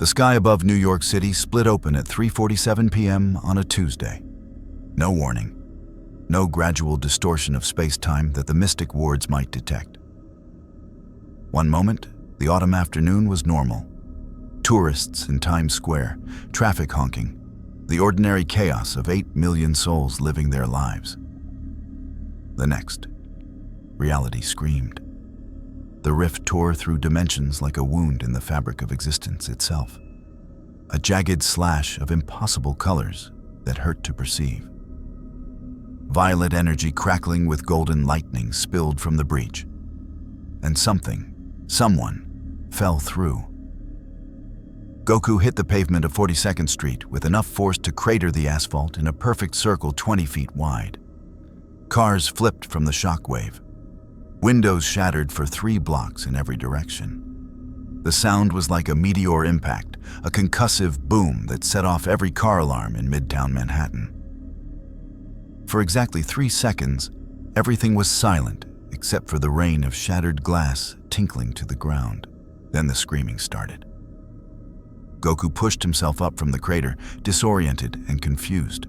The sky above New York City split open at 3:47 p.m. on a Tuesday. No warning. No gradual distortion of space-time that the mystic wards might detect. One moment, the autumn afternoon was normal. Tourists in Times Square, traffic honking, the ordinary chaos of 8 million souls living their lives. The next, reality screamed. The rift tore through dimensions like a wound in the fabric of existence itself. A jagged slash of impossible colors that hurt to perceive. Violet energy crackling with golden lightning spilled from the breach. And someone, fell through. Goku hit the pavement of 42nd Street with enough force to crater the asphalt in a perfect circle 20 feet wide. Cars flipped from the shockwave. Windows shattered for 3 blocks in every direction. The sound was like a meteor impact, a concussive boom that set off every car alarm in Midtown Manhattan. For exactly 3 seconds, everything was silent except for the rain of shattered glass tinkling to the ground. Then the screaming started. Goku pushed himself up from the crater, disoriented and confused.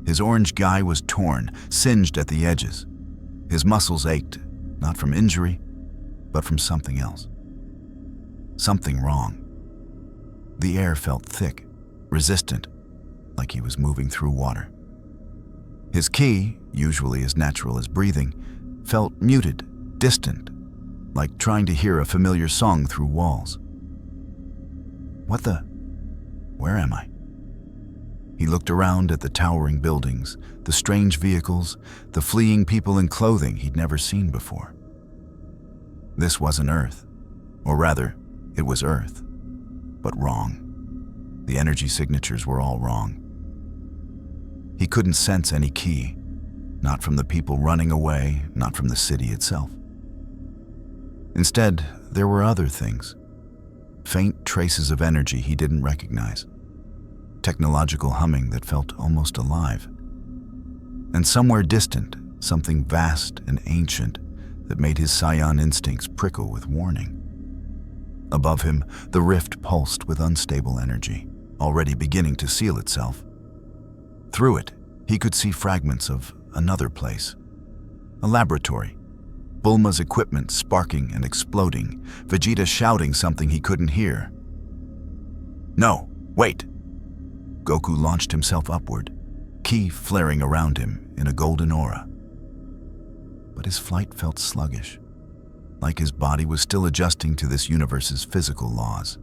His orange guy was torn, singed at the edges. His muscles ached, not from injury, but from something else. Something wrong. The air felt thick, resistant, like he was moving through water. His ki, usually as natural as breathing, felt muted, distant, like trying to hear a familiar song through walls. Where am I? He looked around at the towering buildings, the strange vehicles, the fleeing people in clothing he'd never seen before. This wasn't Earth, or rather, it was Earth, but wrong. The energy signatures were all wrong. He couldn't sense any ki, not from the people running away, not from the city itself. Instead, there were other things. Faint traces of energy he didn't recognize. Technological humming that felt almost alive. And somewhere distant, something vast and ancient that made his Saiyan instincts prickle with warning. Above him, the rift pulsed with unstable energy, already beginning to seal itself. Through it, he could see fragments of another place. A laboratory. Bulma's equipment sparking and exploding, Vegeta shouting something he couldn't hear. No, wait! Goku launched himself upward, ki flaring around him in a golden aura. But his flight felt sluggish, like his body was still adjusting to this universe's physical laws.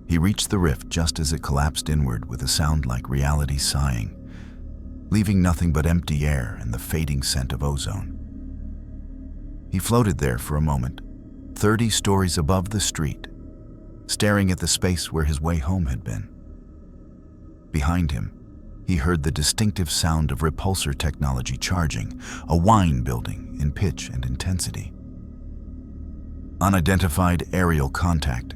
He reached the rift just as it collapsed inward with a sound like reality sighing, leaving nothing but empty air and the fading scent of ozone. He floated there for a moment, 30 stories above the street, staring at the space where his way home had been. Behind him, he heard the distinctive sound of repulsor technology charging, a whine building in pitch and intensity. Unidentified aerial contact.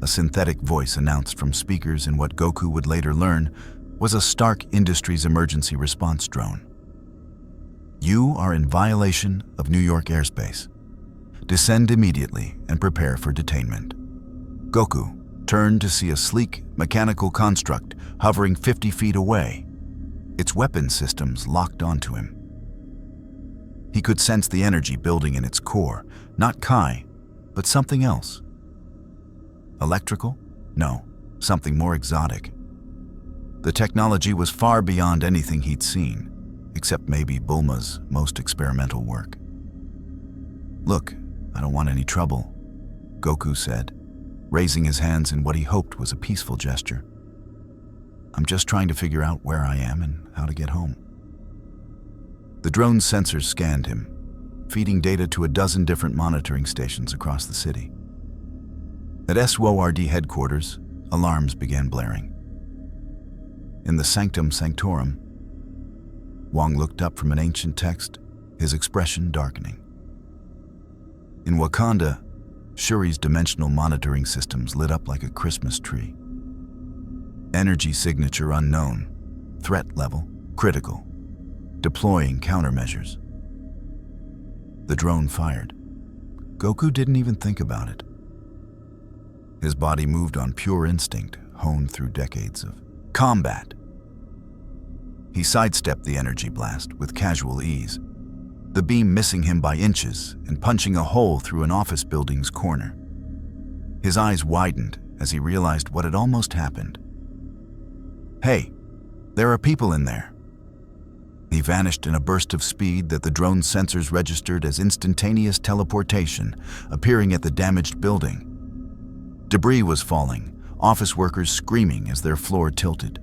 A synthetic voice announced from speakers in what Goku would later learn was a Stark Industries emergency response drone. You are in violation of New York airspace. Descend immediately and prepare for detainment. Goku turned to see a sleek, mechanical construct hovering 50 feet away, its weapon systems locked onto him. He could sense the energy building in its core, not Kai, but something else. Electrical? No, something more exotic. The technology was far beyond anything he'd seen, except maybe Bulma's most experimental work. Look, I don't want any trouble, Goku said, raising his hands in what he hoped was a peaceful gesture. I'm just trying to figure out where I am and how to get home. The drone's sensors scanned him, feeding data to a dozen different monitoring stations across the city. At SWORD headquarters, alarms began blaring. In the Sanctum Sanctorum, Wong looked up from an ancient text, his expression darkening. In Wakanda, Shuri's dimensional monitoring systems lit up like a Christmas tree. Energy signature unknown, threat level critical, deploying countermeasures. The drone fired. Goku didn't even think about it. His body moved on pure instinct, honed through decades of combat. He sidestepped the energy blast with casual ease, the beam missing him by inches and punching a hole through an office building's corner. His eyes widened as he realized what had almost happened. "Hey, there are people in there." He vanished in a burst of speed that the drone's sensors registered as instantaneous teleportation, appearing at the damaged building. Debris was falling, office workers screaming as their floor tilted.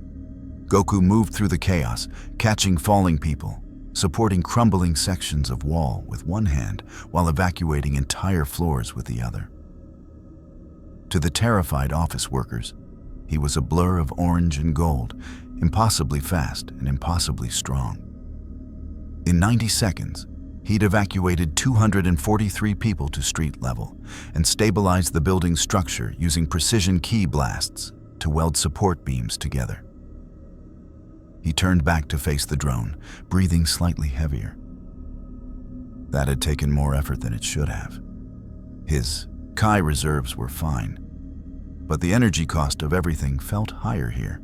Goku moved through the chaos, catching falling people, supporting crumbling sections of wall with one hand while evacuating entire floors with the other. To the terrified office workers, he was a blur of orange and gold, impossibly fast and impossibly strong. In 90 seconds, he'd evacuated 243 people to street level and stabilized the building's structure using precision key blasts to weld support beams together. He turned back to face the drone, breathing slightly heavier. That had taken more effort than it should have. His Kai reserves were fine, but the energy cost of everything felt higher here.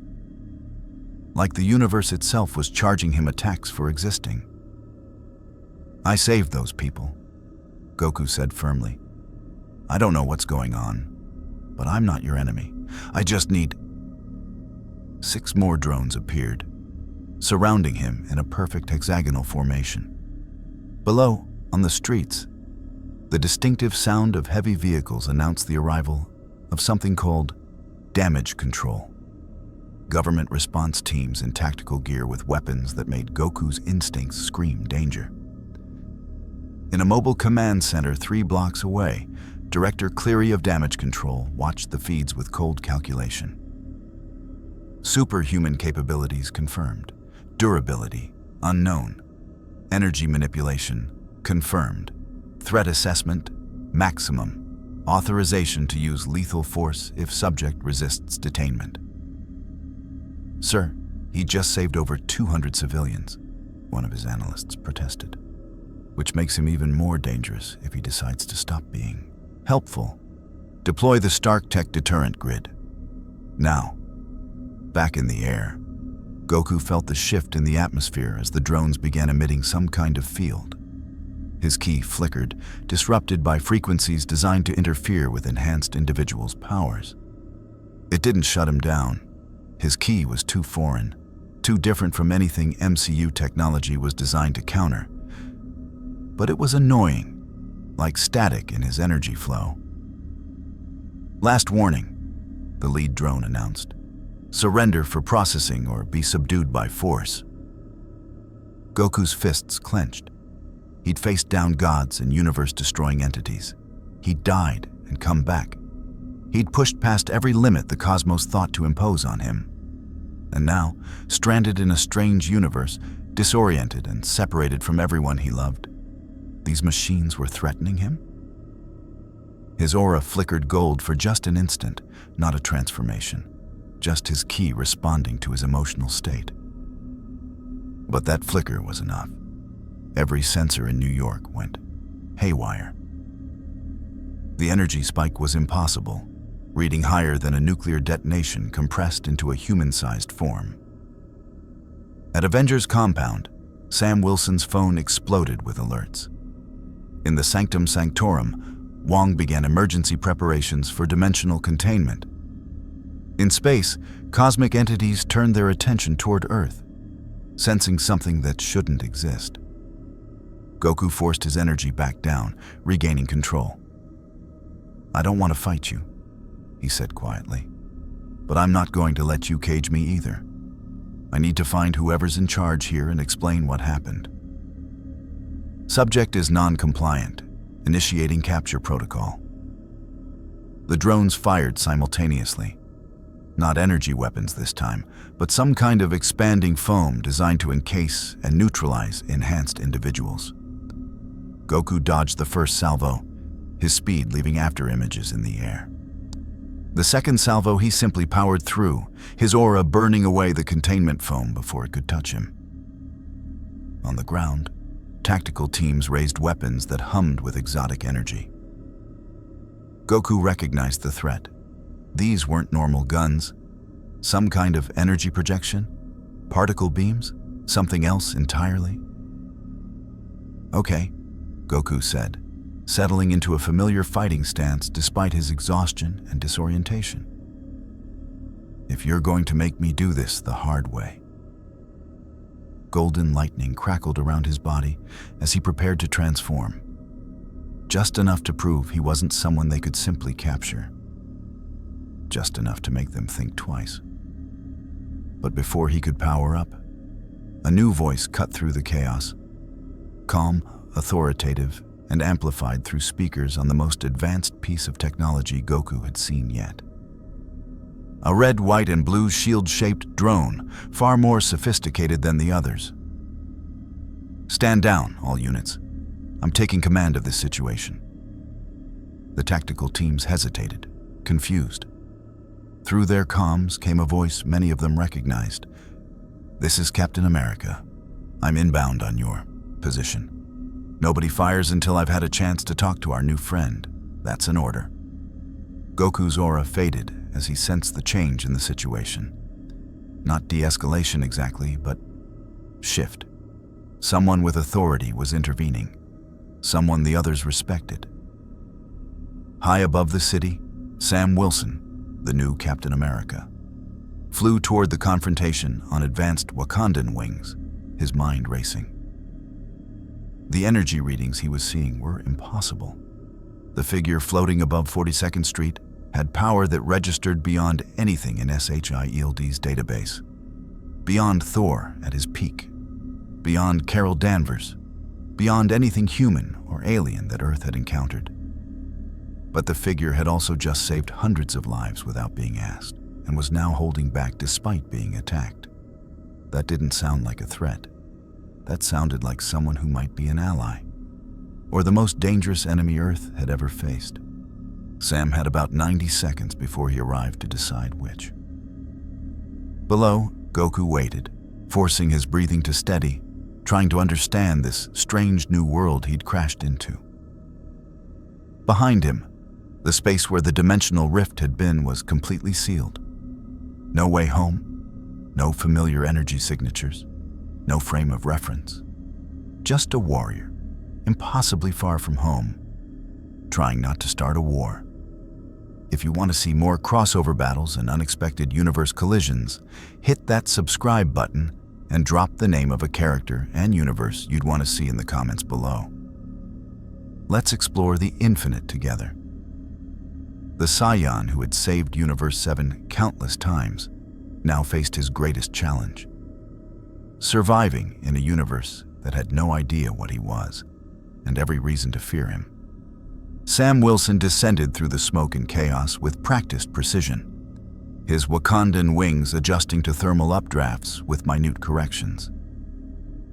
Like the universe itself was charging him a tax for existing. "I saved those people," Goku said firmly. "I don't know what's going on, but I'm not your enemy. I just need..." 6 more drones appeared, surrounding him in a perfect hexagonal formation. Below, on the streets, the distinctive sound of heavy vehicles announced the arrival of something called damage control. Government response teams in tactical gear with weapons that made Goku's instincts scream danger. In a mobile command center 3 blocks away, Director Cleary of Damage Control watched the feeds with cold calculation. Superhuman capabilities confirmed. Durability unknown. Energy manipulation confirmed. Threat assessment maximum. Authorization to use lethal force if subject resists detainment. "Sir, he just saved over 200 civilians," one of his analysts protested. "Which makes him even more dangerous if he decides to stop being helpful. Deploy the Stark Tech deterrent grid. Now." Back in the air, Goku felt the shift in the atmosphere as the drones began emitting some kind of field. His ki flickered, disrupted by frequencies designed to interfere with enhanced individuals' powers. It didn't shut him down. His ki was too foreign, too different from anything MCU technology was designed to counter. But it was annoying, like static in his energy flow. "Last warning," the lead drone announced. "Surrender for processing or be subdued by force." Goku's fists clenched. He'd faced down gods and universe-destroying entities. He'd died and come back. He'd pushed past every limit the cosmos thought to impose on him. And now, stranded in a strange universe, disoriented and separated from everyone he loved, these machines were threatening him? His aura flickered gold for just an instant, not a transformation, just his ki responding to his emotional state. But that flicker was enough. Every sensor in New York went haywire. The energy spike was impossible, reading higher than a nuclear detonation compressed into a human-sized form. At Avengers compound, Sam Wilson's phone exploded with alerts. In the Sanctum Sanctorum, Wong began emergency preparations for dimensional containment. In space, cosmic entities turned their attention toward Earth, sensing something that shouldn't exist. Goku forced his energy back down, regaining control. "I don't want to fight you," he said quietly, "but I'm not going to let you cage me either. I need to find whoever's in charge here and explain what happened." Subject is non-compliant, initiating capture protocol. The drones fired simultaneously. Not energy weapons this time, but some kind of expanding foam designed to encase and neutralize enhanced individuals. Goku dodged the first salvo, his speed leaving after images in the air. The second salvo he simply powered through, his aura burning away the containment foam before it could touch him. On the ground, tactical teams raised weapons that hummed with exotic energy. Goku recognized the threat, These weren't normal guns. Some kind of energy projection? Particle beams? Something else entirely? "Okay," Goku said, settling into a familiar fighting stance despite his exhaustion and disorientation. "If you're going to make me do this the hard way." Golden lightning crackled around his body as he prepared to transform, just enough to prove he wasn't someone they could simply capture. Just enough to make them think twice. But before he could power up, a new voice cut through the chaos. Calm, authoritative, and amplified through speakers on the most advanced piece of technology Goku had seen yet. A red, white, and blue shield-shaped drone, far more sophisticated than the others. "Stand down, all units. I'm taking command of this situation." The tactical teams hesitated, confused. Through their comms came a voice many of them recognized. "This is Captain America. I'm inbound on your position. Nobody fires until I've had a chance to talk to our new friend. That's an order." Goku's aura faded as he sensed the change in the situation. Not de-escalation exactly, but shift. Someone with authority was intervening. Someone the others respected. High above the city, Sam Wilson, the new Captain America, flew toward the confrontation on advanced Wakandan wings, his mind racing. The energy readings he was seeing were impossible. The figure floating above 42nd Street had power that registered beyond anything in SHIELD's database. Beyond Thor at his peak. Beyond Carol Danvers. Beyond anything human or alien that Earth had encountered. But the figure had also just saved hundreds of lives without being asked, and was now holding back despite being attacked. That didn't sound like a threat. That sounded like someone who might be an ally, or the most dangerous enemy Earth had ever faced. Sam had about 90 seconds before he arrived to decide which. Below, Goku waited, forcing his breathing to steady, trying to understand this strange new world he'd crashed into. Behind him, the space where the dimensional rift had been was completely sealed. No way home, no familiar energy signatures, no frame of reference. Just a warrior, impossibly far from home, trying not to start a war. If you want to see more crossover battles and unexpected universe collisions, hit that subscribe button and drop the name of a character and universe you'd want to see in the comments below. Let's explore the infinite together. The Saiyan who had saved Universe 7 countless times now faced his greatest challenge. Surviving in a universe that had no idea what he was, and every reason to fear him. Sam Wilson descended through the smoke and chaos with practiced precision, his Wakandan wings adjusting to thermal updrafts with minute corrections.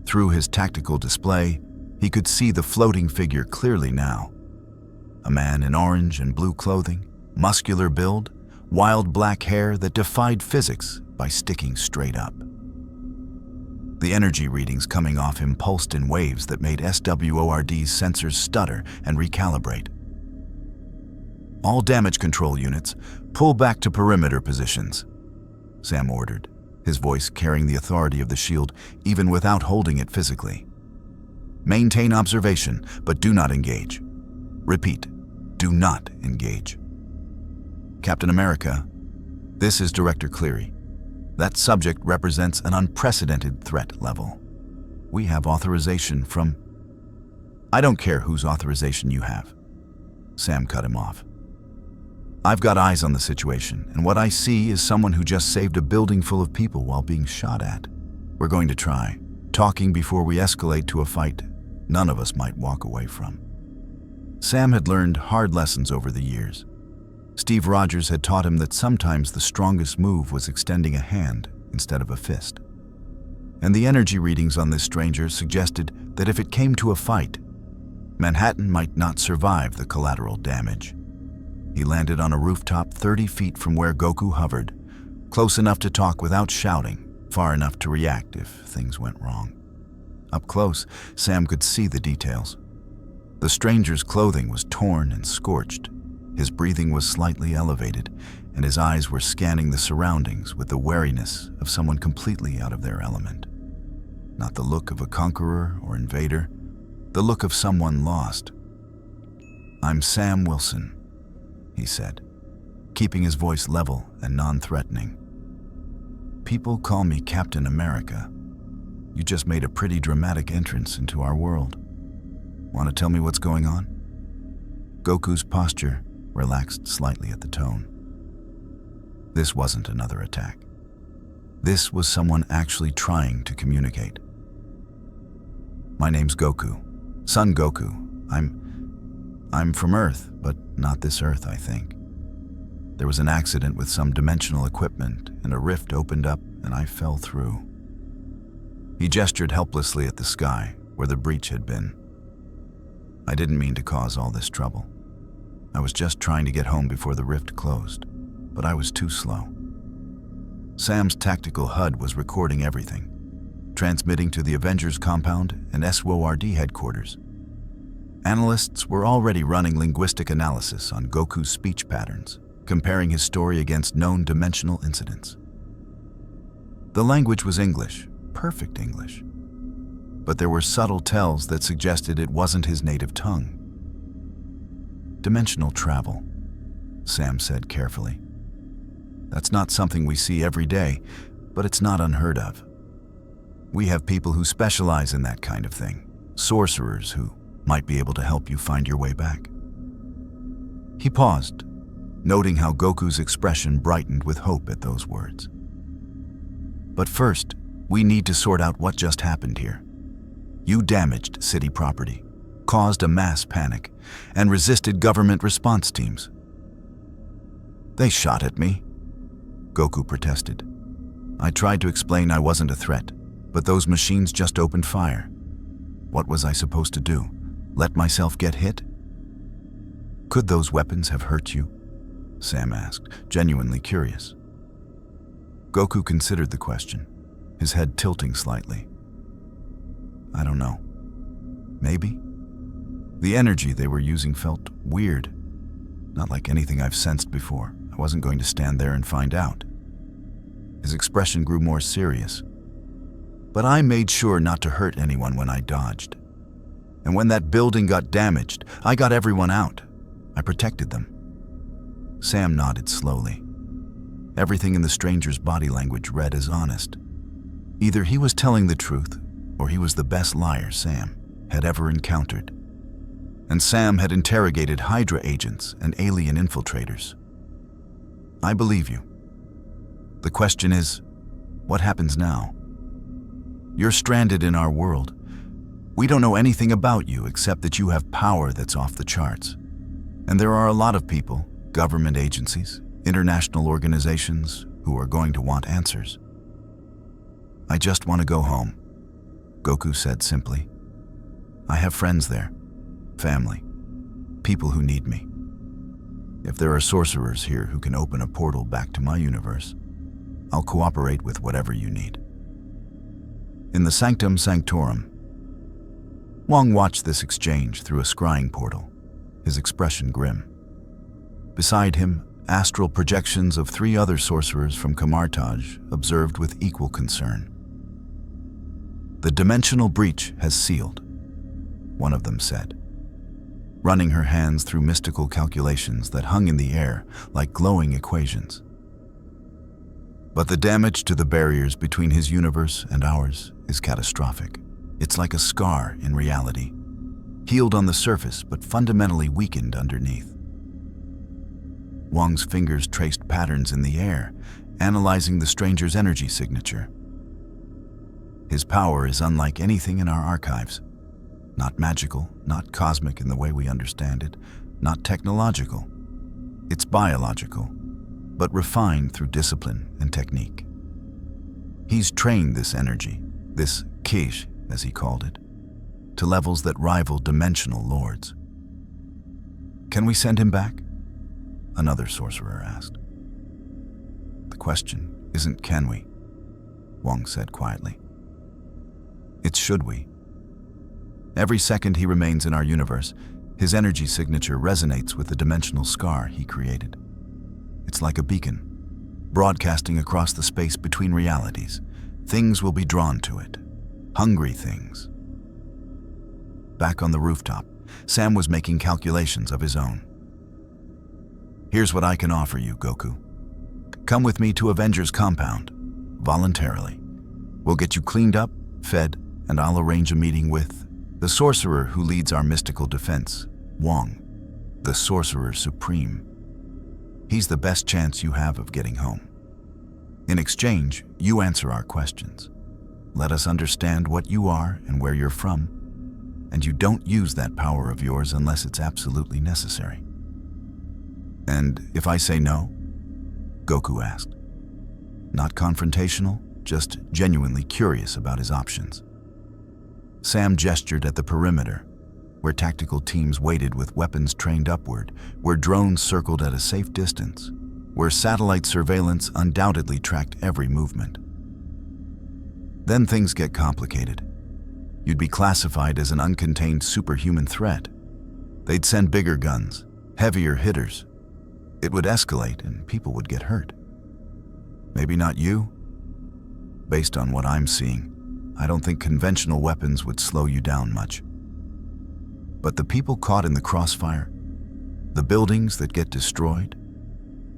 Through his tactical display, he could see the floating figure clearly now. A man in orange and blue clothing, muscular build, wild black hair that defied physics by sticking straight up. The energy readings coming off him pulsed in waves that made SWORD's sensors stutter and recalibrate. "All damage control units, pull back to perimeter positions," Sam ordered, his voice carrying the authority of the shield even without holding it physically. "Maintain observation, but do not engage. Repeat, do not engage." "Captain America, this is Director Cleary. That subject represents an unprecedented threat level. We have authorization from—" "I don't care whose authorization you have," Sam cut him off. "I've got eyes on the situation, and what I see is someone who just saved a building full of people while being shot at. We're going to try, talking before we escalate to a fight none of us might walk away from." Sam had learned hard lessons over the years. Steve Rogers had taught him that sometimes the strongest move was extending a hand instead of a fist. And the energy readings on this stranger suggested that if it came to a fight, Manhattan might not survive the collateral damage. He landed on a rooftop 30 feet from where Goku hovered, close enough to talk without shouting, far enough to react if things went wrong. Up close, Sam could see the details. The stranger's clothing was torn and scorched. His breathing was slightly elevated, and his eyes were scanning the surroundings with the wariness of someone completely out of their element. Not the look of a conqueror or invader, the look of someone lost. "I'm Sam Wilson," he said, keeping his voice level and non-threatening. "People call me Captain America. You just made a pretty dramatic entrance into our world. Want to tell me what's going on?" Goku's posture relaxed slightly at the tone. This wasn't another attack. This was someone actually trying to communicate. "My name's Goku. Son Goku. I'm from Earth, but not this Earth, I think. There was an accident with some dimensional equipment, and a rift opened up, and I fell through." He gestured helplessly at the sky, where the breach had been. "I didn't mean to cause all this trouble. I was just trying to get home before the rift closed, but I was too slow." Sam's tactical HUD was recording everything, transmitting to the Avengers compound and SWORD headquarters. Analysts were already running linguistic analysis on Goku's speech patterns, comparing his story against known dimensional incidents. The language was English, perfect English, but there were subtle tells that suggested it wasn't his native tongue. "Dimensional travel," Sam said carefully. "That's not something we see every day, but it's not unheard of. We have people who specialize in that kind of thing, sorcerers who might be able to help you find your way back." He paused, noting how Goku's expression brightened with hope at those words. "But first, we need to sort out what just happened here. You damaged city property, caused a mass panic, and resisted government response teams." "They shot at me," Goku protested. "I tried to explain I wasn't a threat, but those machines just opened fire. What was I supposed to do? Let myself get hit?" "Could those weapons have hurt you?" Sam asked, genuinely curious. Goku considered the question, his head tilting slightly. "I don't know. Maybe. The energy they were using felt weird, not like anything I've sensed before. I wasn't going to stand there and find out." His expression grew more serious. "But I made sure not to hurt anyone when I dodged. And when that building got damaged, I got everyone out. I protected them." Sam nodded slowly. Everything in the stranger's body language read as honest. Either he was telling the truth, or he was the best liar Sam had ever encountered. And Sam had interrogated Hydra agents and alien infiltrators. "I believe you. The question is, what happens now? You're stranded in our world. We don't know anything about you except that you have power that's off the charts. And there are a lot of people, government agencies, international organizations, who are going to want answers." "I just want to go home," Goku said simply. "I have friends there, family, people who need me. If there are sorcerers here who can open a portal back to my universe, I'll cooperate with whatever you need." In the Sanctum Sanctorum, Wong watched this exchange through a scrying portal, his expression grim. Beside him, astral projections of 3 other sorcerers from Kamartaj observed with equal concern. "The dimensional breach has sealed," one of them said, running her hands through mystical calculations that hung in the air like glowing equations. "But the damage to the barriers between his universe and ours is catastrophic. It's like a scar in reality, healed on the surface but fundamentally weakened underneath." Wong's fingers traced patterns in the air, analyzing the stranger's energy signature. "His power is unlike anything in our archives. Not magical, not cosmic in the way we understand it, not technological. It's biological, but refined through discipline and technique. He's trained this energy, this Kish, as he called it, to levels that rival dimensional lords." "Can we send him back?" another sorcerer asked. "The question isn't can we," Wong said quietly. "It's should we. Every second he remains in our universe, his energy signature resonates with the dimensional scar he created. It's It's like a beacon, broadcasting across the space between realities. Things will be drawn to it. Hungry things. Back on the rooftop, Sam was making calculations of his own. Here's what I can offer you, Goku. Come with me to Avengers compound, voluntarily. We'll get you cleaned up, fed, and I'll arrange a meeting with the sorcerer who leads our mystical defense, Wong, the Sorcerer Supreme. He's the best chance you have of getting home. In exchange, you answer our questions. Let us understand what you are and where you're from, and you don't use that power of yours unless it's absolutely necessary. And if I say no? Goku asked. Not confrontational, just genuinely curious about his options. Sam gestured at the perimeter, where tactical teams waited with weapons trained upward, where drones circled at a safe distance, where satellite surveillance undoubtedly tracked every movement. Then things get complicated. You'd be classified as an uncontained superhuman threat. They'd send bigger guns, heavier hitters. It would escalate and people would get hurt. Maybe not you. Based on what I'm seeing, I don't think conventional weapons would slow you down much. But the people caught in the crossfire, the buildings that get destroyed,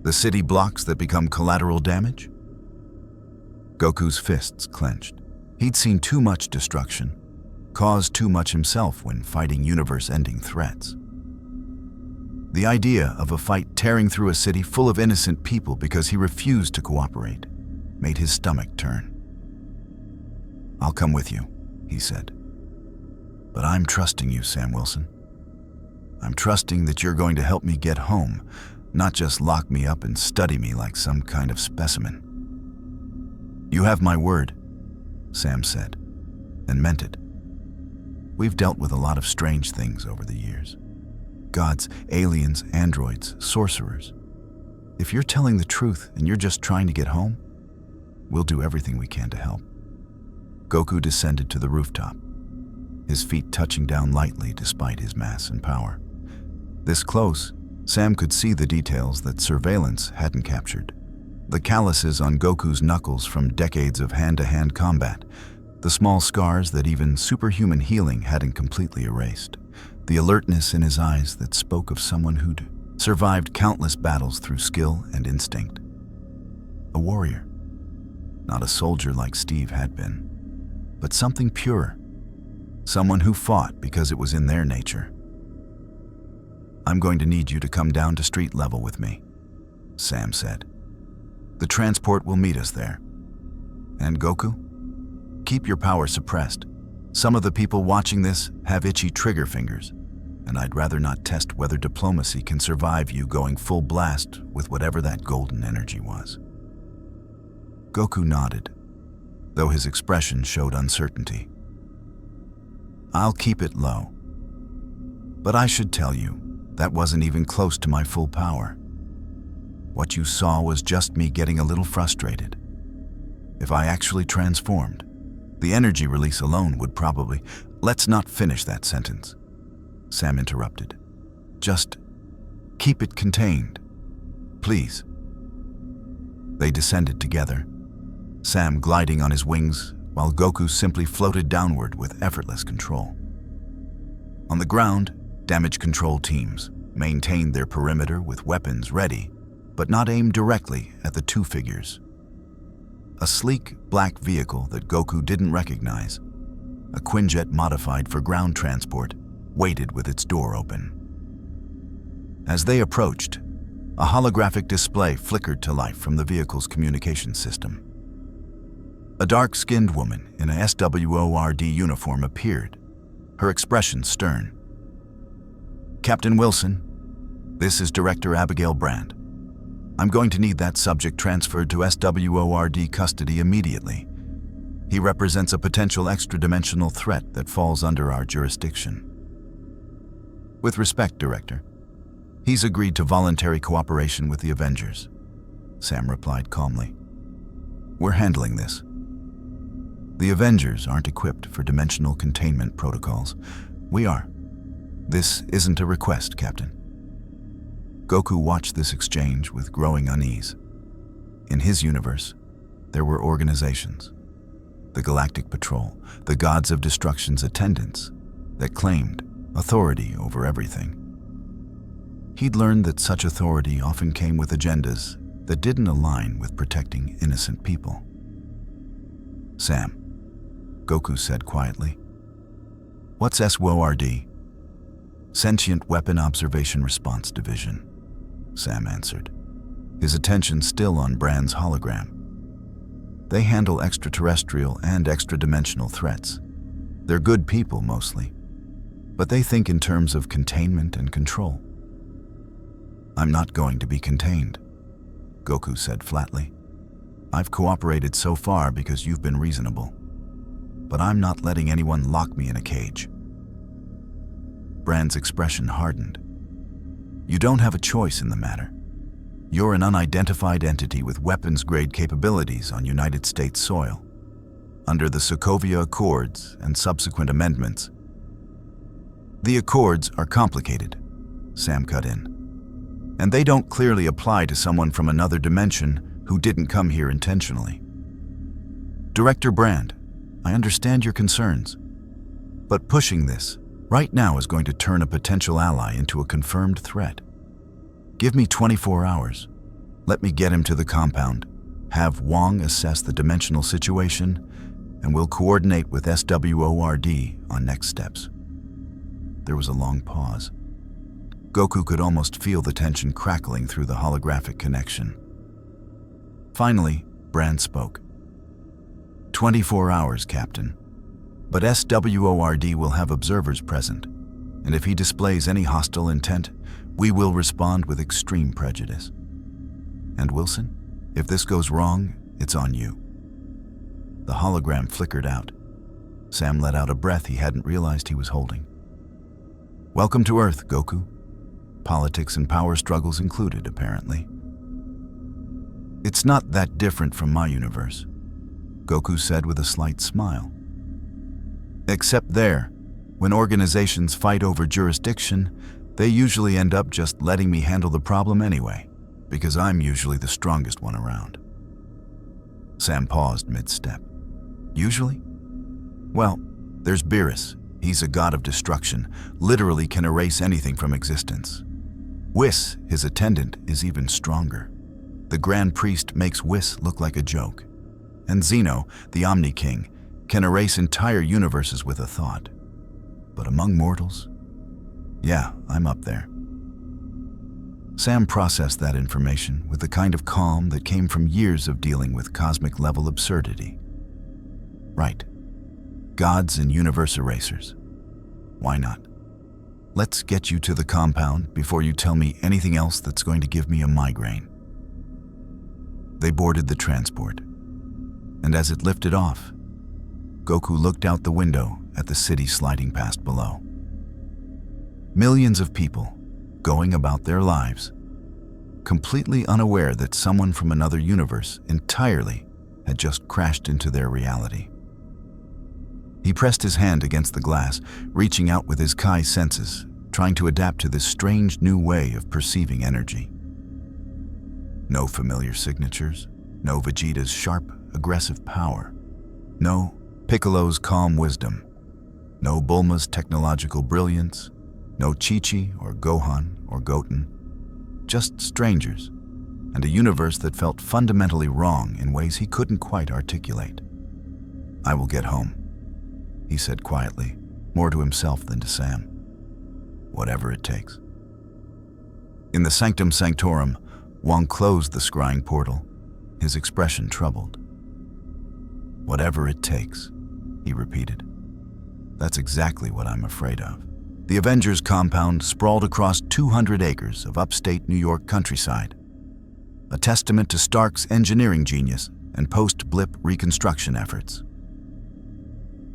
the city blocks that become collateral damage? Goku's fists clenched. He'd seen too much destruction, caused too much himself when fighting universe-ending threats. The idea of a fight tearing through a city full of innocent people because he refused to cooperate made his stomach turn. I'll come with you, he said. But I'm trusting you, Sam Wilson. I'm trusting that you're going to help me get home, not just lock me up and study me like some kind of specimen. You have my word, Sam said, and meant it. We've dealt with a lot of strange things over the years. Gods, aliens, androids, sorcerers. If you're telling the truth and you're just trying to get home, we'll do everything we can to help. Goku descended to the rooftop, his feet touching down lightly despite his mass and power. This close, Sam could see the details that surveillance hadn't captured. The calluses on Goku's knuckles from decades of hand-to-hand combat, the small scars that even superhuman healing hadn't completely erased, the alertness in his eyes that spoke of someone who'd survived countless battles through skill and instinct. A warrior, not a soldier like Steve had been, but something purer, someone who fought because it was in their nature. I'm going to need you to come down to street level with me, Sam said. The transport will meet us there. And Goku, keep your power suppressed. Some of the people watching this have itchy trigger fingers, and I'd rather not test whether diplomacy can survive you going full blast with whatever that golden energy was. Goku nodded, though his expression showed uncertainty. I'll keep it low. But I should tell you, that wasn't even close to my full power. What you saw was just me getting a little frustrated. If I actually transformed, the energy release alone would probably— Let's not finish that sentence, Sam interrupted. Just keep it contained, please. They descended together, Sam gliding on his wings while Goku simply floated downward with effortless control. On the ground, damage control teams maintained their perimeter with weapons ready, but not aimed directly at the two figures. A sleek, black vehicle that Goku didn't recognize, a Quinjet modified for ground transport, waited with its door open. As they approached, a holographic display flickered to life from the vehicle's communication system. A dark-skinned woman in a SWORD uniform appeared, her expression stern. Captain Wilson, this is Director Abigail Brand. I'm going to need that subject transferred to SWORD custody immediately. He represents a potential extra-dimensional threat that falls under our jurisdiction. With respect, Director, he's agreed to voluntary cooperation with the Avengers, Sam replied calmly. We're handling this. The Avengers aren't equipped for dimensional containment protocols. We are. This isn't a request, Captain. Goku watched this exchange with growing unease. In his universe, there were organizations, the Galactic Patrol, the Gods of Destruction's attendants, that claimed authority over everything. He'd learned that such authority often came with agendas that didn't align with protecting innocent people. "Sam," Goku said quietly. "What's SWORD?" "Sentient Weapon Observation Response Division," Sam answered, his attention still on Brand's hologram. "They handle extraterrestrial and extra-dimensional threats. They're good people mostly, but they think in terms of containment and control." "I'm not going to be contained," Goku said flatly. "I've cooperated so far because you've been reasonable, but I'm not letting anyone lock me in a cage." Brand's expression hardened. "You don't have a choice in the matter. You're an unidentified entity with weapons-grade capabilities on United States soil. Under the Sokovia Accords and subsequent amendments." "The Accords are complicated," Sam cut in, "and they don't clearly apply to someone from another dimension who didn't come here intentionally. Director Brand, I understand your concerns, but pushing this right now is going to turn a potential ally into a confirmed threat. Give me 24 hours. Let me get him to the compound, have Wong assess the dimensional situation, and we'll coordinate with SWORD on next steps." There was a long pause. Goku could almost feel the tension crackling through the holographic connection. Finally, Brand spoke. 24 hours, Captain. But SWORD will have observers present, and if he displays any hostile intent, we will respond with extreme prejudice. And Wilson, if this goes wrong, it's on you." The hologram flickered out. Sam let out a breath he hadn't realized he was holding. "Welcome to Earth, Goku. Politics and power struggles included, apparently." "It's not that different from my universe," Goku said with a slight smile. "Except there, when organizations fight over jurisdiction, they usually end up just letting me handle the problem anyway, because I'm usually the strongest one around." Sam paused mid-step. "Usually? Well, there's Beerus. He's a god of destruction, literally can erase anything from existence. Whis, his attendant, is even stronger. The Grand Priest makes Whis look like a joke. And Zeno, the Omni King, can erase entire universes with a thought. But among mortals? Yeah, I'm up there." Sam processed that information with the kind of calm that came from years of dealing with cosmic-level absurdity. "Right. Gods and universe erasers. Why not? Let's get you to the compound before you tell me anything else that's going to give me a migraine." They boarded the transport, and as it lifted off, Goku looked out the window at the city sliding past below. Millions of people going about their lives, completely unaware that someone from another universe entirely had just crashed into their reality. He pressed his hand against the glass, reaching out with his Kai senses, trying to adapt to this strange new way of perceiving energy. No familiar signatures, no Vegeta's sharp, aggressive power, no Piccolo's calm wisdom, no Bulma's technological brilliance, no Chi-Chi or Gohan or Goten, just strangers, and a universe that felt fundamentally wrong in ways he couldn't quite articulate. "I will get home," he said quietly, more to himself than to Sam. "Whatever it takes." In the Sanctum Sanctorum, Wong closed the scrying portal, his expression troubled. "Whatever it takes," he repeated. "That's exactly what I'm afraid of." The Avengers compound sprawled across 200 acres of upstate New York countryside, a testament to Stark's engineering genius and post-blip reconstruction efforts.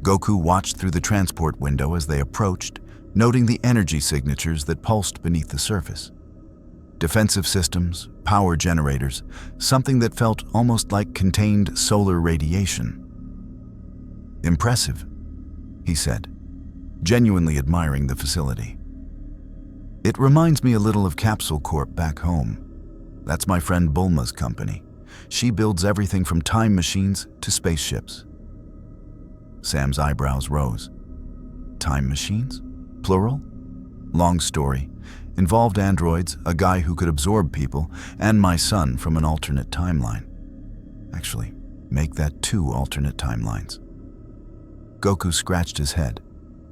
Goku watched through the transport window as they approached, noting the energy signatures that pulsed beneath the surface. Defensive systems, power generators, something that felt almost like contained solar radiation. "Impressive," he said, genuinely admiring the facility. It reminds me a little of Capsule Corp back home. That's my friend Bulma's company. She builds everything from time machines to spaceships. Sam's eyebrows rose. Time machines? Plural? Long story. Involved androids, a guy who could absorb people, and my son from an alternate timeline. Actually, make that 2 alternate timelines. Goku scratched his head,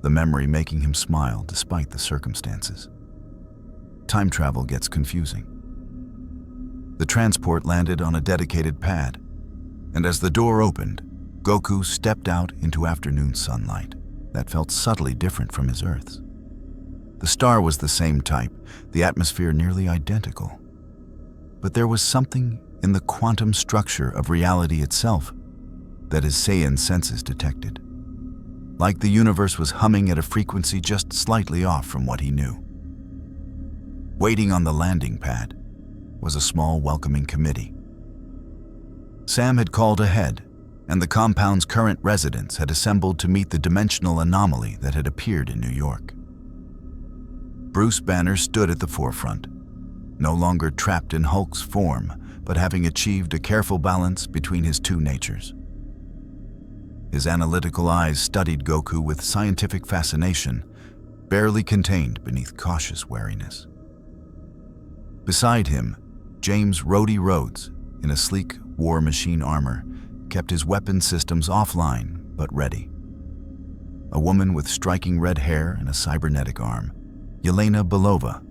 the memory making him smile despite the circumstances. Time travel gets confusing. The transport landed on a dedicated pad, and as the door opened, Goku stepped out into afternoon sunlight that felt subtly different from his Earth's. The star was the same type, the atmosphere nearly identical. But there was something in the quantum structure of reality itself that his Saiyan senses detected. Like the universe was humming at a frequency just slightly off from what he knew. Waiting on the landing pad was a small welcoming committee. Sam had called ahead, and the compound's current residents had assembled to meet the dimensional anomaly that had appeared in New York. Bruce Banner stood at the forefront, no longer trapped in Hulk's form, but having achieved a careful balance between his 2 natures. His analytical eyes studied Goku with scientific fascination, barely contained beneath cautious wariness. Beside him, James Rhodey Rhodes, in a sleek war machine armor, kept his weapon systems offline but ready. A woman with striking red hair and a cybernetic arm, Yelena Belova,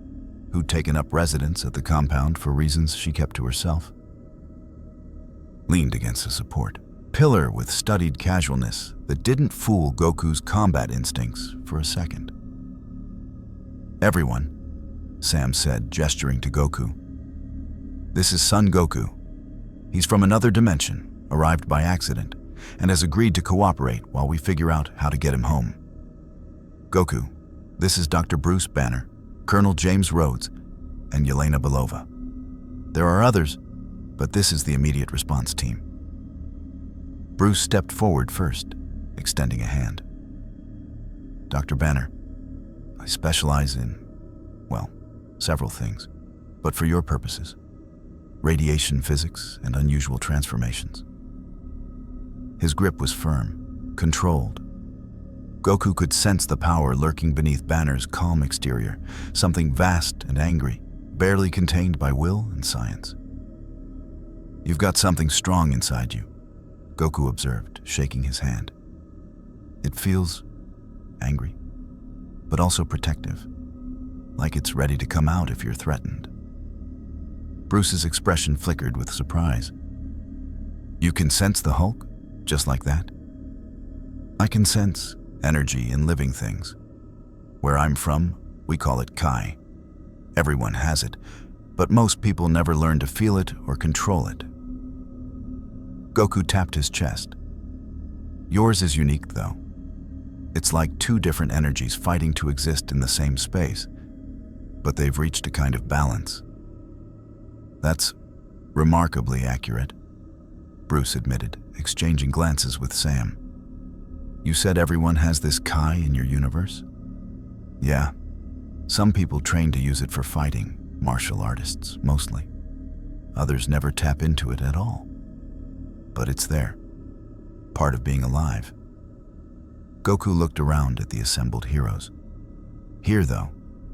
who'd taken up residence at the compound for reasons she kept to herself, leaned against a support pillar with studied casualness that didn't fool Goku's combat instincts for a second. "Everyone," Sam said, gesturing to Goku. "This is Son Goku. He's from another dimension, arrived by accident, and has agreed to cooperate while we figure out how to get him home. Goku, this is Dr. Bruce Banner, Colonel James Rhodes, and Yelena Belova. There are others, but this is the immediate response team." Bruce stepped forward first, extending a hand. "Dr. Banner, I specialize in, well, several things, but for your purposes, radiation physics and unusual transformations." His grip was firm, controlled. Goku could sense the power lurking beneath Banner's calm exterior, something vast and angry, barely contained by will and science. "You've got something strong inside you," Goku observed, shaking his hand. "It feels angry, but also protective, like it's ready to come out if you're threatened." Bruce's expression flickered with surprise. "You can sense the Hulk, just like that?" "I can sense energy in living things. Where I'm from, we call it Kai. Everyone has it, but most people never learn to feel it or control it." Goku tapped his chest. "Yours is unique, though. It's like 2 different energies fighting to exist in the same space, but they've reached a kind of balance." "That's remarkably accurate," Bruce admitted, exchanging glances with Sam. "You said everyone has this Kai in your universe?" "Yeah. Some people train to use it for fighting, martial artists mostly. Others never tap into it at all. But it's there, part of being alive." Goku looked around at the assembled heroes. "Here, though,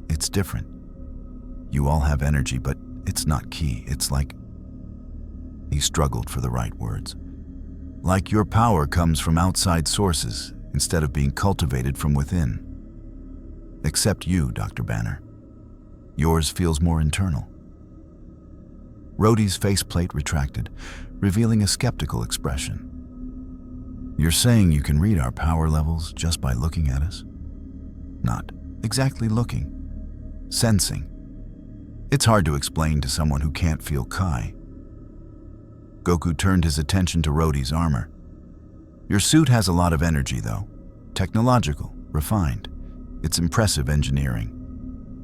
it's different. You all have energy, but it's not key. It's like..." He struggled for the right words. "Like your power comes from outside sources instead of being cultivated from within. Except you, Dr. Banner. Yours feels more internal." Rhodey's faceplate retracted, revealing a skeptical expression. "You're saying you can read our power levels just by looking at us?" "Not exactly looking. Sensing. It's hard to explain to someone who can't feel Kai." Goku turned his attention to Rhodey's armor. "Your suit has a lot of energy, though. Technological, refined. It's impressive engineering.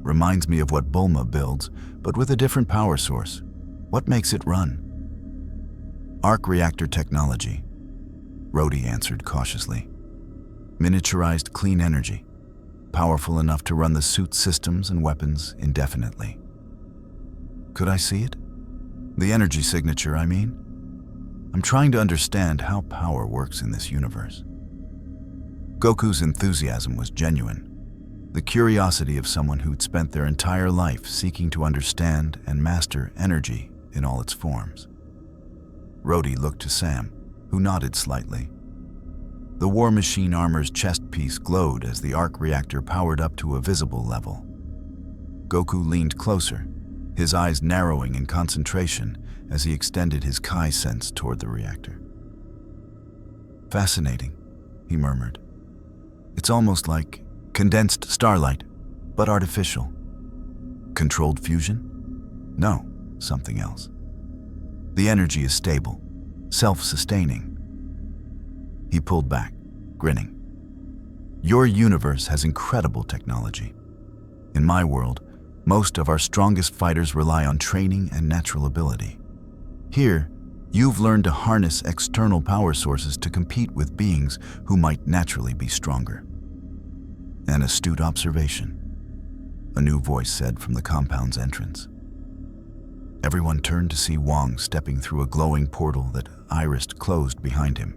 Reminds me of what Bulma builds, but with a different power source. What makes it run?" "Arc reactor technology," Rhodey answered cautiously. "Miniaturized clean energy. powerful enough to run the suit's systems and weapons indefinitely. Could I see it? The energy signature, I mean. I'm trying to understand how power works in this universe. Goku's enthusiasm was genuine, the curiosity of someone who'd spent their entire life seeking to understand and master energy in all its forms. Rhodey looked to Sam, who nodded slightly. The War Machine armor's chest piece glowed as the arc reactor powered up to a visible level. Goku leaned closer, his eyes narrowing in concentration as he extended his Kai sense toward the reactor. "Fascinating," he murmured. "It's almost like condensed starlight, but artificial. Controlled fusion? No, something else. The energy is stable, self-sustaining." He pulled back, grinning. "Your universe has incredible technology. In my world, most of our strongest fighters rely on training and natural ability. Here, you've learned to harness external power sources to compete with beings who might naturally be stronger." "An astute observation," a new voice said from the compound's entrance. Everyone turned to see Wong stepping through a glowing portal that irised closed behind him.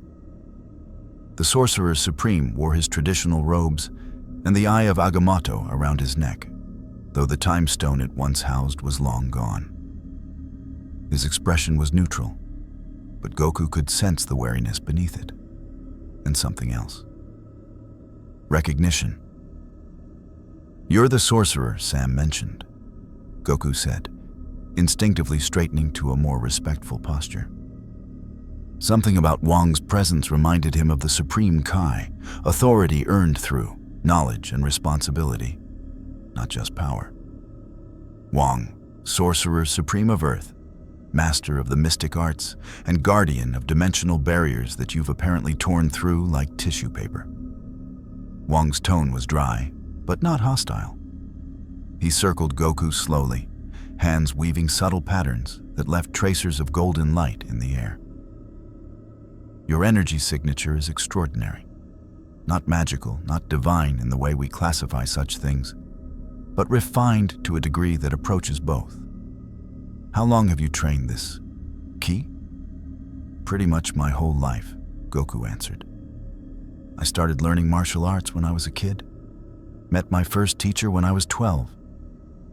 The Sorcerer Supreme wore his traditional robes and the Eye of Agamotto around his neck, though the time stone it once housed was long gone. His expression was neutral, but Goku could sense the wariness beneath it, and something else. Recognition. "You're the sorcerer Sam mentioned," Goku said, instinctively straightening to a more respectful posture. Something about Wong's presence reminded him of the Supreme Kai, authority earned through knowledge and responsibility, not just power. Wong, Sorcerer Supreme of Earth, master of the mystic arts, and guardian of dimensional barriers that you've apparently torn through like tissue paper. Wong's tone was dry, but not hostile. He circled Goku slowly, hands weaving subtle patterns that left tracers of golden light in the air. "Your energy signature is extraordinary. Not magical, not divine in the way we classify such things, but refined to a degree that approaches both. How long have you trained this ki?" "Pretty much my whole life," Goku answered. "I started learning martial arts when I was a kid. Met my first teacher when I was 12.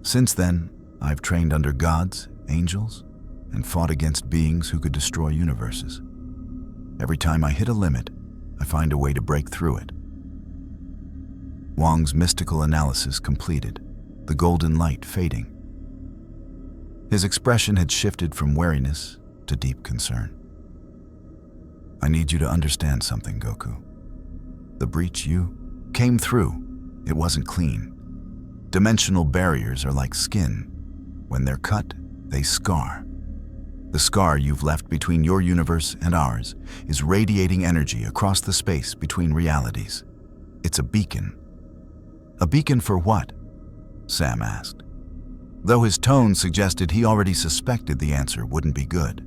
Since then, I've trained under gods, angels, and fought against beings who could destroy universes. Every time I hit a limit, I find a way to break through it." Wong's mystical analysis completed, the golden light fading. His expression had shifted from wariness to deep concern. "I need you to understand something, Goku. The breach you came through, it wasn't clean. Dimensional barriers are like skin. When they're cut, they scar. The scar you've left between your universe and ours is radiating energy across the space between realities. It's a beacon." "A beacon for what?" Sam asked, though his tone suggested he already suspected the answer wouldn't be good.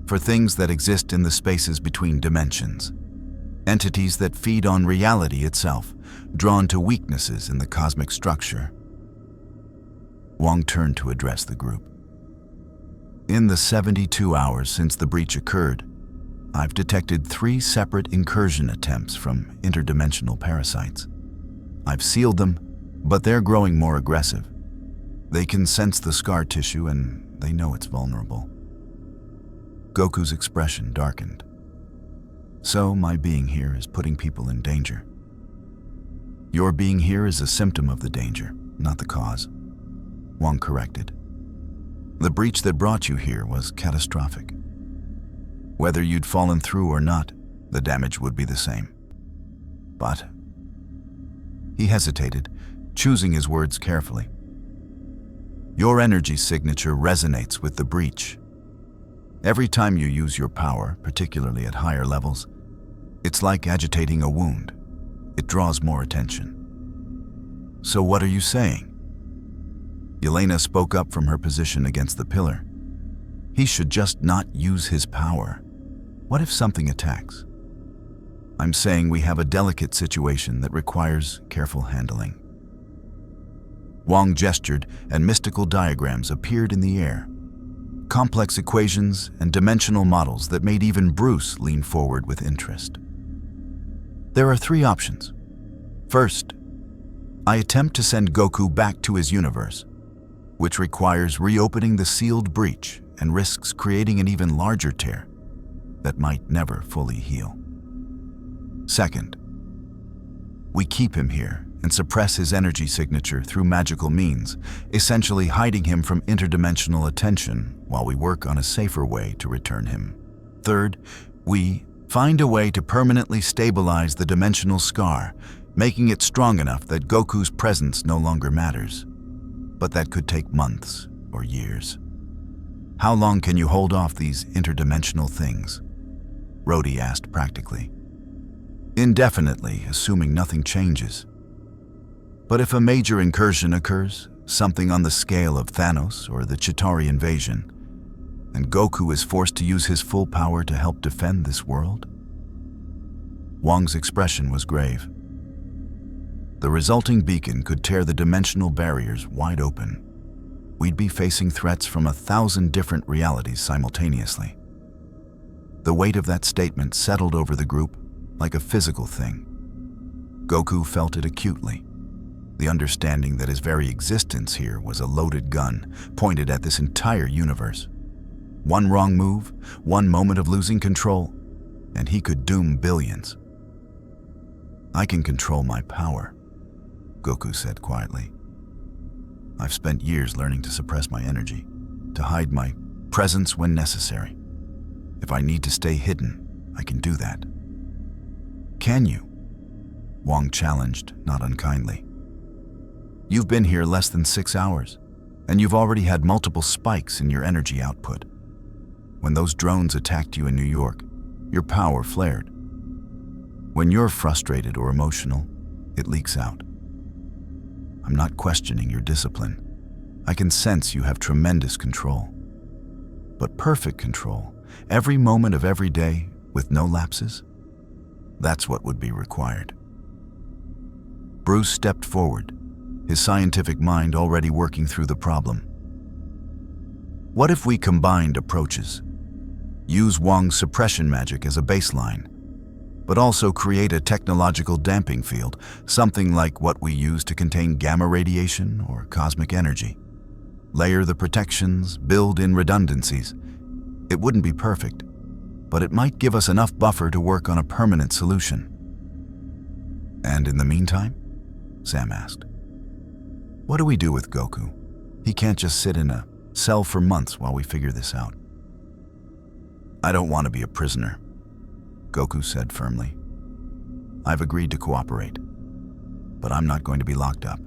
"For things that exist in the spaces between dimensions. Entities that feed on reality itself, drawn to weaknesses in the cosmic structure." Wong turned to address the group. "In the 72 hours since the breach occurred, I've detected 3 separate incursion attempts from interdimensional parasites. I've sealed them, but they're growing more aggressive. They can sense the scar tissue and they know it's vulnerable." Goku's expression darkened. "So my being here is putting people in danger." "Your being here is a symptom of the danger, not the cause," Wong corrected. "The breach that brought you here was catastrophic. Whether you'd fallen through or not, the damage would be the same. But..." He hesitated, choosing his words carefully. "Your energy signature resonates with the breach. Every time you use your power, particularly at higher levels, it's like agitating a wound. It draws more attention." "So what are you saying?" Yelena spoke up from her position against the pillar. "He should just not use his power. What if something attacks?" I'm saying we have a delicate situation that requires careful handling." Wong gestured, and mystical diagrams appeared in the air. Complex equations and dimensional models that made even Bruce lean forward with interest. "There are 3 options. First, I attempt to send Goku back to his universe, which requires reopening the sealed breach and risks creating an even larger tear that might never fully heal. Second, we keep him here and suppress his energy signature through magical means, essentially hiding him from interdimensional attention while we work on a safer way to return him. Third, we find a way to permanently stabilize the dimensional scar, making it strong enough that Goku's presence no longer matters. But that could take months or years. How long can you hold off these interdimensional things?" Rhodey asked practically. "Indefinitely, assuming nothing changes. But if a major incursion occurs, something on the scale of Thanos or the Chitauri invasion, and Goku is forced to use his full power to help defend this world?" Wong's expression was grave. The resulting beacon could tear the dimensional barriers wide open. We'd be facing threats from 1,000 different realities simultaneously. The weight of that statement settled over the group like a physical thing. Goku felt it acutely, the understanding that his very existence here was a loaded gun pointed at this entire universe. One wrong move, one moment of losing control, and he could doom billions. "I can control my power," Goku said quietly. "I've spent years learning to suppress my energy, to hide my presence when necessary. If I need to stay hidden, I can do that." "Can you?" Wong challenged, not unkindly. "You've been here less than 6 hours, and you've already had multiple spikes in your energy output. When those drones attacked you in New York, your power flared. When you're frustrated or emotional, it leaks out. I'm not questioning your discipline. I can sense you have tremendous control. But perfect control, every moment of every day, with no lapses, that's what would be required." Bruce stepped forward, his scientific mind already working through the problem. "What if we combined approaches? Use Wong's suppression magic as a baseline, but also create a technological damping field, something like what we use to contain gamma radiation or cosmic energy. Layer the protections, build in redundancies. It wouldn't be perfect, but it might give us enough buffer to work on a permanent solution." "And in the meantime?" Sam asked. "What do we do with Goku? He can't just sit in a cell for months while we figure this out." "I don't want to be a prisoner," Goku said firmly. "I've agreed to cooperate, but I'm not going to be locked up.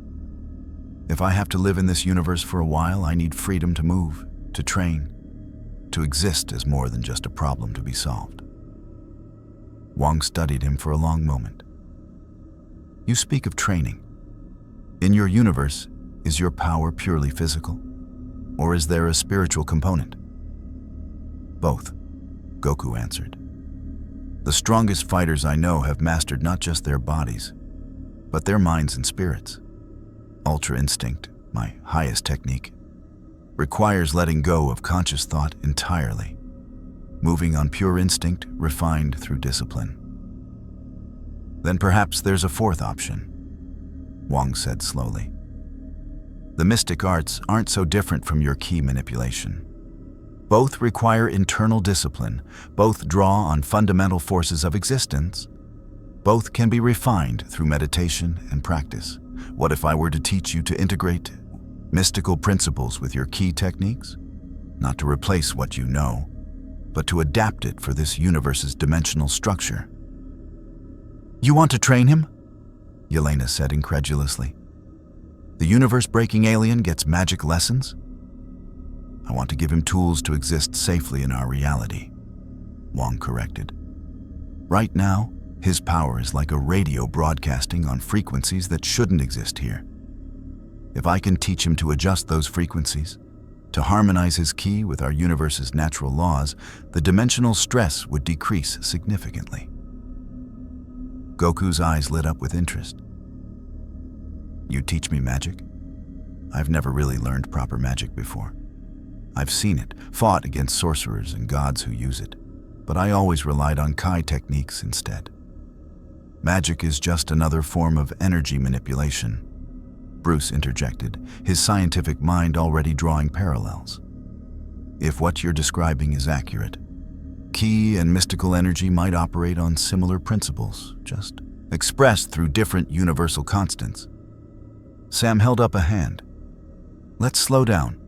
If I have to live in this universe for a while, I need freedom to move, to train, to exist as more than just a problem to be solved." Wong studied him for a long moment. "You speak of training. In your universe, is your power purely physical, or is there a spiritual component?" "Both," Goku answered. "The strongest fighters I know have mastered not just their bodies, but their minds and spirits. Ultra Instinct, my highest technique, requires letting go of conscious thought entirely, moving on pure instinct refined through discipline." "Then perhaps there's a fourth option," Wong said slowly. "The mystic arts aren't so different from your ki manipulation. Both require internal discipline, both draw on fundamental forces of existence. Both can be refined through meditation and practice. What if I were to teach you to integrate mystical principles with your ki techniques? Not to replace what you know, but to adapt it for this universe's dimensional structure." "You want to train him?" Yelena said incredulously. "The universe-breaking alien gets magic lessons?" "I want to give him tools to exist safely in our reality," Wong corrected. "Right now, his power is like a radio broadcasting on frequencies that shouldn't exist here. If I can teach him to adjust those frequencies, to harmonize his ki with our universe's natural laws, the dimensional stress would decrease significantly." Goku's eyes lit up with interest. You teach me magic? I've never really learned proper magic before. I've seen it, fought against sorcerers and gods who use it, but I always relied on Kai techniques instead. Magic is just another form of energy manipulation, Bruce interjected, his scientific mind already drawing parallels. If what you're describing is accurate, ki and mystical energy might operate on similar principles, just expressed through different universal constants. Sam held up a hand. Let's slow down.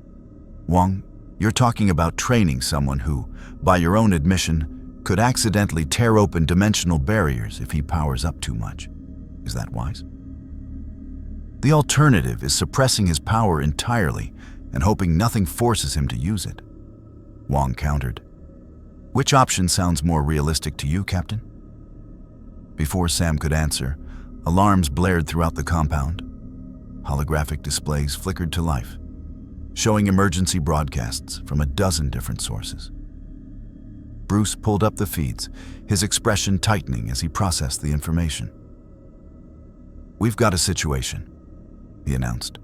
Wong, you're talking about training someone who, by your own admission, could accidentally tear open dimensional barriers if he powers up too much. Is that wise? The alternative is suppressing his power entirely and hoping nothing forces him to use it. Wong countered. Which option sounds more realistic to you, Captain? Before Sam could answer, alarms blared throughout the compound. Holographic displays flickered to life, showing emergency broadcasts from a dozen different sources. Bruce pulled up the feeds, his expression tightening as he processed the information. We've got a situation, he announced.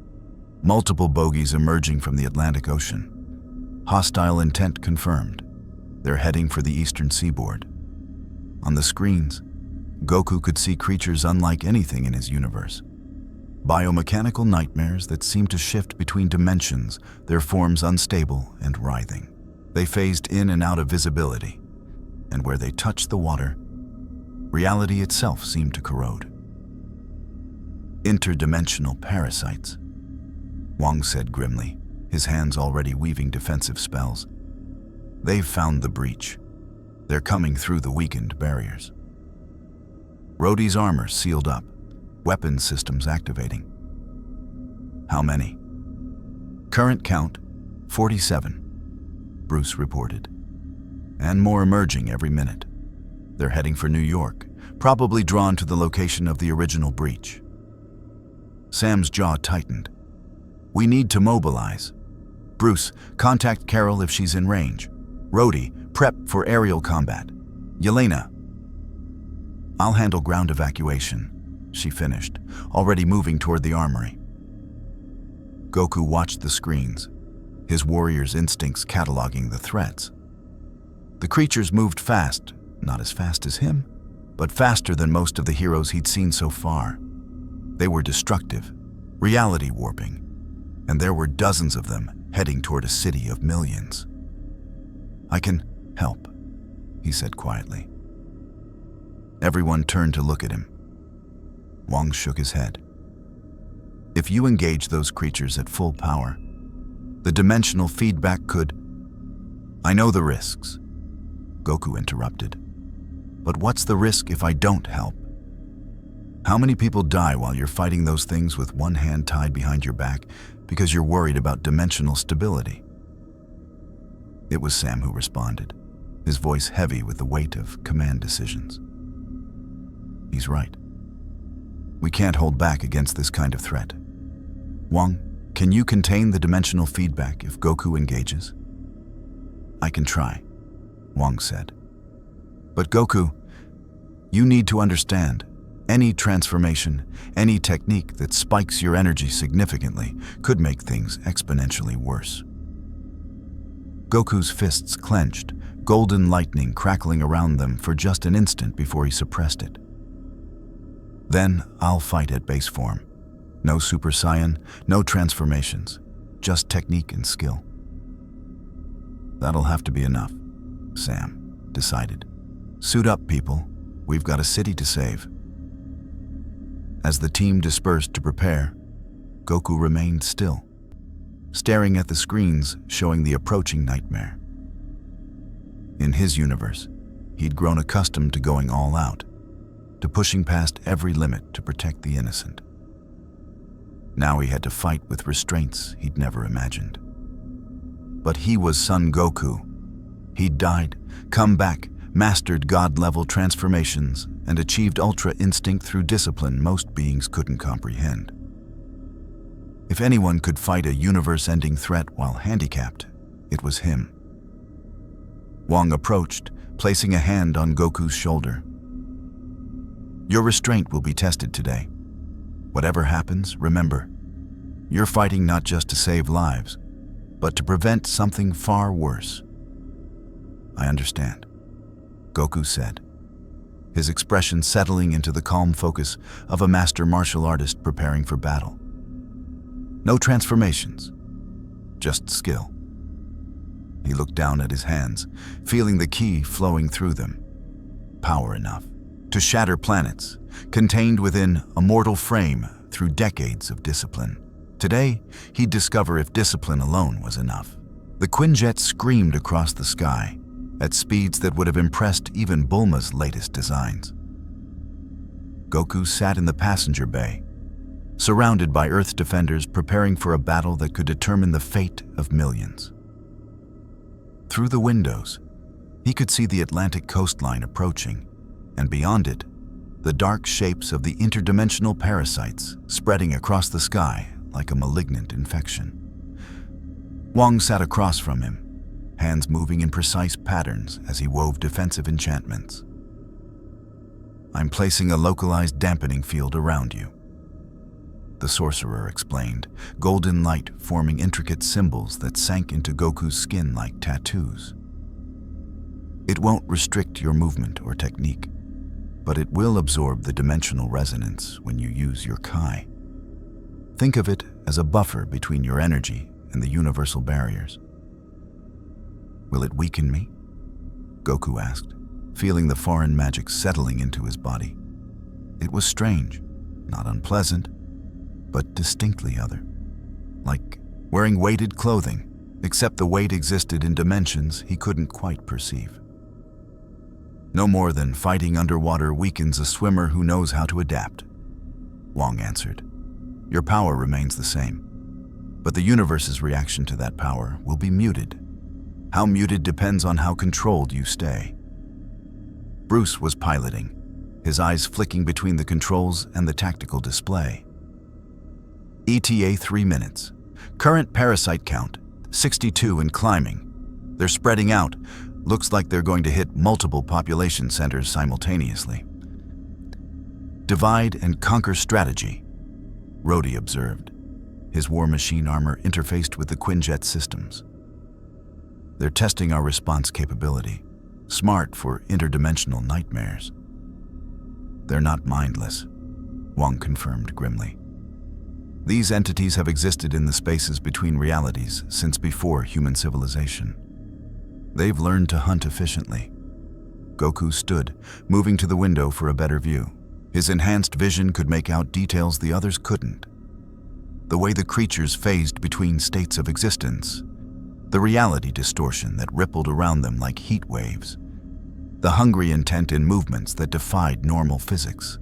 Multiple bogies emerging from the Atlantic Ocean. Hostile intent confirmed. They're heading for the eastern seaboard. On the screens, Goku could see creatures unlike anything in his universe. Biomechanical nightmares that seemed to shift between dimensions, their forms unstable and writhing. They phased in and out of visibility, and where they touched the water, reality itself seemed to corrode. Interdimensional parasites, Wong said grimly, his hands already weaving defensive spells. They've found the breach. They're coming through the weakened barriers. Rhodey's armor sealed up, weapons systems activating. How many? Current count, 47, Bruce reported. And more emerging every minute. They're heading for New York, probably drawn to the location of the original breach. Sam's jaw tightened. We need to mobilize. Bruce, contact Carol if she's in range. Rhodey, prep for aerial combat. Yelena. I'll handle ground evacuation, she finished, already moving toward the armory. Goku watched the screens, his warrior's instincts cataloging the threats. The creatures moved fast, not as fast as him, but faster than most of the heroes he'd seen so far. They were destructive, reality warping, and there were dozens of them heading toward a city of millions. I can help, he said quietly. Everyone turned to look at him. Wong shook his head. If you engage those creatures at full power, the dimensional feedback could... I know the risks, Goku interrupted. But what's the risk if I don't help? How many people die while you're fighting those things with one hand tied behind your back because you're worried about dimensional stability? It was Sam who responded, his voice heavy with the weight of command decisions. He's right. We can't hold back against this kind of threat. Wong, can you contain the dimensional feedback if Goku engages? I can try, Wong said. But Goku, you need to understand, any transformation, any technique that spikes your energy significantly could make things exponentially worse. Goku's fists clenched, golden lightning crackling around them for just an instant before he suppressed it. Then I'll fight at base form. No Super Saiyan, no transformations, just technique and skill. That'll have to be enough, Sam decided. Suit up, people. We've got a city to save. As the team dispersed to prepare, Goku remained still, staring at the screens showing the approaching nightmare. In his universe, he'd grown accustomed to going all out, to pushing past every limit to protect the innocent. Now he had to fight with restraints he'd never imagined. But he was Son Goku. He'd died, come back, mastered God-level transformations, and achieved ultra instinct through discipline most beings couldn't comprehend. If anyone could fight a universe-ending threat while handicapped, it was him. Wong approached, placing a hand on Goku's shoulder. Your restraint will be tested today. Whatever happens, remember, you're fighting not just to save lives, but to prevent something far worse. I understand, Goku said, his expression settling into the calm focus of a master martial artist preparing for battle. No transformations, just skill. He looked down at his hands, feeling the ki flowing through them. Power enough to shatter planets, contained within a mortal frame through decades of discipline. Today, he'd discover if discipline alone was enough. The Quinjet screamed across the sky at speeds that would have impressed even Bulma's latest designs. Goku sat in the passenger bay, surrounded by Earth defenders preparing for a battle that could determine the fate of millions. Through the windows, he could see the Atlantic coastline approaching, and beyond it, the dark shapes of the interdimensional parasites spreading across the sky like a malignant infection. Wong sat across from him, hands moving in precise patterns as he wove defensive enchantments. I'm placing a localized dampening field around you, the sorcerer explained, golden light forming intricate symbols that sank into Goku's skin like tattoos. It won't restrict your movement or technique, but it will absorb the dimensional resonance when you use your Kai. Think of it as a buffer between your energy and the universal barriers. Will it weaken me? Goku asked, feeling the foreign magic settling into his body. It was strange, not unpleasant, but distinctly other. Like wearing weighted clothing, except the weight existed in dimensions he couldn't quite perceive. No more than fighting underwater weakens a swimmer who knows how to adapt, Wong answered. Your power remains the same, but the universe's reaction to that power will be muted. How muted depends on how controlled you stay. Bruce was piloting, his eyes flicking between the controls and the tactical display. ETA 3 minutes. Current parasite count, 62 and climbing. They're spreading out. Looks like they're going to hit multiple population centers simultaneously. Divide and conquer strategy, Rhodey observed, his war machine armor interfaced with the Quinjet systems. They're testing our response capability, smart for interdimensional nightmares. They're not mindless, Wong confirmed grimly. These entities have existed in the spaces between realities since before human civilization. They've learned to hunt efficiently. Goku stood, moving to the window for a better view. His enhanced vision could make out details the others couldn't. The way the creatures phased between states of existence, the reality distortion that rippled around them like heat waves, the hungry intent in movements that defied normal physics.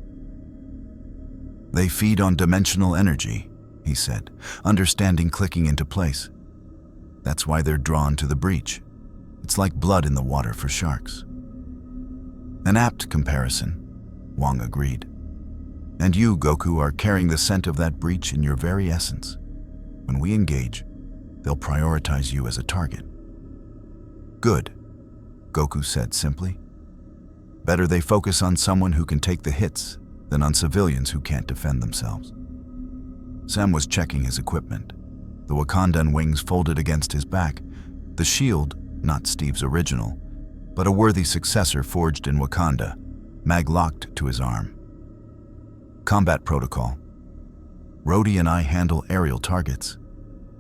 They feed on dimensional energy, he said, understanding clicking into place. That's why they're drawn to the breach. It's like blood in the water for sharks. An apt comparison, Wong agreed. And you, Goku, are carrying the scent of that breach in your very essence. When we engage, they'll prioritize you as a target. Good, Goku said simply. Better they focus on someone who can take the hits than on civilians who can't defend themselves. Sam was checking his equipment. The Wakandan wings folded against his back. The shield, not Steve's original, but a worthy successor forged in Wakanda, mag-locked to his arm. Combat protocol. Rhodey and I handle aerial targets.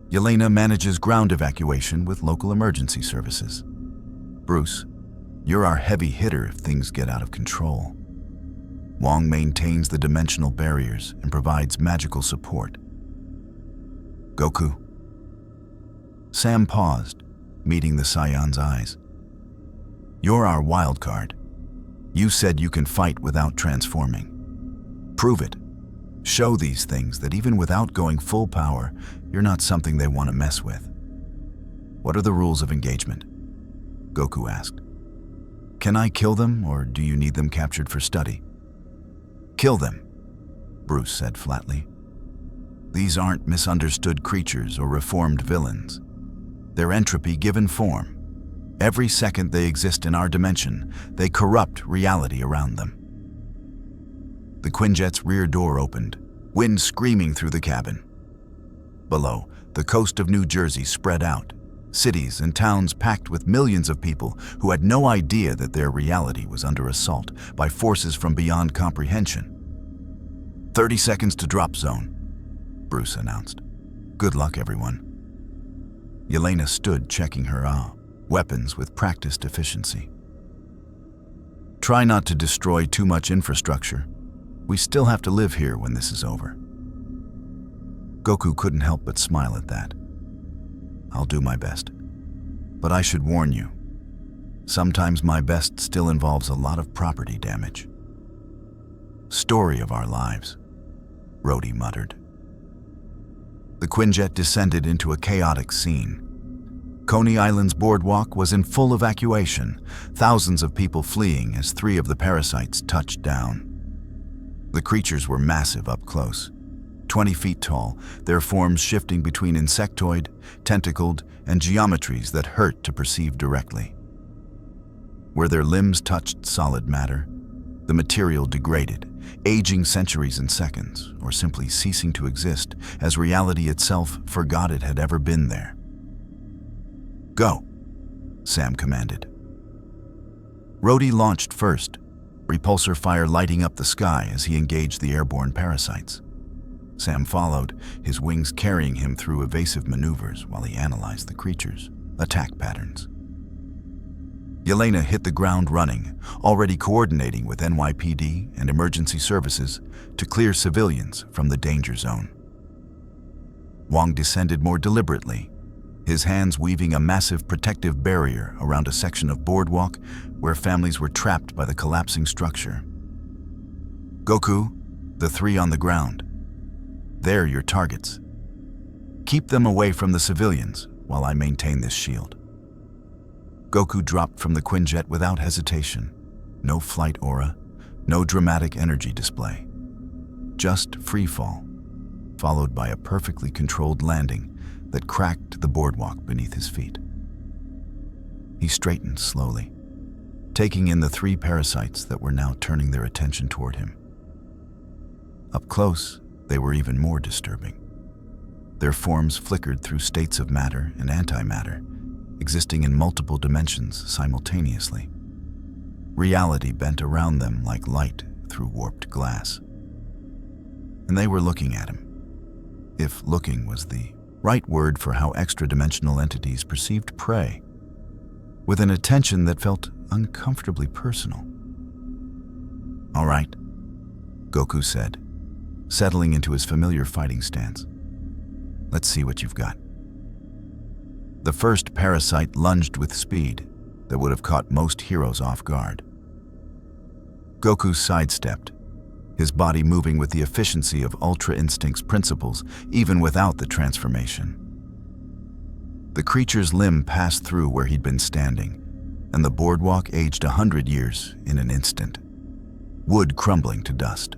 Yelena manages ground evacuation with local emergency services. Bruce, you're our heavy hitter if things get out of control. Wong maintains the dimensional barriers and provides magical support. Goku. Sam paused, meeting the Saiyan's eyes. You're our wild card. You said you can fight without transforming. Prove it. Show these things that even without going full power, you're not something they want to mess with. What are the rules of engagement? Goku asked. Can I kill them, or do you need them captured for study? Kill them, Bruce said flatly. These aren't misunderstood creatures or reformed villains. They're entropy given form. Every second they exist in our dimension, they corrupt reality around them. The Quinjet's rear door opened, wind screaming through the cabin. Below, the coast of New Jersey spread out, cities and towns packed with millions of people who had no idea that their reality was under assault by forces from beyond comprehension. 30 seconds to drop zone, Bruce announced. Good luck, everyone. Yelena stood checking her weapons with practiced efficiency. Try not to destroy too much infrastructure. We still have to live here when this is over. Goku couldn't help but smile at that. I'll do my best. But I should warn you, sometimes my best still involves a lot of property damage. Story of our lives, Rhodey muttered. The Quinjet descended into a chaotic scene. Coney Island's boardwalk was in full evacuation, thousands of people fleeing as 3 of the parasites touched down. The creatures were massive up close, 20 feet tall, their forms shifting between insectoid, tentacled, and geometries that hurt to perceive directly. Where their limbs touched solid matter, the material degraded, aging centuries and seconds, or simply ceasing to exist as reality itself forgot it had ever been there. Go, Sam commanded. Rhodey launched first, repulsor fire lighting up the sky as he engaged the airborne parasites. Sam followed, his wings carrying him through evasive maneuvers while he analyzed the creatures' attack patterns. Yelena hit the ground running, already coordinating with NYPD and emergency services to clear civilians from the danger zone. Wong descended more deliberately, his hands weaving a massive protective barrier around a section of boardwalk where families were trapped by the collapsing structure. Goku, the 3 on the ground. They're your targets. Keep them away from the civilians while I maintain this shield. Goku dropped from the Quinjet without hesitation. No flight aura, no dramatic energy display. Just free fall, followed by a perfectly controlled landing that cracked the boardwalk beneath his feet. He straightened slowly, taking in the 3 parasites that were now turning their attention toward him. Up close, they were even more disturbing. Their forms flickered through states of matter and antimatter, existing in multiple dimensions simultaneously. Reality bent around them like light through warped glass. And they were looking at him, if looking was the right word for how extra-dimensional entities perceived prey, with an attention that felt uncomfortably personal. All right, Goku said, settling into his familiar fighting stance. Let's see what you've got. The first parasite lunged with speed that would have caught most heroes off guard. Goku sidestepped, his body moving with the efficiency of Ultra Instinct's principles even without the transformation. The creature's limb passed through where he'd been standing, and the boardwalk aged 100 years in an instant, wood crumbling to dust.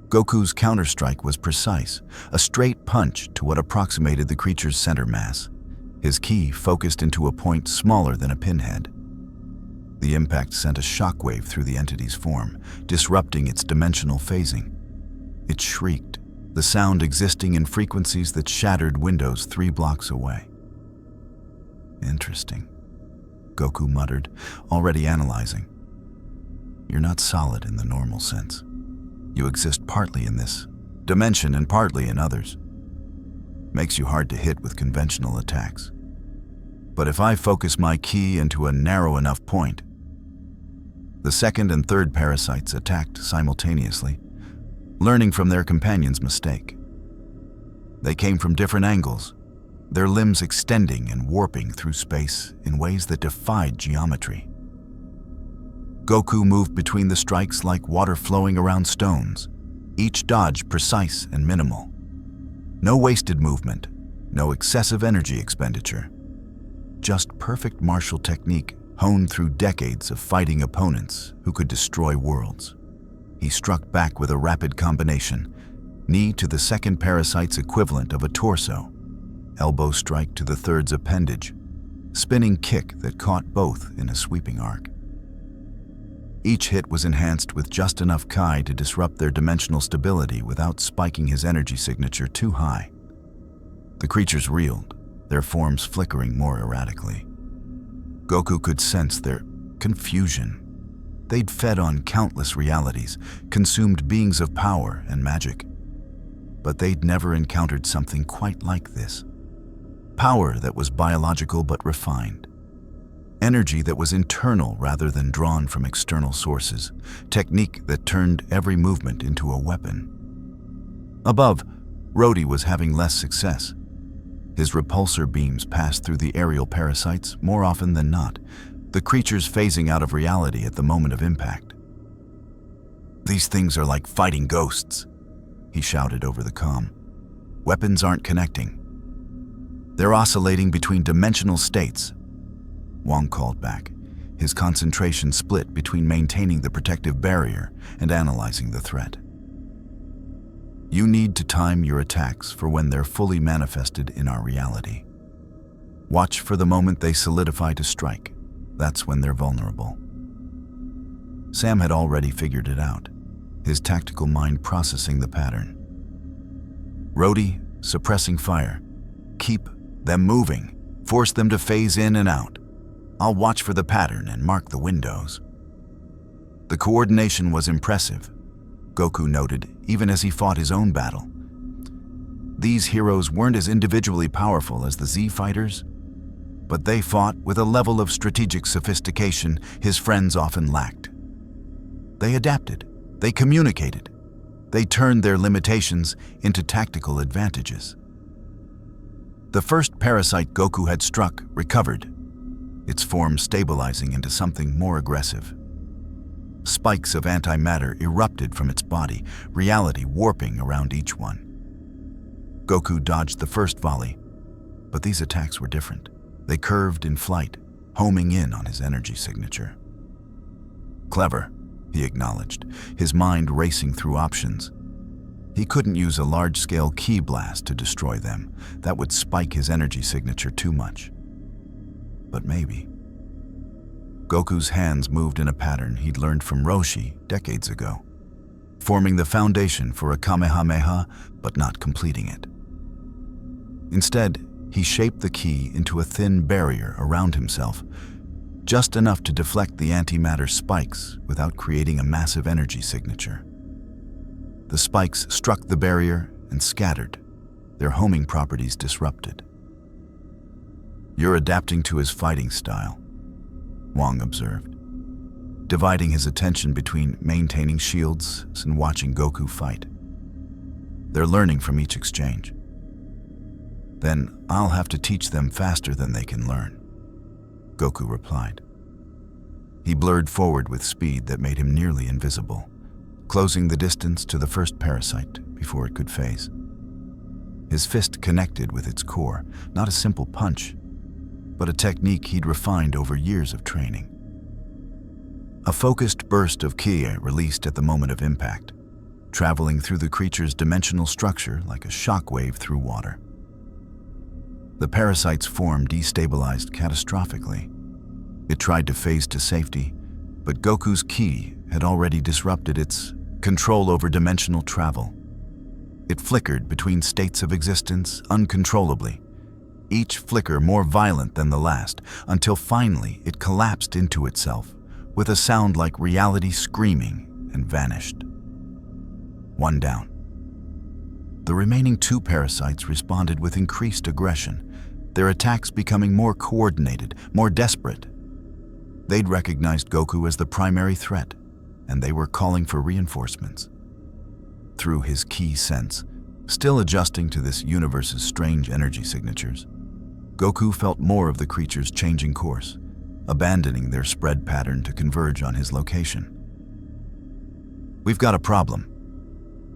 Goku's counterstrike was precise, a straight punch to what approximated the creature's center mass, his ki focused into a point smaller than a pinhead. The impact sent a shockwave through the entity's form, disrupting its dimensional phasing. It shrieked, the sound existing in frequencies that shattered windows 3 blocks away. Interesting, Goku muttered, already analyzing. You're not solid in the normal sense. You exist partly in this dimension and partly in others. Makes you hard to hit with conventional attacks. But if I focus my ki into a narrow enough point, the second and third parasites attacked simultaneously, learning from their companion's mistake. They came from different angles, their limbs extending and warping through space in ways that defied geometry. Goku moved between the strikes like water flowing around stones, each dodge precise and minimal. No wasted movement, no excessive energy expenditure. Just perfect martial technique honed through decades of fighting opponents who could destroy worlds. He struck back with a rapid combination, knee to the second parasite's equivalent of a torso, elbow strike to the third's appendage, spinning kick that caught both in a sweeping arc. Each hit was enhanced with just enough Chi to disrupt their dimensional stability without spiking his energy signature too high. The creatures reeled, their forms flickering more erratically. Goku could sense their confusion. They'd fed on countless realities, consumed beings of power and magic. But they'd never encountered something quite like this. Power that was biological but refined. Energy that was internal rather than drawn from external sources. Technique that turned every movement into a weapon. Above, Rhodey was having less success. His repulsor beams passed through the aerial parasites more often than not, the creatures phasing out of reality at the moment of impact. "These things are like fighting ghosts," he shouted over the comm. "Weapons aren't connecting. They're oscillating between dimensional states." Wong called back, his concentration split between maintaining the protective barrier and analyzing the threat. "You need to time your attacks for when they're fully manifested in our reality. Watch for the moment they solidify to strike. That's when they're vulnerable." Sam had already figured it out, his tactical mind processing the pattern. "Rhodey, suppressing fire. Keep them moving. Force them to phase in and out. I'll watch for the pattern and mark the windows." The coordination was impressive, Goku noted, even as he fought his own battle. These heroes weren't as individually powerful as the Z fighters, but they fought with a level of strategic sophistication his friends often lacked. They adapted, they communicated, they turned their limitations into tactical advantages. The first parasite Goku had struck recovered, its form stabilizing into something more aggressive. Spikes of antimatter erupted from its body, reality warping around each one. Goku dodged the first volley, but these attacks were different. They curved in flight, homing in on his energy signature. "Clever," he acknowledged, his mind racing through options. He couldn't use a large-scale ki blast to destroy them. That would spike his energy signature too much. But maybe. Goku's hands moved in a pattern he'd learned from Roshi decades ago, forming the foundation for a Kamehameha, but not completing it. Instead, he shaped the ki into a thin barrier around himself, just enough to deflect the antimatter spikes without creating a massive energy signature. The spikes struck the barrier and scattered, their homing properties disrupted. "You're adapting to his fighting style," Wong observed, dividing his attention between maintaining shields and watching Goku fight. "They're learning from each exchange. Then I'll have to teach them faster than they can learn," Goku replied. He blurred forward with speed that made him nearly invisible, closing the distance to the first parasite before it could phase. His fist connected with its core, not a simple punch, but a technique he'd refined over years of training. A focused burst of ki released at the moment of impact, traveling through the creature's dimensional structure like a shockwave through water. The parasite's form destabilized catastrophically. It tried to phase to safety, but Goku's ki had already disrupted its control over dimensional travel. It flickered between states of existence uncontrollably, each flicker more violent than the last, until finally it collapsed into itself, with a sound like reality screaming, and vanished. One down. The remaining two parasites responded with increased aggression, their attacks becoming more coordinated, more desperate. They'd recognized Goku as the primary threat, and they were calling for reinforcements. Through his ki sense, still adjusting to this universe's strange energy signatures, Goku felt more of the creatures changing course, abandoning their spread pattern to converge on his location. "We've got a problem,"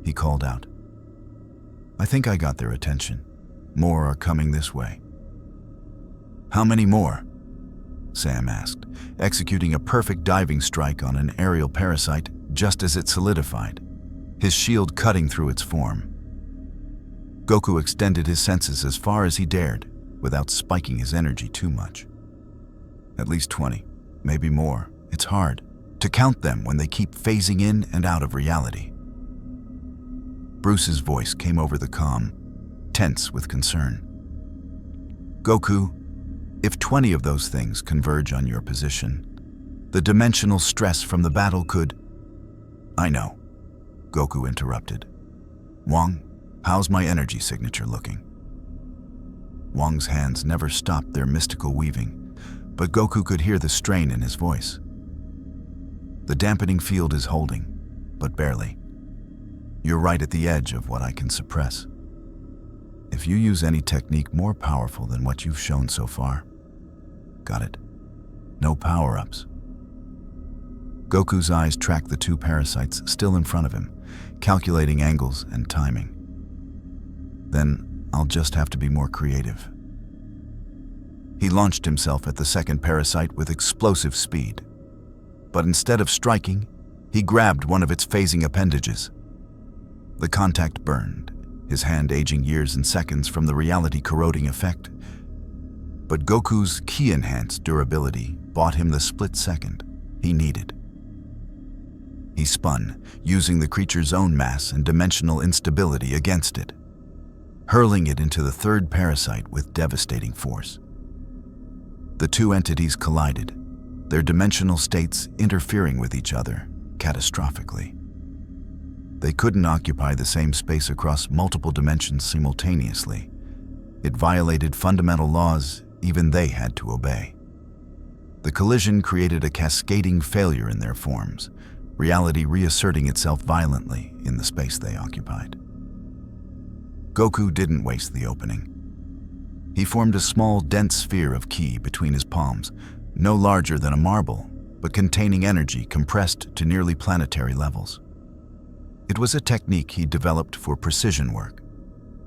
he called out. "I think I got their attention. More are coming this way." "How many more?" Sam asked, executing a perfect diving strike on an aerial parasite just as it solidified, his shield cutting through its form. Goku extended his senses as far as he dared, without spiking his energy too much. "At least 20, maybe more. It's hard." to count them when they keep phasing in and out of reality. Bruce's voice came over the comm, tense with concern. Goku, if 20 of those things converge on your position, the dimensional stress from the battle could... I know, Goku interrupted. Wong, how's my energy signature looking? Wong's hands never stopped their mystical weaving, but Goku could hear the strain in his voice. The dampening field is holding, but barely. You're right at the edge of what I can suppress. If you use any technique more powerful than what you've shown so far, got it? No power-ups. Goku's eyes tracked the two parasites still in front of him, calculating angles and timing. Then I'll just have to be more creative. He launched himself at the second parasite with explosive speed. But instead of striking, he grabbed one of its phasing appendages. The contact burned, his hand aging years and seconds from the reality-corroding effect. But Goku's ki-enhanced durability bought him the split second he needed. He spun, using the creature's own mass and dimensional instability against it, hurling it into the third parasite with devastating force. The two entities collided, their dimensional states interfering with each other catastrophically. They couldn't occupy the same space across multiple dimensions simultaneously. It violated fundamental laws even they had to obey. The collision created a cascading failure in their forms, reality reasserting itself violently in the space they occupied. Goku didn't waste the opening. He formed a small, dense sphere of ki between his palms, no larger than a marble, but containing energy compressed to nearly planetary levels. It was a technique he developed for precision work,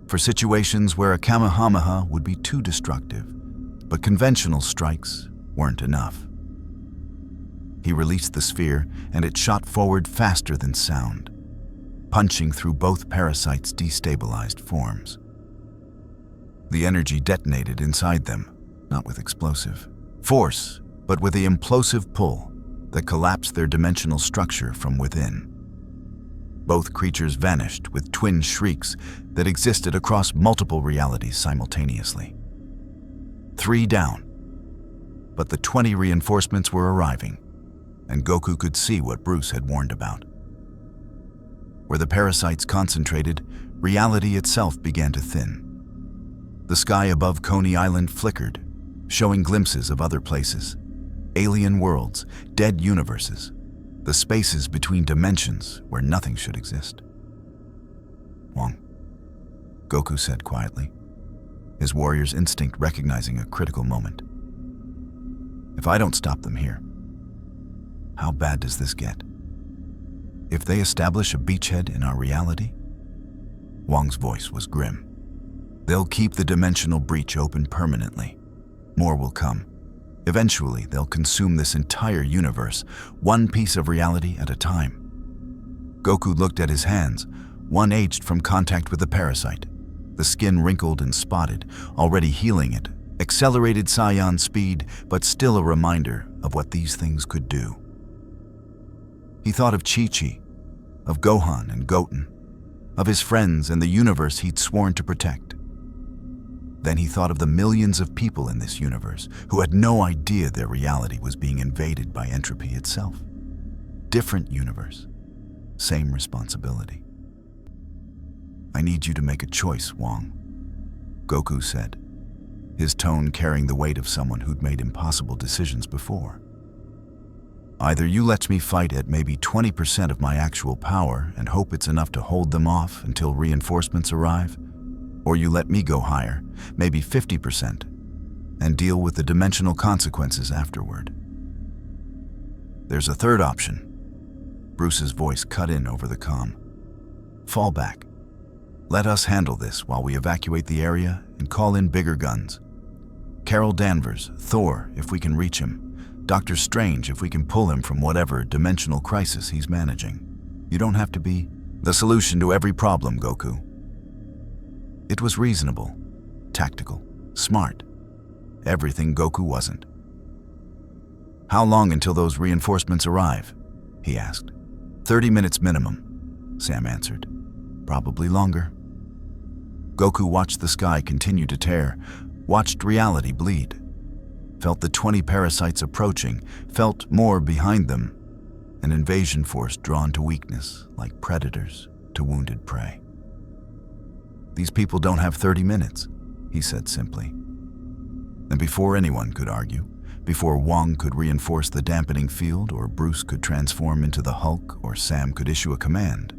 for situations where a Kamehameha would be too destructive, but conventional strikes weren't enough. He released the sphere, and it shot forward faster than sound, punching through both parasites' destabilized forms. The energy detonated inside them, not with explosive force, but with the implosive pull that collapsed their dimensional structure from within. Both creatures vanished with twin shrieks that existed across multiple realities simultaneously. 3 down. But the 20 reinforcements were arriving, and Goku could see what Bruce had warned about. Where the parasites concentrated, reality itself began to thin. The sky above Coney Island flickered, showing glimpses of other places, alien worlds, dead universes, the spaces between dimensions where nothing should exist. Wong, Goku said quietly, his warrior's instinct recognizing a critical moment. If I don't stop them here, how bad does this get? If they establish a beachhead in our reality? Wong's voice was grim. They'll keep the dimensional breach open permanently. More will come. Eventually, they'll consume this entire universe, one piece of reality at a time. Goku looked at his hands, one aged from contact with the parasite, the skin wrinkled and spotted, already healing it, accelerated Saiyan speed, but still a reminder of what these things could do. He thought of Chi-Chi, of Gohan and Goten, of his friends and the universe he'd sworn to protect. Then he thought of the millions of people in this universe who had no idea their reality was being invaded by entropy itself. Different universe, same responsibility. I need you to make a choice, Wong, Goku said, his tone carrying the weight of someone who'd made impossible decisions before. Either you let me fight at maybe 20% of my actual power and hope it's enough to hold them off until reinforcements arrive, or you let me go higher, maybe 50%, and deal with the dimensional consequences afterward. There's a third option. Bruce's voice cut in over the comm. Fall back. Let us handle this while we evacuate the area and call in bigger guns. Carol Danvers, Thor, if we can reach him. Doctor Strange, if we can pull him from whatever dimensional crisis he's managing. You don't have to be the solution to every problem, Goku. It was reasonable, tactical, smart. Everything Goku wasn't. How long until those reinforcements arrive? he asked. 30 minutes minimum, Sam answered. Probably longer. Goku watched the sky continue to tear, watched reality bleed, felt the 20 parasites approaching, felt more behind them, an invasion force drawn to weakness, like predators to wounded prey. These people don't have 30 minutes, he said simply. And before anyone could argue, before Wong could reinforce the dampening field, or Bruce could transform into the Hulk, or Sam could issue a command,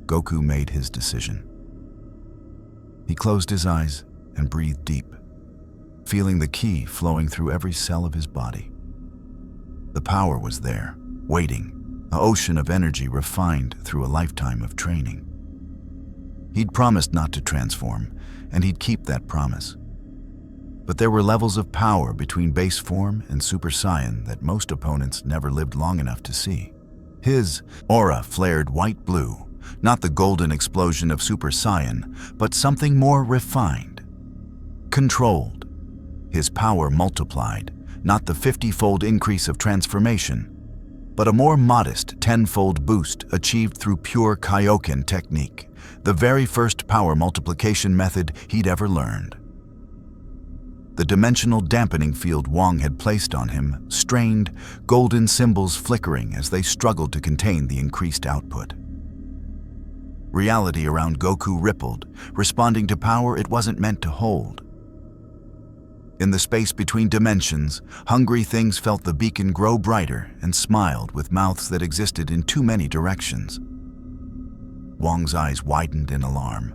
Goku made his decision. He closed his eyes and breathed deep, feeling the ki flowing through every cell of his body. The power was there, waiting, an ocean of energy refined through a lifetime of training. He'd promised not to transform, and he'd keep that promise. But there were levels of power between base form and Super Saiyan that most opponents never lived long enough to see. His aura flared white-blue, not the golden explosion of Super Saiyan, but something more refined, controlled. His power multiplied, not the 50-fold increase of transformation, but a more modest 10-fold boost achieved through pure Kaioken technique, the very first power multiplication method he'd ever learned. The dimensional dampening field Wong had placed on him strained, golden symbols flickering as they struggled to contain the increased output. Reality around Goku rippled, responding to power it wasn't meant to hold. In the space between dimensions, hungry things felt the beacon grow brighter and smiled with mouths that existed in too many directions. Wong's eyes widened in alarm.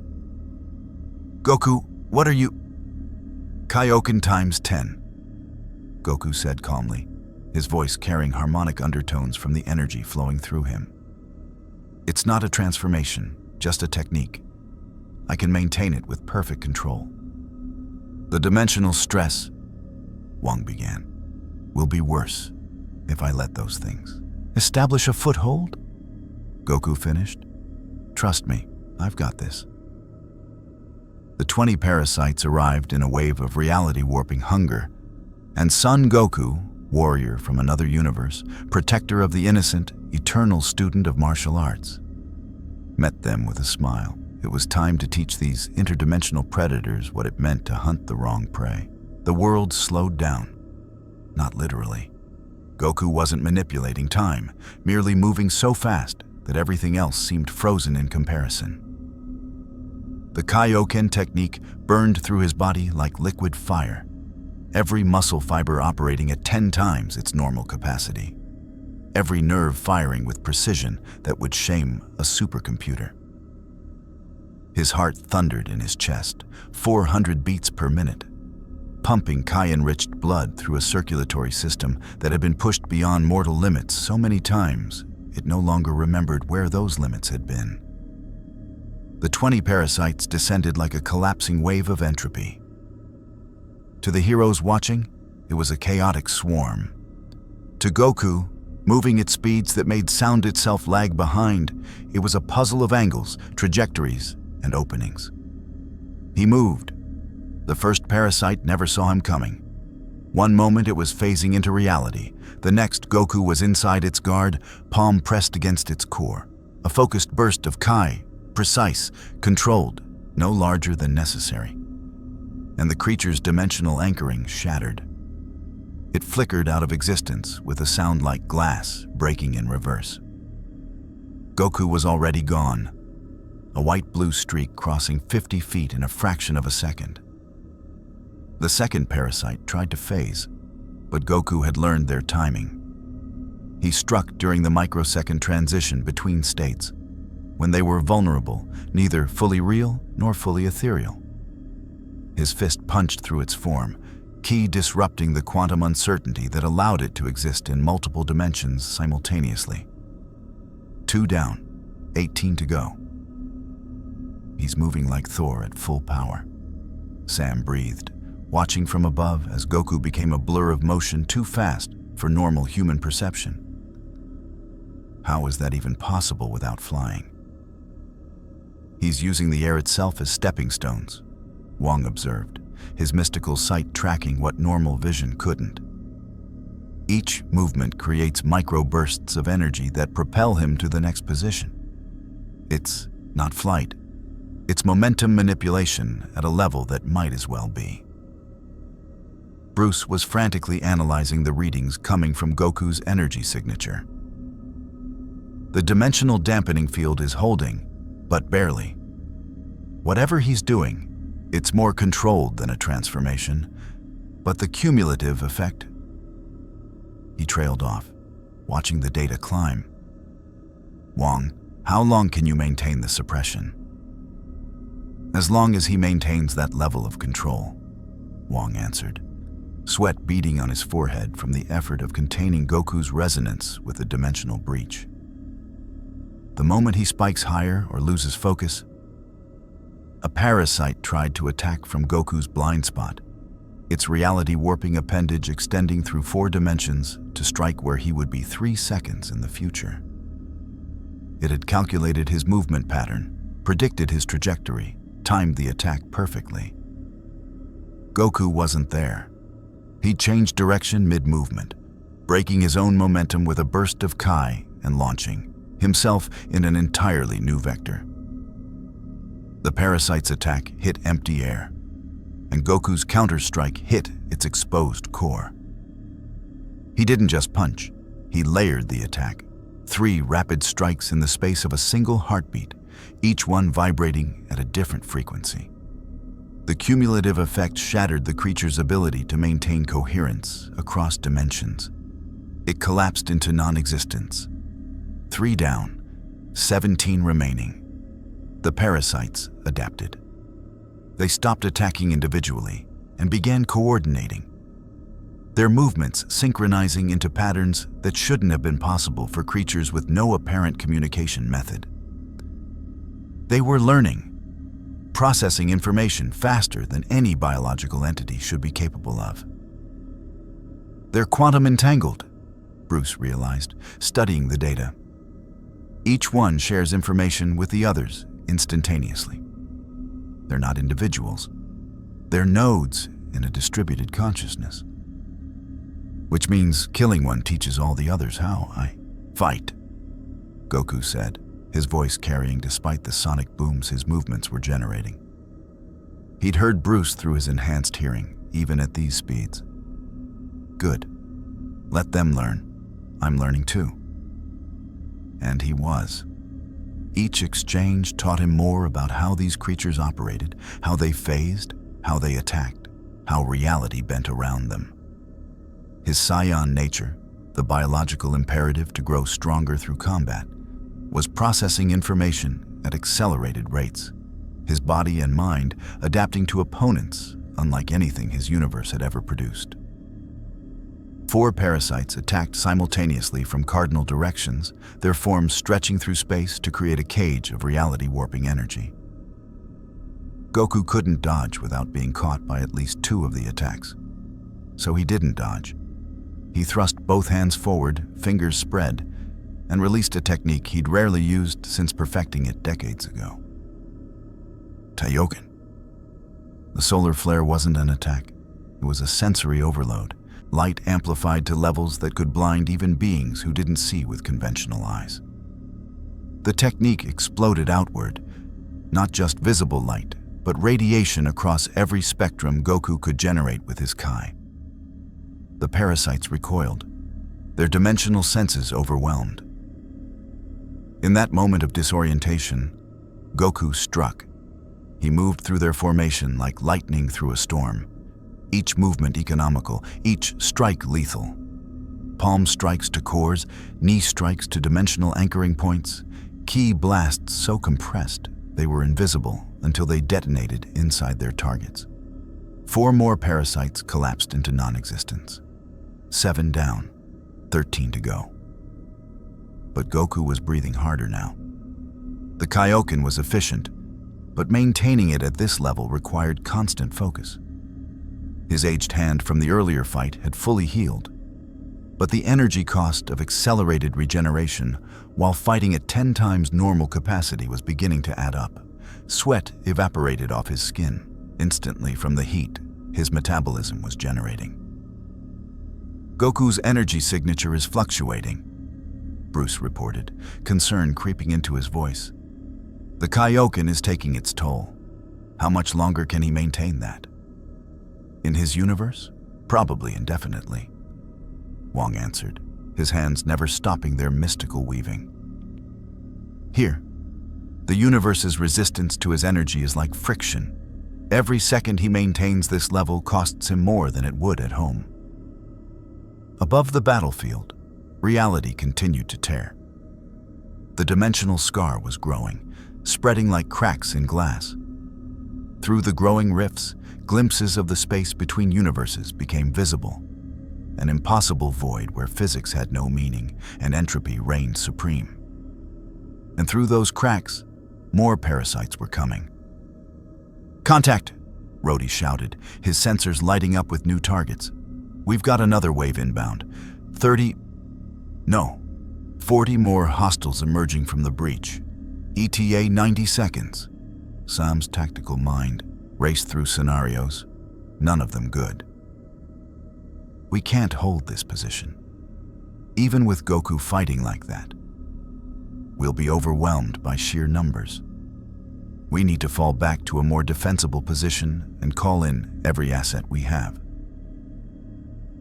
"Goku, what are you—" "Kaioken times 10, Goku said calmly, his voice carrying harmonic undertones from the energy flowing through him. "It's not a transformation, just a technique. I can maintain it with perfect control. The dimensional stress," Wong began, "will be worse if I let those things establish a foothold," Goku finished. "Trust me, I've got this." The 20 parasites arrived in a wave of reality-warping hunger, and Son Goku, warrior from another universe, protector of the innocent, eternal student of martial arts, met them with a smile. It was time to teach these interdimensional predators what it meant to hunt the wrong prey. The world slowed down, not literally. Goku wasn't manipulating time, merely moving so fast that everything else seemed frozen in comparison. The Kaioken technique burned through his body like liquid fire, every muscle fiber operating at 10 times its normal capacity, every nerve firing with precision that would shame a supercomputer. His heart thundered in his chest, 400 beats per minute, pumping Kai-enriched blood through a circulatory system that had been pushed beyond mortal limits so many times it no longer remembered where those limits had been. The 20 parasites descended like a collapsing wave of entropy. To the heroes watching, it was a chaotic swarm. To Goku, moving at speeds that made sound itself lag behind, it was a puzzle of angles, trajectories, and openings. He moved. The first parasite never saw him coming. One moment it was phasing into reality. The next, Goku was inside its guard, palm pressed against its core. A focused burst of Kai, precise, controlled, no larger than necessary. And the creature's dimensional anchoring shattered. It flickered out of existence with a sound like glass breaking in reverse. Goku was already gone, a white-blue streak crossing 50 feet in a fraction of a second. The second parasite tried to phase, but Goku had learned their timing. He struck during the microsecond transition between states, when they were vulnerable, neither fully real nor fully ethereal. His fist punched through its form, ki disrupting the quantum uncertainty that allowed it to exist in multiple dimensions simultaneously. 2 down, 18 to go. He's moving like Thor at full power, Sam breathed, watching from above as Goku became a blur of motion too fast for normal human perception. How is that even possible without flying? He's using the air itself as stepping stones, Wong observed, his mystical sight tracking what normal vision couldn't. Each movement creates microbursts of energy that propel him to the next position. It's not flight. It's momentum manipulation at a level that might as well be. Bruce was frantically analyzing the readings coming from Goku's energy signature. The dimensional dampening field is holding, but barely. Whatever he's doing, it's more controlled than a transformation, but the cumulative effect. He trailed off, watching the data climb. Wong, how long can you maintain the suppression? As long as he maintains that level of control, Wong answered, sweat beading on his forehead from the effort of containing Goku's resonance with the dimensional breach. The moment he spikes higher or loses focus, a parasite tried to attack from Goku's blind spot, its reality warping appendage extending through 4 dimensions to strike where he would be 3 seconds in the future. It had calculated his movement pattern, predicted his trajectory, timed the attack perfectly. Goku wasn't there. He'd changed direction mid-movement, breaking his own momentum with a burst of Kai and launching himself in an entirely new vector. The parasite's attack hit empty air, and Goku's counter-strike hit its exposed core. He didn't just punch, he layered the attack. 3 rapid strikes in the space of a single heartbeat, each one vibrating at a different frequency. The cumulative effect shattered the creature's ability to maintain coherence across dimensions. It collapsed into non-existence. 3 down, 17 remaining. The parasites adapted. They stopped attacking individually and began coordinating, their movements synchronizing into patterns that shouldn't have been possible for creatures with no apparent communication method. They were learning, processing information faster than any biological entity should be capable of. They're quantum entangled, Bruce realized, studying the data. Each one shares information with the others instantaneously. They're not individuals. They're nodes in a distributed consciousness. Which means killing one teaches all the others how. Fight, Goku said, his voice carrying despite the sonic booms his movements were generating. He'd heard Bruce through his enhanced hearing, even at these speeds. Good. Let them learn. I'm learning too. And he was. Each exchange taught him more about how these creatures operated, how they phased, how they attacked, how reality bent around them. His Saiyan nature, the biological imperative to grow stronger through combat, was processing information at accelerated rates, his body and mind adapting to opponents unlike anything his universe had ever produced. 4 parasites attacked simultaneously from cardinal directions, their forms stretching through space to create a cage of reality-warping energy. Goku couldn't dodge without being caught by at least 2 of the attacks. So he didn't dodge. He thrust both hands forward, fingers spread, and released a technique he'd rarely used since perfecting it decades ago. Taioken. The solar flare wasn't an attack. It was a sensory overload. Light amplified to levels that could blind even beings who didn't see with conventional eyes. The technique exploded outward, not just visible light, but radiation across every spectrum Goku could generate with his Kai. The parasites recoiled, their dimensional senses overwhelmed. In that moment of disorientation, Goku struck. He moved through their formation like lightning through a storm. Each movement economical, each strike lethal. Palm strikes to cores, knee strikes to dimensional anchoring points, key blasts so compressed they were invisible until they detonated inside their targets. 4 more parasites collapsed into non-existence. 7 down, 13 to go. But Goku was breathing harder now. The Kaioken was efficient, but maintaining it at this level required constant focus. His aged hand from the earlier fight had fully healed, but the energy cost of accelerated regeneration while fighting at 10 times normal capacity was beginning to add up. Sweat evaporated off his skin instantly from the heat his metabolism was generating. Goku's energy signature is fluctuating, Bruce reported, concern creeping into his voice. The Kaioken is taking its toll. How much longer can he maintain that? In his universe? Probably indefinitely, Wong answered, his hands never stopping their mystical weaving. Here, the universe's resistance to his energy is like friction. Every second he maintains this level costs him more than it would at home. Above the battlefield, reality continued to tear. The dimensional scar was growing, spreading like cracks in glass. Through the growing rifts, glimpses of the space between universes became visible, an impossible void where physics had no meaning and entropy reigned supreme. And through those cracks, more parasites were coming. "Contact!" Rhodey shouted, his sensors lighting up with new targets. "We've got another wave inbound. 40 more hostiles emerging from the breach. ETA 90 seconds. Sam's tactical mind raced through scenarios, none of them good. We can't hold this position. Even with Goku fighting like that, we'll be overwhelmed by sheer numbers. We need to fall back to a more defensible position and call in every asset we have.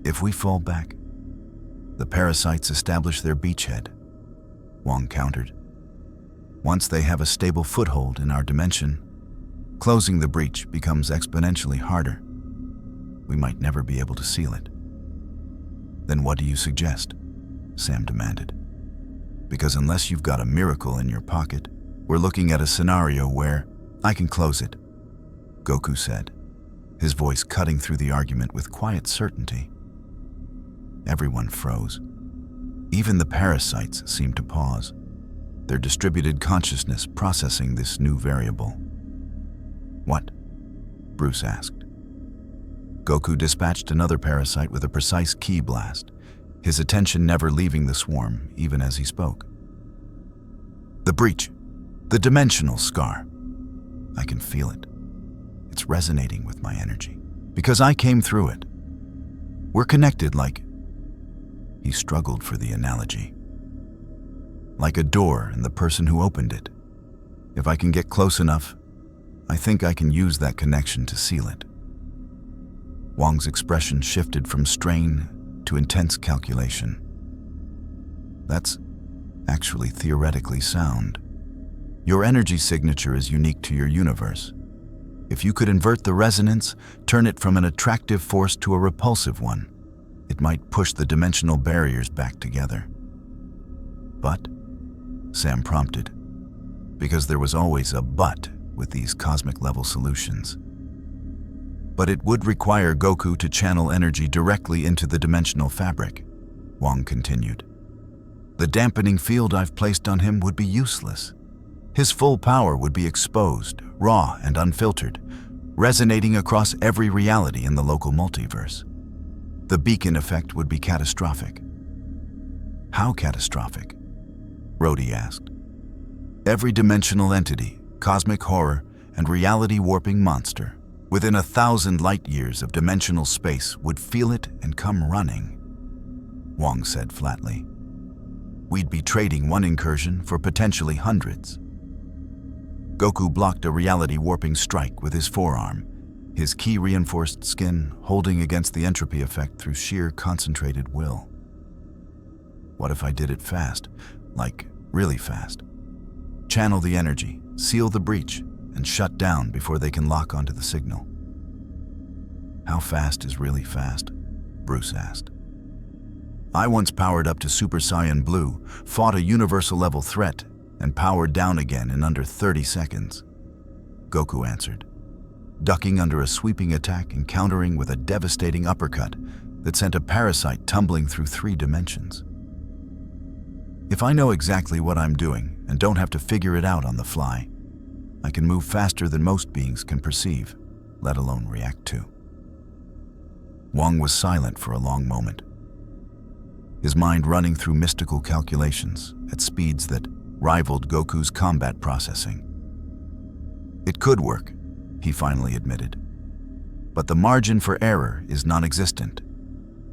If we fall back, the parasites establish their beachhead," Wong countered. "Once they have a stable foothold in our dimension, closing the breach becomes exponentially harder. We might never be able to seal it." "Then what do you suggest?" Sam demanded. "Because unless you've got a miracle in your pocket, we're looking at a scenario where I can close it," Goku said, his voice cutting through the argument with quiet certainty. Everyone froze. Even the parasites seemed to pause, their distributed consciousness processing this new variable. "What?" Bruce asked. Goku dispatched another parasite with a precise ki blast, his attention never leaving the swarm, even as he spoke. "The breach. The dimensional scar. I can feel it. It's resonating with my energy, because I came through it. We're connected like..." He struggled for the analogy. "Like a door and the person who opened it. If I can get close enough, I think I can use that connection to seal it." Wong's expression shifted from strain to intense calculation. "That's actually theoretically sound. Your energy signature is unique to your universe. If you could invert the resonance, turn it from an attractive force to a repulsive one, it might push the dimensional barriers back together." "But?" Sam prompted, because there was always a but with these cosmic-level solutions. "But it would require Goku to channel energy directly into the dimensional fabric," Wong continued. "The dampening field I've placed on him would be useless. His full power would be exposed, raw and unfiltered, resonating across every reality in the local multiverse. The beacon effect would be catastrophic." "How catastrophic?" Rhodey asked. "Every dimensional entity, cosmic horror, and reality-warping monster within 1,000 light-years of dimensional space would feel it and come running," Wong said flatly. "We'd be trading one incursion for potentially hundreds." Goku blocked a reality-warping strike with his forearm, his ki-reinforced skin holding against the entropy effect through sheer concentrated will. "What if I did it fast? Like, really fast? Channel the energy, seal the breach, and shut down before they can lock onto the signal." "How fast is really fast?" Bruce asked. "I once powered up to Super Saiyan Blue, fought a universal-level threat, and powered down again in under 30 seconds. Goku answered, ducking under a sweeping attack and countering with a devastating uppercut that sent a parasite tumbling through 3 dimensions. "If I know exactly what I'm doing and don't have to figure it out on the fly, I can move faster than most beings can perceive, let alone react to." Wong was silent for a long moment, his mind running through mystical calculations at speeds that rivaled Goku's combat processing. "It could work," he finally admitted, "but the margin for error is non-existent.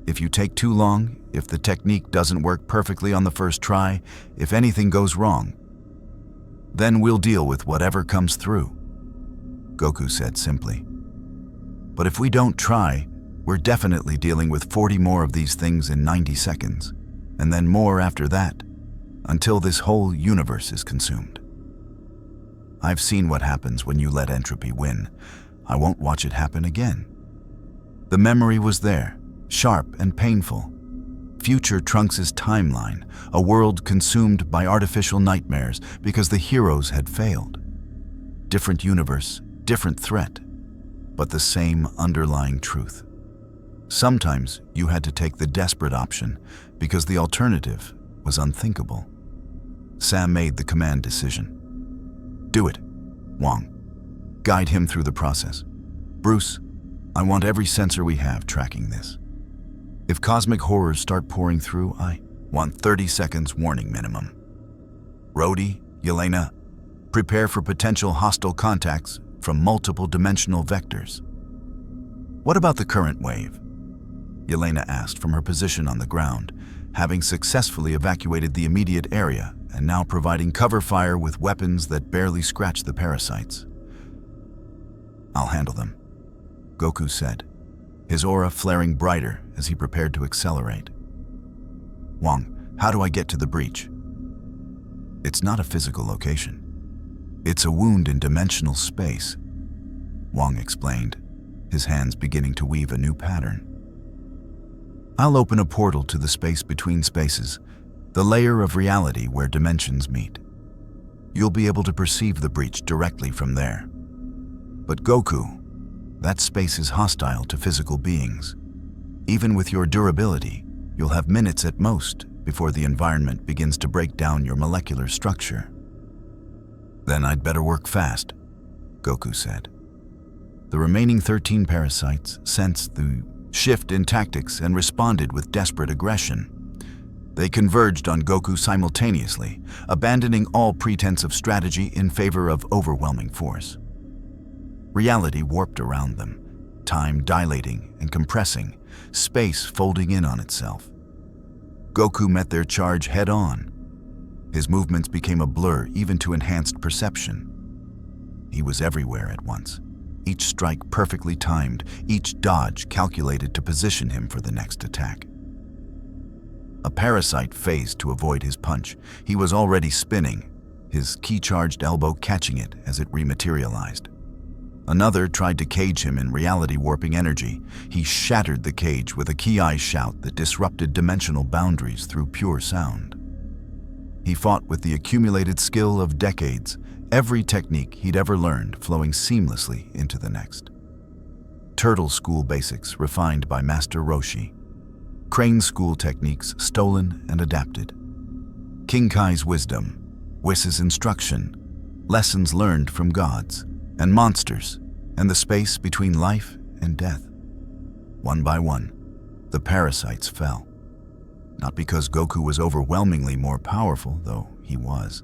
If you take too long, if the technique doesn't work perfectly on the first try, if anything goes wrong, then we'll deal with whatever comes through," Goku said simply. "But if we don't try, we're definitely dealing with 40 more of these things in 90 seconds, and then more after that, until this whole universe is consumed. I've seen what happens when you let entropy win. I won't watch it happen again." The memory was there, sharp and painful. Future Trunks' timeline, a world consumed by artificial nightmares because the heroes had failed. Different universe, different threat, but the same underlying truth. Sometimes you had to take the desperate option because the alternative was unthinkable. Sam made the command decision. "Do it, Wong. Guide him through the process. Bruce, I want every sensor we have tracking this. If cosmic horrors start pouring through, I want 30 seconds warning minimum. Rhodey, Yelena, prepare for potential hostile contacts from multiple dimensional vectors." "What about the current wave?" Yelena asked from her position on the ground, having successfully evacuated the immediate area and now providing cover fire with weapons that barely scratch the parasites. "I'll handle them," Goku said, his aura flaring brighter as he prepared to accelerate. "Wong, how do I get to the breach?" "It's not a physical location. It's a wound in dimensional space," Wong explained, his hands beginning to weave a new pattern. "I'll open a portal to the space between spaces, the layer of reality where dimensions meet. You'll be able to perceive the breach directly from there. But Goku, that space is hostile to physical beings. Even with your durability, you'll have minutes at most before the environment begins to break down your molecular structure." "Then I'd better work fast," Goku said. The remaining 13 parasites sensed the shift in tactics and responded with desperate aggression. They converged on Goku simultaneously, abandoning all pretense of strategy in favor of overwhelming force. Reality warped around them, time dilating and compressing, space folding in on itself. Goku met their charge head-on. His movements became a blur even to enhanced perception. He was everywhere at once, each strike perfectly timed, each dodge calculated to position him for the next attack. A parasite phased to avoid his punch. He was already spinning, his ki-charged elbow catching it as it rematerialized. Another tried to cage him in reality-warping energy. He shattered the cage with a ki shout that disrupted dimensional boundaries through pure sound. He fought with the accumulated skill of decades, every technique he'd ever learned flowing seamlessly into the next. Turtle School basics refined by Master Roshi. Crane School techniques stolen and adapted. King Kai's wisdom, Whis' instruction, lessons learned from gods and monsters, and the space between life and death. One by one, the parasites fell. Not because Goku was overwhelmingly more powerful, though he was,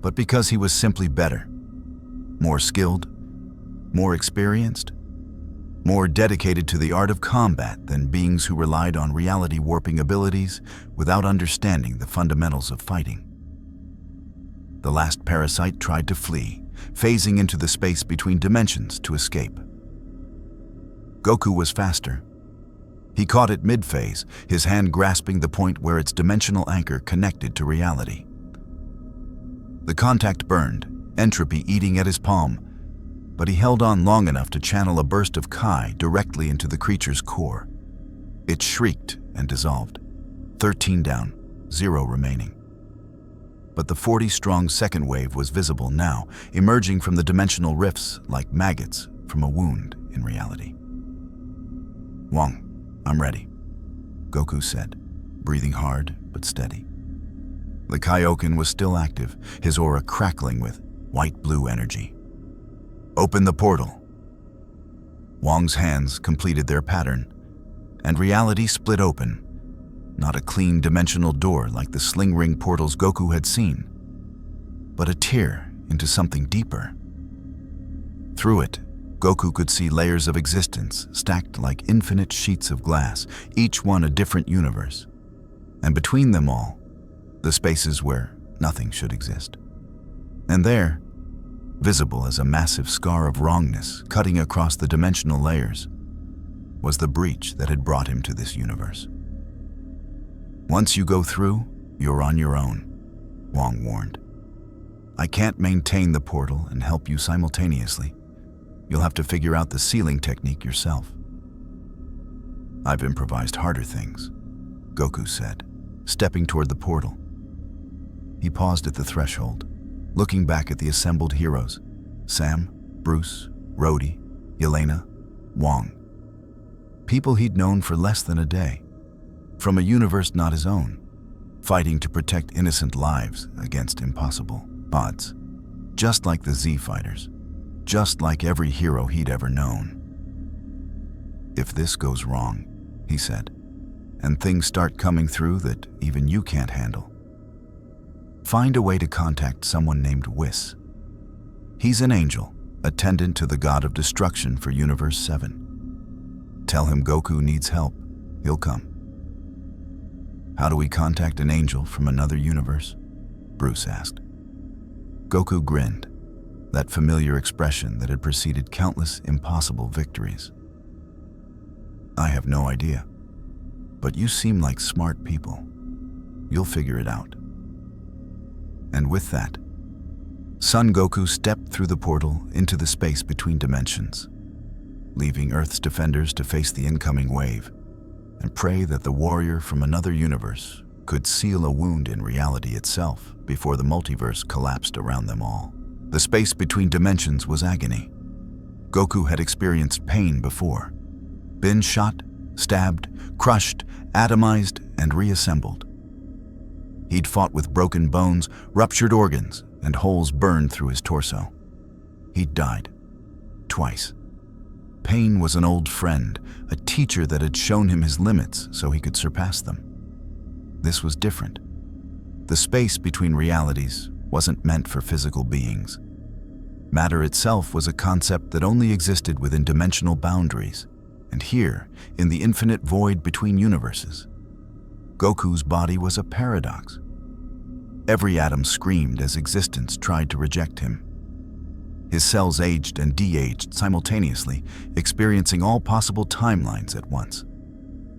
but because he was simply better, more skilled, more experienced, more dedicated to the art of combat than beings who relied on reality-warping abilities without understanding the fundamentals of fighting. The last parasite tried to flee, phasing into the space between dimensions to escape. Goku was faster. He caught it mid-phase, his hand grasping the point where its dimensional anchor connected to reality. The contact burned, entropy eating at his palm, but he held on long enough to channel a burst of Kai directly into the creature's core. It shrieked and dissolved. 13 down, 0 remaining. But the 40-strong second wave was visible now, emerging from the dimensional rifts like maggots from a wound in reality. "Wong, I'm ready," Goku said, breathing hard but steady. The Kaioken was still active, his aura crackling with white-blue energy. "Open the portal." Wong's hands completed their pattern, and reality split open. Not a clean dimensional door like the sling ring portals Goku had seen, but a tear into something deeper. Through it, Goku could see layers of existence stacked like infinite sheets of glass, each one a different universe. And between them all, the spaces where nothing should exist. And there, visible as a massive scar of wrongness cutting across the dimensional layers, was the breach that had brought him to this universe. Once you go through, you're on your own, Wong warned. I can't maintain the portal and help you simultaneously. You'll have to figure out the sealing technique yourself. I've improvised harder things, Goku said, stepping toward the portal. He paused at the threshold, looking back at the assembled heroes, Sam, Bruce, Rhodey, Yelena, Wong. People he'd known for less than a day, from a universe not his own, fighting to protect innocent lives against impossible odds, just like the Z fighters. Just like every hero he'd ever known. If this goes wrong, he said, and things start coming through that even you can't handle, find a way to contact someone named Whis. He's an angel, attendant to the god of destruction for Universe 7. Tell him Goku needs help. He'll come. How do we contact an angel from another universe? Bruce asked. Goku grinned. That familiar expression that had preceded countless impossible victories. I have no idea, but you seem like smart people. You'll figure it out. And with that, Son Goku stepped through the portal into the space between dimensions, leaving Earth's defenders to face the incoming wave and pray that the warrior from another universe could seal a wound in reality itself before the multiverse collapsed around them all. The space between dimensions was agony. Goku had experienced pain before. Been shot, stabbed, crushed, atomized, and reassembled. He'd fought with broken bones, ruptured organs, and holes burned through his torso. He'd died. Twice. Pain was an old friend, a teacher that had shown him his limits so he could surpass them. This was different. The space between realities wasn't meant for physical beings. Matter itself was a concept that only existed within dimensional boundaries, and here, in the infinite void between universes, Goku's body was a paradox. Every atom screamed as existence tried to reject him. His cells aged and de-aged simultaneously, experiencing all possible timelines at once.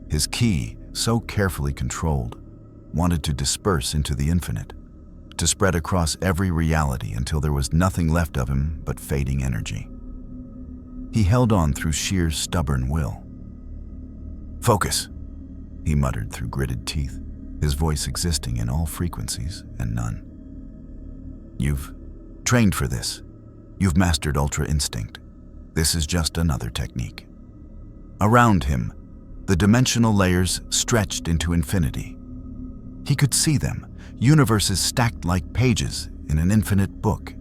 His ki, so carefully controlled, wanted to disperse into the infinite, to spread across every reality until there was nothing left of him but fading energy. He held on through sheer stubborn will. Focus, he muttered through gritted teeth, his voice existing in all frequencies and none. You've trained for this. You've mastered Ultra Instinct. This is just another technique. Around him, the dimensional layers stretched into infinity. He could see them, universes stacked like pages in an infinite book,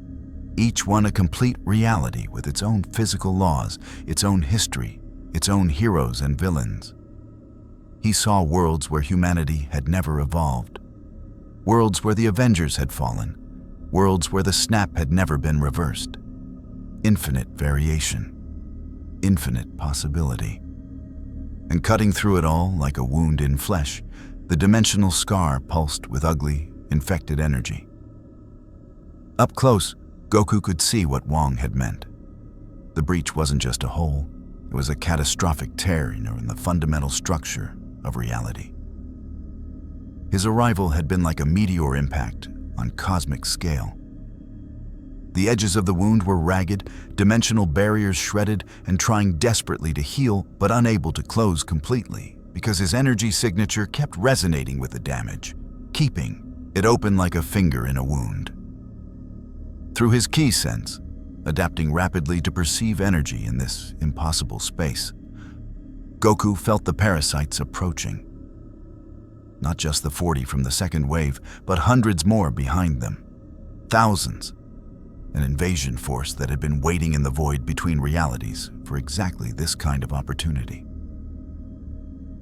each one a complete reality with its own physical laws, its own history, its own heroes and villains. He saw worlds where humanity had never evolved, worlds where the Avengers had fallen, worlds where the snap had never been reversed. Infinite variation, infinite possibility. And cutting through it all like a wound in flesh, the dimensional scar pulsed with ugly, infected energy. Up close, Goku could see what Wong had meant. The breach wasn't just a hole, it was a catastrophic tear in the fundamental structure of reality. His arrival had been like a meteor impact on cosmic scale. The edges of the wound were ragged, dimensional barriers shredded and trying desperately to heal but unable to close completely because his energy signature kept resonating with the damage, keeping it open like a finger in a wound. Through his ki sense, adapting rapidly to perceive energy in this impossible space, Goku felt the parasites approaching. Not just the 40 from the second wave, but hundreds more behind them. Thousands. An invasion force that had been waiting in the void between realities for exactly this kind of opportunity.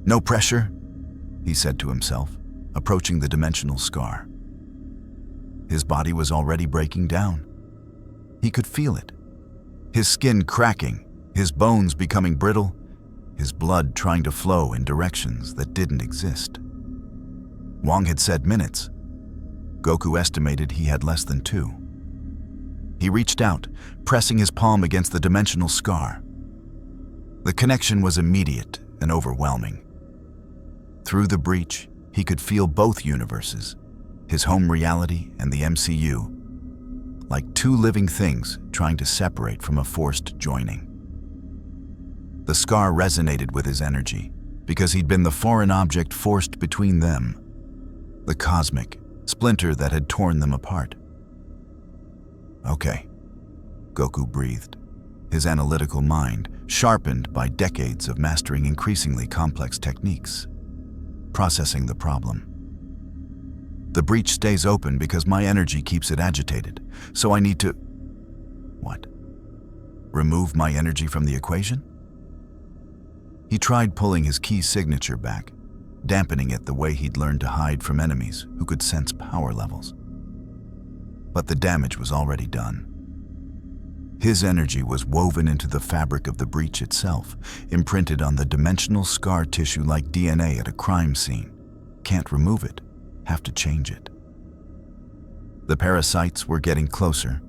No pressure, he said to himself, approaching the dimensional scar. His body was already breaking down. He could feel it, his skin cracking, his bones becoming brittle, his blood trying to flow in directions that didn't exist. Wong had said minutes. Goku estimated he had less than 2. He reached out, pressing his palm against the dimensional scar. The connection was immediate and overwhelming. Through the breach, he could feel both universes, his home reality and the MCU, like 2 living things trying to separate from a forced joining. The scar resonated with his energy because he'd been the foreign object forced between them, the cosmic splinter that had torn them apart. Okay, Goku breathed, his analytical mind sharpened by decades of mastering increasingly complex techniques, processing the problem. The breach stays open because my energy keeps it agitated, so I need to… What? Remove my energy from the equation? He tried pulling his key signature back, dampening it the way he'd learned to hide from enemies who could sense power levels. But the damage was already done. His energy was woven into the fabric of the breach itself, imprinted on the dimensional scar tissue like DNA at a crime scene. Can't remove it, have to change it. The parasites were getting closer.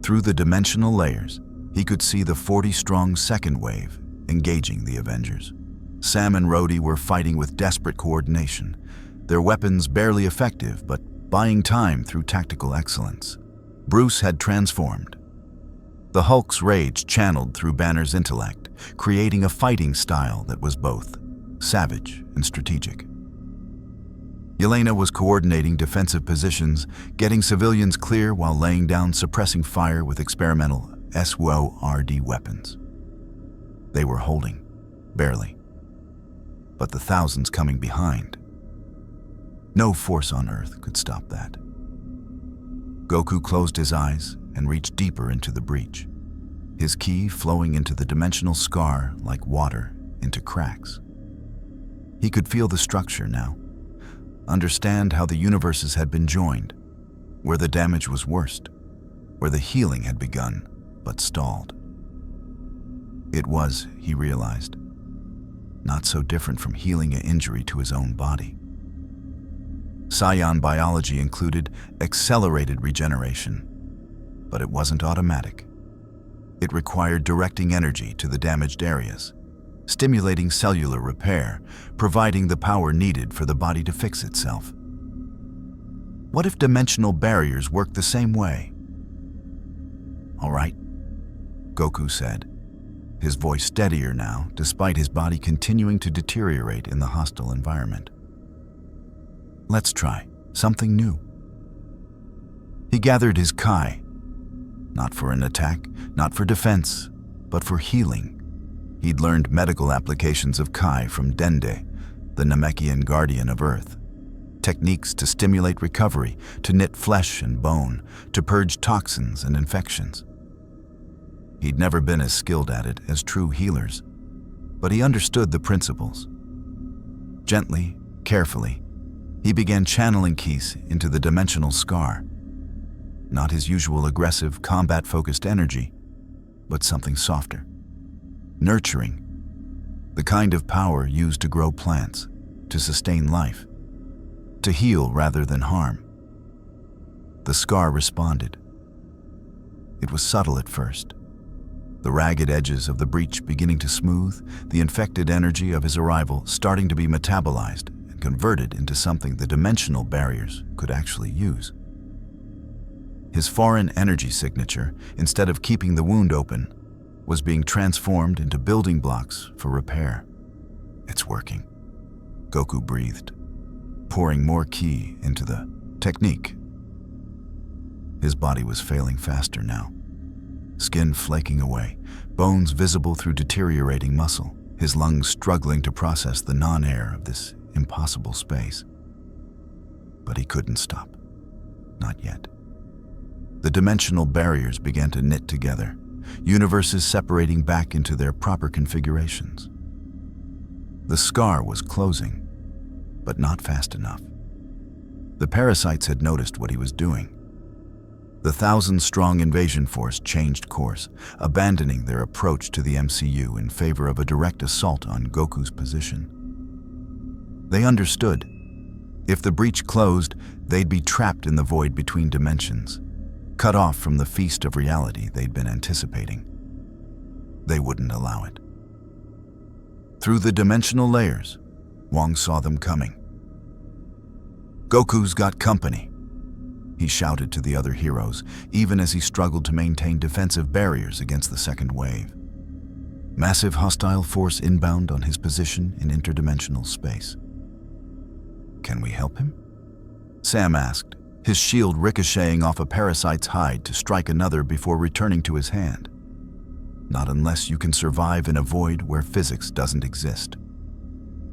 Through the dimensional layers, he could see the 40-strong second wave engaging the Avengers. Sam and Rhodey were fighting with desperate coordination, their weapons barely effective but buying time through tactical excellence. Bruce had transformed. The Hulk's rage channeled through Banner's intellect, creating a fighting style that was both savage and strategic. Yelena was coordinating defensive positions, getting civilians clear while laying down suppressing fire with experimental SWORD weapons. They were holding, barely. But the thousands coming behind. No force on Earth could stop that. Goku closed his eyes and reached deeper into the breach, his ki flowing into the dimensional scar like water into cracks. He could feel the structure now, understand how the universes had been joined, where the damage was worst, where the healing had begun but stalled. It was, he realized, not so different from healing an injury to his own body. Saiyan biology included accelerated regeneration, but it wasn't automatic. It required directing energy to the damaged areas, stimulating cellular repair, providing the power needed for the body to fix itself. What if dimensional barriers worked the same way? All right, Goku said, his voice steadier now, despite his body continuing to deteriorate in the hostile environment. Let's try something new. He gathered his Kai, not for an attack, not for defense, but for healing. He'd learned medical applications of Kai from Dende, the Namekian guardian of Earth. Techniques to stimulate recovery, to knit flesh and bone, to purge toxins and infections. He'd never been as skilled at it as true healers, but he understood the principles. Gently, carefully, he began channeling Keys into the dimensional scar. Not his usual aggressive, combat-focused energy, but something softer, nurturing, the kind of power used to grow plants, to sustain life, to heal rather than harm. The scar responded. It was subtle at first, the ragged edges of the breach beginning to smooth, the infected energy of his arrival starting to be metabolized and converted into something the dimensional barriers could actually use. His foreign energy signature, instead of keeping the wound open, was being transformed into building blocks for repair. It's working, Goku breathed, pouring more ki into the technique. His body was failing faster now, skin flaking away, bones visible through deteriorating muscle, his lungs struggling to process the non-air of this impossible space. But he couldn't stop, not yet. The dimensional barriers began to knit together, universes separating back into their proper configurations. The scar was closing, but not fast enough. The parasites had noticed what he was doing. The 1,000-strong invasion force changed course, abandoning their approach to the MCU in favor of a direct assault on Goku's position. They understood. If the breach closed, they'd be trapped in the void between dimensions, cut off from the feast of reality they'd been anticipating. They wouldn't allow it. Through the dimensional layers, Wong saw them coming. "Goku's got company," he shouted to the other heroes, even as he struggled to maintain defensive barriers against the second wave. Massive hostile force inbound on his position in interdimensional space. "Can we help him?" Sam asked, his shield ricocheting off a parasite's hide to strike another before returning to his hand. "Not unless you can survive in a void where physics doesn't exist,"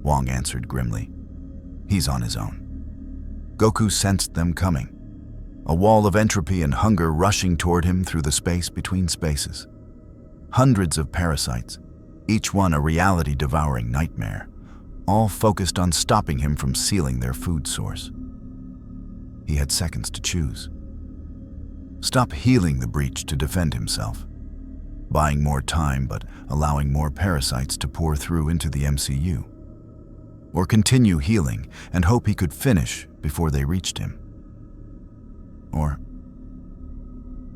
Wong answered grimly. "He's on his own." Goku sensed them coming, a wall of entropy and hunger rushing toward him through the space between spaces. Hundreds of parasites, each one a reality-devouring nightmare, all focused on stopping him from sealing their food source. He had seconds to choose. Stop healing the breach to defend himself, buying more time but allowing more parasites to pour through into the MCU. Or continue healing and hope he could finish before they reached him. Or...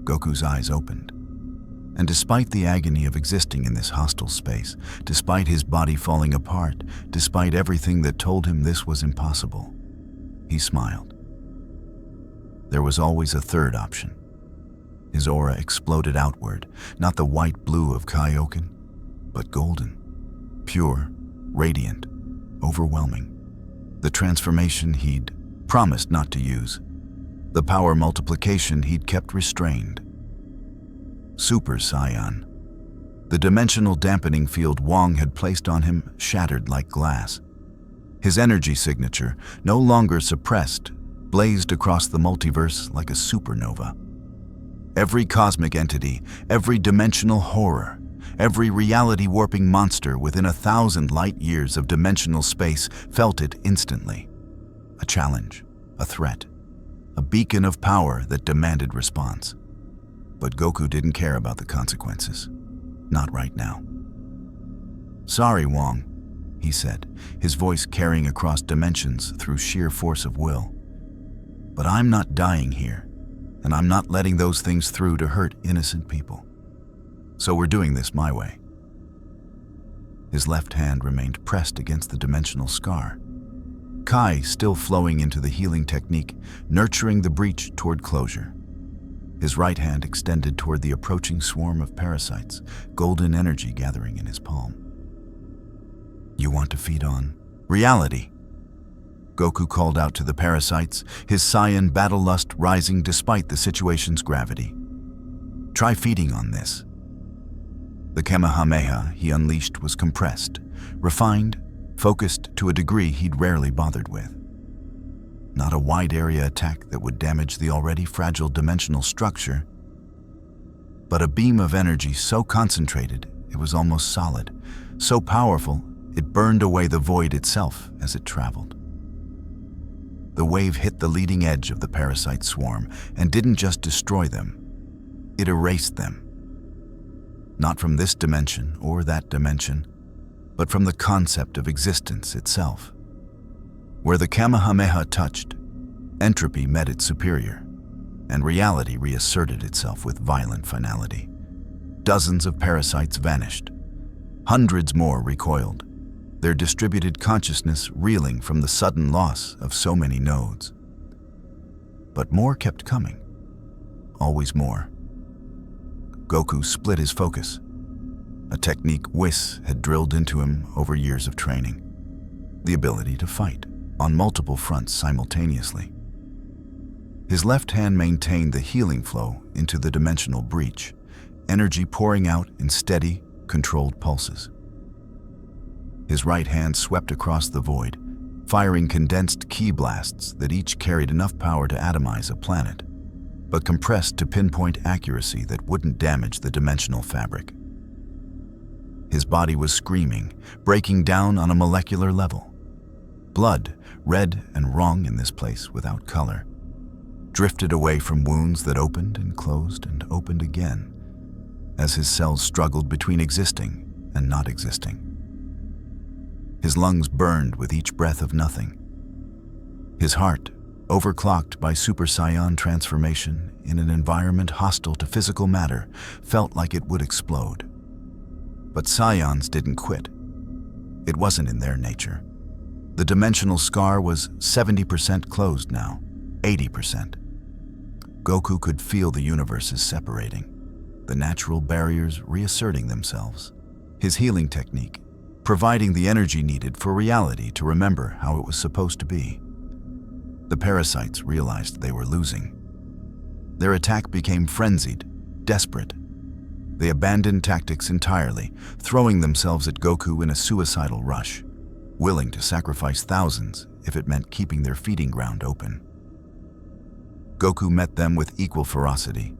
Goku's eyes opened. And despite the agony of existing in this hostile space, despite his body falling apart, despite everything that told him this was impossible, he smiled. There was always a third option. His aura exploded outward, not the white-blue of Kaioken, but golden, pure, radiant, overwhelming. The transformation he'd promised not to use. The power multiplication he'd kept restrained. Super Saiyan. The dimensional dampening field Wong had placed on him shattered like glass. His energy signature, no longer suppressed, blazed across the multiverse like a supernova. Every cosmic entity, every dimensional horror, every reality-warping monster within 1,000 light-years of dimensional space felt it instantly. A challenge, a threat, a beacon of power that demanded response. But Goku didn't care about the consequences. Not right now. "Sorry, Wong," he said, his voice carrying across dimensions through sheer force of will. "But I'm not dying here, and I'm not letting those things through to hurt innocent people. So we're doing this my way." His left hand remained pressed against the dimensional scar. Kai still flowing into the healing technique, nurturing the breach toward closure. His right hand extended toward the approaching swarm of parasites, golden energy gathering in his palm. "You want to feed on reality?" Goku called out to the parasites, his Saiyan battle lust rising despite the situation's gravity. "Try feeding on this." The Kamehameha he unleashed was compressed, refined, focused to a degree he'd rarely bothered with. Not a wide-area attack that would damage the already fragile dimensional structure, but a beam of energy so concentrated it was almost solid, so powerful it burned away the void itself as it traveled. The wave hit the leading edge of the parasite swarm and didn't just destroy them, it erased them. Not from this dimension or that dimension, but from the concept of existence itself. Where the Kamehameha touched, entropy met its superior, and reality reasserted itself with violent finality. Dozens of parasites vanished. Hundreds more recoiled, their distributed consciousness reeling from the sudden loss of so many nodes. But more kept coming. Always more. Goku split his focus, a technique Whis had drilled into him over years of training. The ability to fight on multiple fronts simultaneously. His left hand maintained the healing flow into the dimensional breach, energy pouring out in steady, controlled pulses. His right hand swept across the void, firing condensed ki blasts that each carried enough power to atomize a planet, but compressed to pinpoint accuracy that wouldn't damage the dimensional fabric. His body was screaming, breaking down on a molecular level. Blood, red and wrong in this place without color. drifted away from wounds that opened and closed and opened again, as his cells struggled between existing and not existing. His lungs burned with each breath of nothing. His heart, overclocked by Super Saiyan transformation in an environment hostile to physical matter, felt like it would explode. But Saiyans didn't quit. It wasn't in their nature. The dimensional scar was 70% closed now, 80%. Goku could feel the universes separating, the natural barriers reasserting themselves. His healing technique, providing the energy needed for reality to remember how it was supposed to be. The parasites realized they were losing. Their attack became frenzied, desperate. They abandoned tactics entirely, throwing themselves at Goku in a suicidal rush, willing to sacrifice thousands if it meant keeping their feeding ground open. Goku met them with equal ferocity.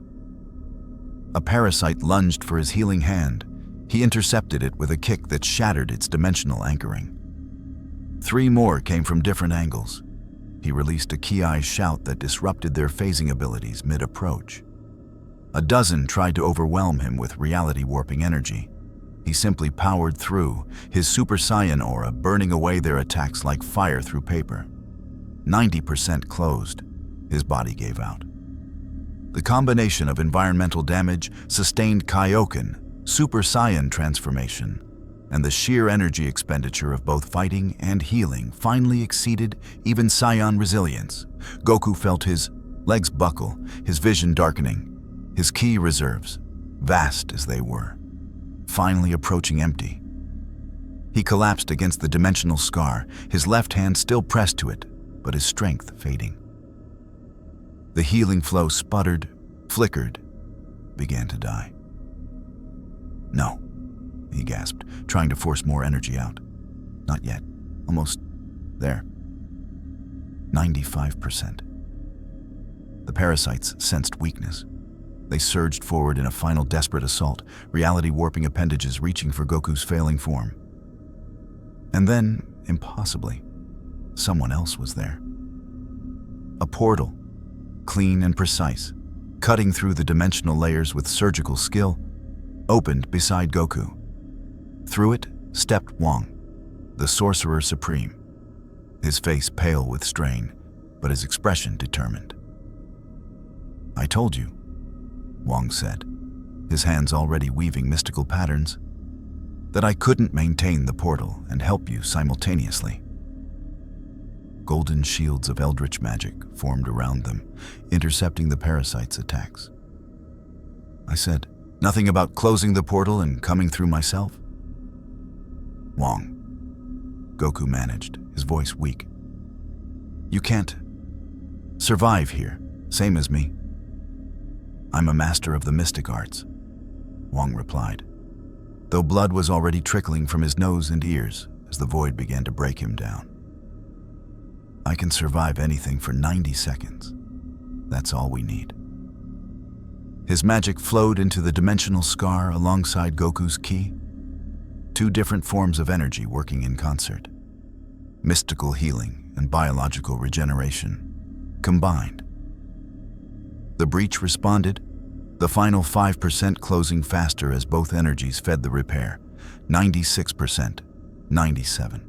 A parasite lunged for his healing hand. He intercepted it with a kick that shattered its dimensional anchoring. 3 more came from different angles. He released a ki shout that disrupted their phasing abilities mid-approach. A dozen tried to overwhelm him with reality-warping energy. He simply powered through, his Super Saiyan aura burning away their attacks like fire through paper. 90% closed. His body gave out. The combination of environmental damage, sustained Kaioken, Super Saiyan transformation, and the sheer energy expenditure of both fighting and healing finally exceeded even Saiyan resilience. Goku felt his legs buckle, his vision darkening, his ki reserves, vast as they were, finally approaching empty. He collapsed against the dimensional scar, his left hand still pressed to it, but his strength fading. The healing flow sputtered, flickered, began to die. "No," he gasped, trying to force more energy out. "Not yet. Almost there. 95%. The parasites sensed weakness. They surged forward in a final desperate assault, reality-warping appendages reaching for Goku's failing form. And then, impossibly, someone else was there. A portal, clean and precise, cutting through the dimensional layers with surgical skill, opened beside Goku. Through it stepped Wong, the Sorcerer Supreme, his face pale with strain, but his expression determined. "I told you," Wong said, his hands already weaving mystical patterns, "that I couldn't maintain the portal and help you simultaneously." Golden shields of eldritch magic formed around them, intercepting the parasites' attacks. I said, "Nothing about closing the portal and coming through myself?" "Wong," Goku managed, his voice weak. "You can't survive here, same as me." "I'm a master of the mystic arts," Wong replied, though blood was already trickling from his nose and ears as the void began to break him down. "I can survive anything for 90 seconds. That's all we need." His magic flowed into the dimensional scar alongside Goku's ki. 2 different forms of energy working in concert. Mystical healing and biological regeneration combined. The breach responded, the final 5% closing faster as both energies fed the repair, 96%, 97%.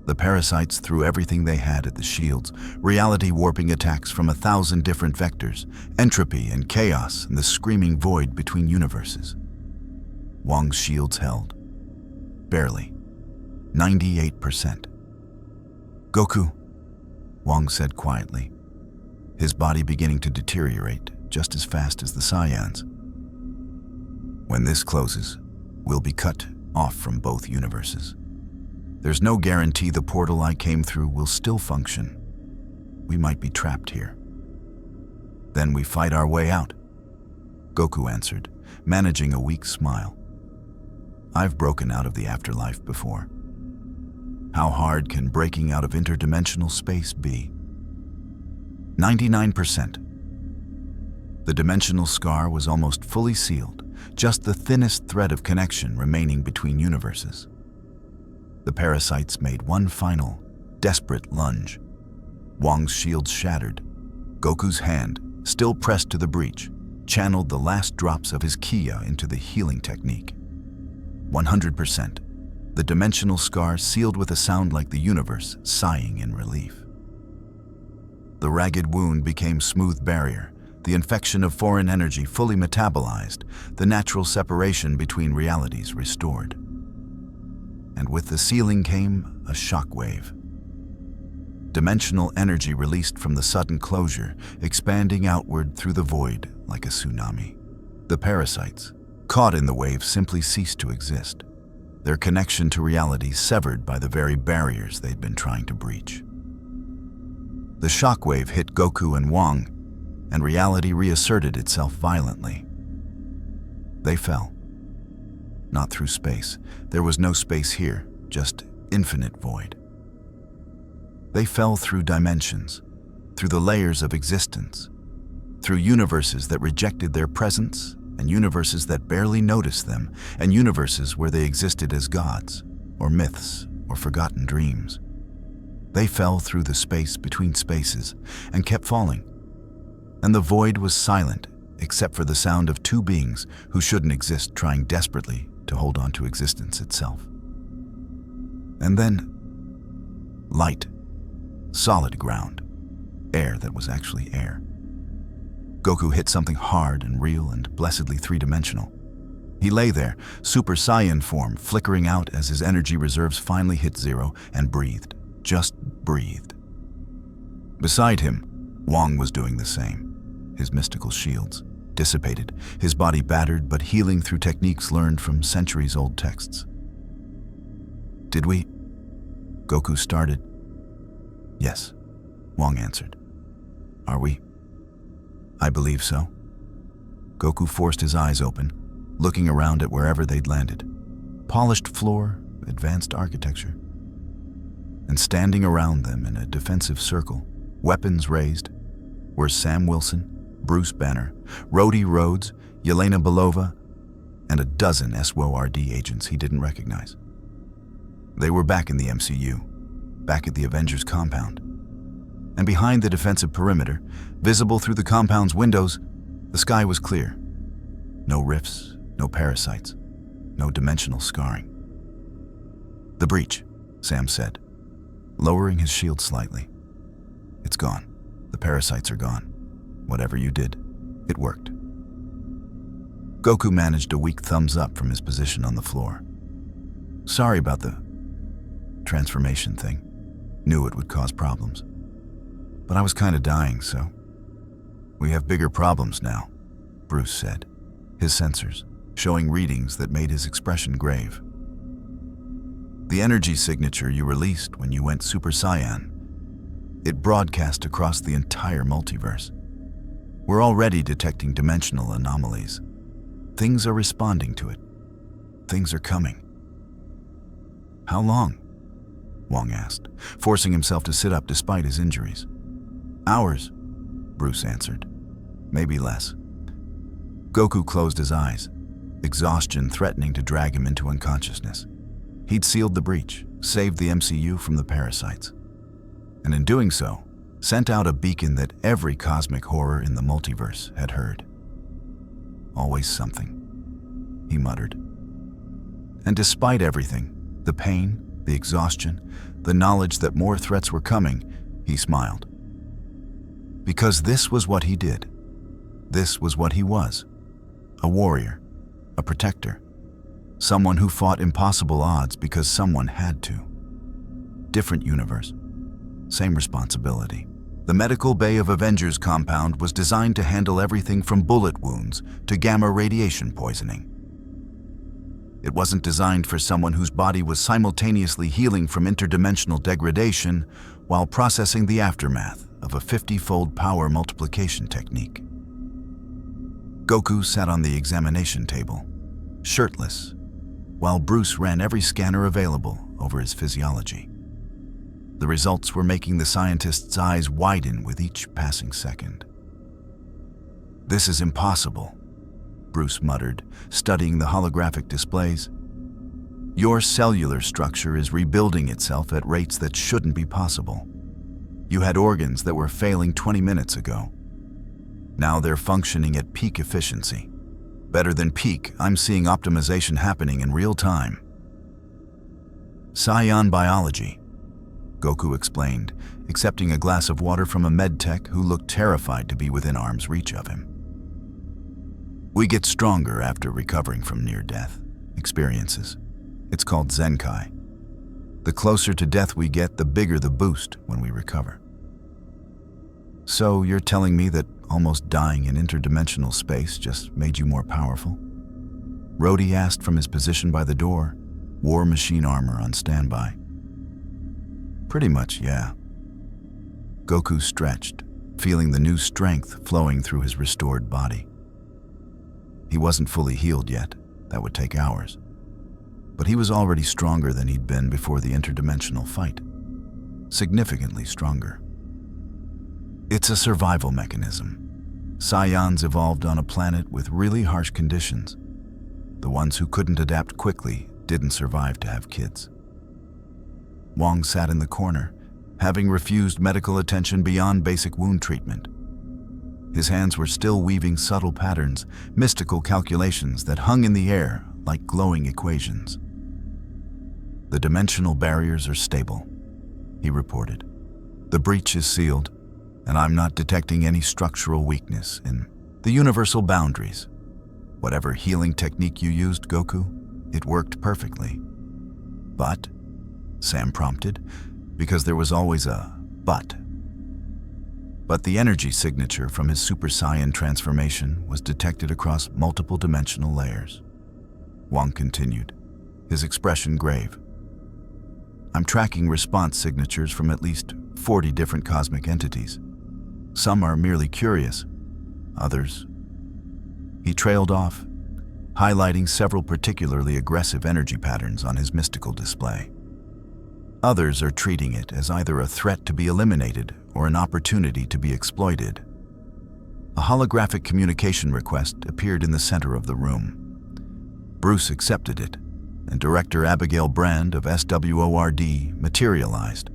The parasites threw everything they had at the shields, reality-warping attacks from 1,000 different vectors, entropy and chaos in the screaming void between universes. Wong's shields held. Barely. 98%. "Goku," Wong said quietly, his body beginning to deteriorate just as fast as the Saiyans. "When this closes, we'll be cut off from both universes. There's no guarantee the portal I came through will still function. We might be trapped here. Then we fight our way out," Goku answered, managing a weak smile. "I've broken out of the afterlife before. How hard can breaking out of interdimensional space be?" 99%. The dimensional scar was almost fully sealed, just the thinnest thread of connection remaining between universes. The parasites made one final, desperate lunge. Wong's shields shattered. Goku's hand, still pressed to the breach, channeled the last drops of his Kia into the healing technique. 100%. The dimensional scar sealed with a sound like the universe sighing in relief. The ragged wound became smooth barrier, the infection of foreign energy fully metabolized, the natural separation between realities restored. And with the sealing came a shockwave. Dimensional energy released from the sudden closure, expanding outward through the void like a tsunami. The parasites, caught in the wave, simply ceased to exist, their connection to reality severed by the very barriers they'd been trying to breach. The shockwave hit Goku and Wong, and reality reasserted itself violently. They fell. Not through space. There was no space here, just infinite void. They fell through dimensions, through the layers of existence, through universes that rejected their presence, and universes that barely noticed them, and universes where they existed as gods, or myths, or forgotten dreams. They fell through the space between spaces, and kept falling. And the void was silent, except for the sound of two beings who shouldn't exist trying desperately to hold on to existence itself. And then, light, solid ground, air that was actually air. Goku hit something hard and real and blessedly three-dimensional. He lay there, Super Saiyan form flickering out as his energy reserves finally hit zero, and breathed, just breathed. Beside him, Wong was doing the same. His mystical shields dissipated, his body battered but healing through techniques learned from centuries-old texts. "Did we?" Goku started. "Yes," Wong answered. "Are we?" "I believe so." Goku forced his eyes open, looking around at wherever they'd landed. Polished floor, advanced architecture. And standing around them in a defensive circle, weapons raised, were Sam Wilson, Bruce Banner, Rhodey Rhodes, Yelena Belova, and a dozen SWORD agents he didn't recognize. They were back in the MCU, back at the Avengers compound. And behind the defensive perimeter, visible through the compound's windows, the sky was clear. No rifts, no parasites, no dimensional scarring. "The breach," Sam said, lowering his shield slightly. "It's gone. The parasites are gone. Whatever you did, it worked." Goku managed a weak thumbs up from his position on the floor. "Sorry about the transformation thing. Knew it would cause problems. But I was kind of dying, so..." "We have bigger problems now," Bruce said, his sensors showing readings that made his expression grave. "The energy signature you released when you went Super Saiyan, it broadcast across the entire multiverse. We're already detecting dimensional anomalies. Things are responding to it. Things are coming." "How long?" Wong asked, forcing himself to sit up despite his injuries. "Hours," Bruce answered. "Maybe less." Goku closed his eyes, exhaustion threatening to drag him into unconsciousness. He'd sealed the breach, saved the MCU from the parasites, and in doing so, sent out a beacon that every cosmic horror in the multiverse had heard. "Always something," he muttered. And despite everything, the pain, the exhaustion, the knowledge that more threats were coming, he smiled. Because this was what he did. This was what he was. A warrior, a protector, someone who fought impossible odds because someone had to. Different universe, same responsibility. The medical bay of Avengers compound was designed to handle everything from bullet wounds to gamma radiation poisoning. It wasn't designed for someone whose body was simultaneously healing from interdimensional degradation while processing the aftermath of a 50-fold power multiplication technique. Goku sat on the examination table, shirtless, while Bruce ran every scanner available over his physiology. The results were making the scientist's eyes widen with each passing second. "This is impossible," Bruce muttered, studying the holographic displays. "Your cellular structure is rebuilding itself at rates that shouldn't be possible. You had organs that were failing 20 minutes ago. Now they're functioning at peak efficiency. Better than peak, I'm seeing optimization happening in real time. Saiyan biology, Goku explained, accepting a glass of water from a medtech who looked terrified to be within arm's reach of him. We get stronger after recovering from near-death experiences. It's called Zenkai. The closer to death we get, the bigger the boost when we recover. So you're telling me that almost dying in interdimensional space just made you more powerful? Rhodey asked from his position by the door, war machine armor on standby. Pretty much, yeah. Goku stretched, feeling the new strength flowing through his restored body. He wasn't fully healed yet. That would take hours. But he was already stronger than he'd been before the interdimensional fight. Significantly stronger. It's a survival mechanism. Saiyans evolved on a planet with really harsh conditions. The ones who couldn't adapt quickly didn't survive to have kids. Wong sat in the corner, having refused medical attention beyond basic wound treatment. His hands were still weaving subtle patterns, mystical calculations that hung in the air like glowing equations. The dimensional barriers are stable, he reported. The breach is sealed, and I'm not detecting any structural weakness in the universal boundaries. Whatever healing technique you used, Goku, it worked perfectly. But, Sam prompted, because there was always a but. But the energy signature from his Super Saiyan transformation was detected across multiple dimensional layers. Wong continued, his expression grave. I'm tracking response signatures from at least 40 different cosmic entities. Some are merely curious, others. He trailed off, highlighting several particularly aggressive energy patterns on his mystical display. Others are treating it as either a threat to be eliminated or an opportunity to be exploited. A holographic communication request appeared in the center of the room. Bruce accepted it, and Director Abigail Brand of SWORD materialized,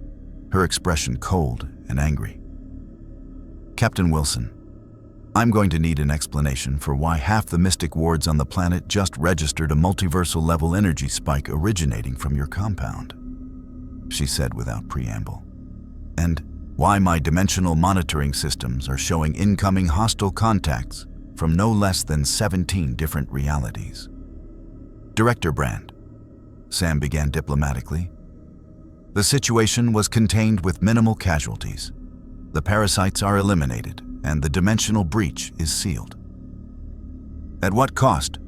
her expression cold and angry. Captain Wilson, I'm going to need an explanation for why half the mystic wards on the planet just registered a multiversal level energy spike originating from your compound, she said without preamble. And why my dimensional monitoring systems are showing incoming hostile contacts from no less than 17 different realities. Director Brand, Sam began diplomatically. The situation was contained with minimal casualties. The parasites are eliminated, and the dimensional breach is sealed. At what cost?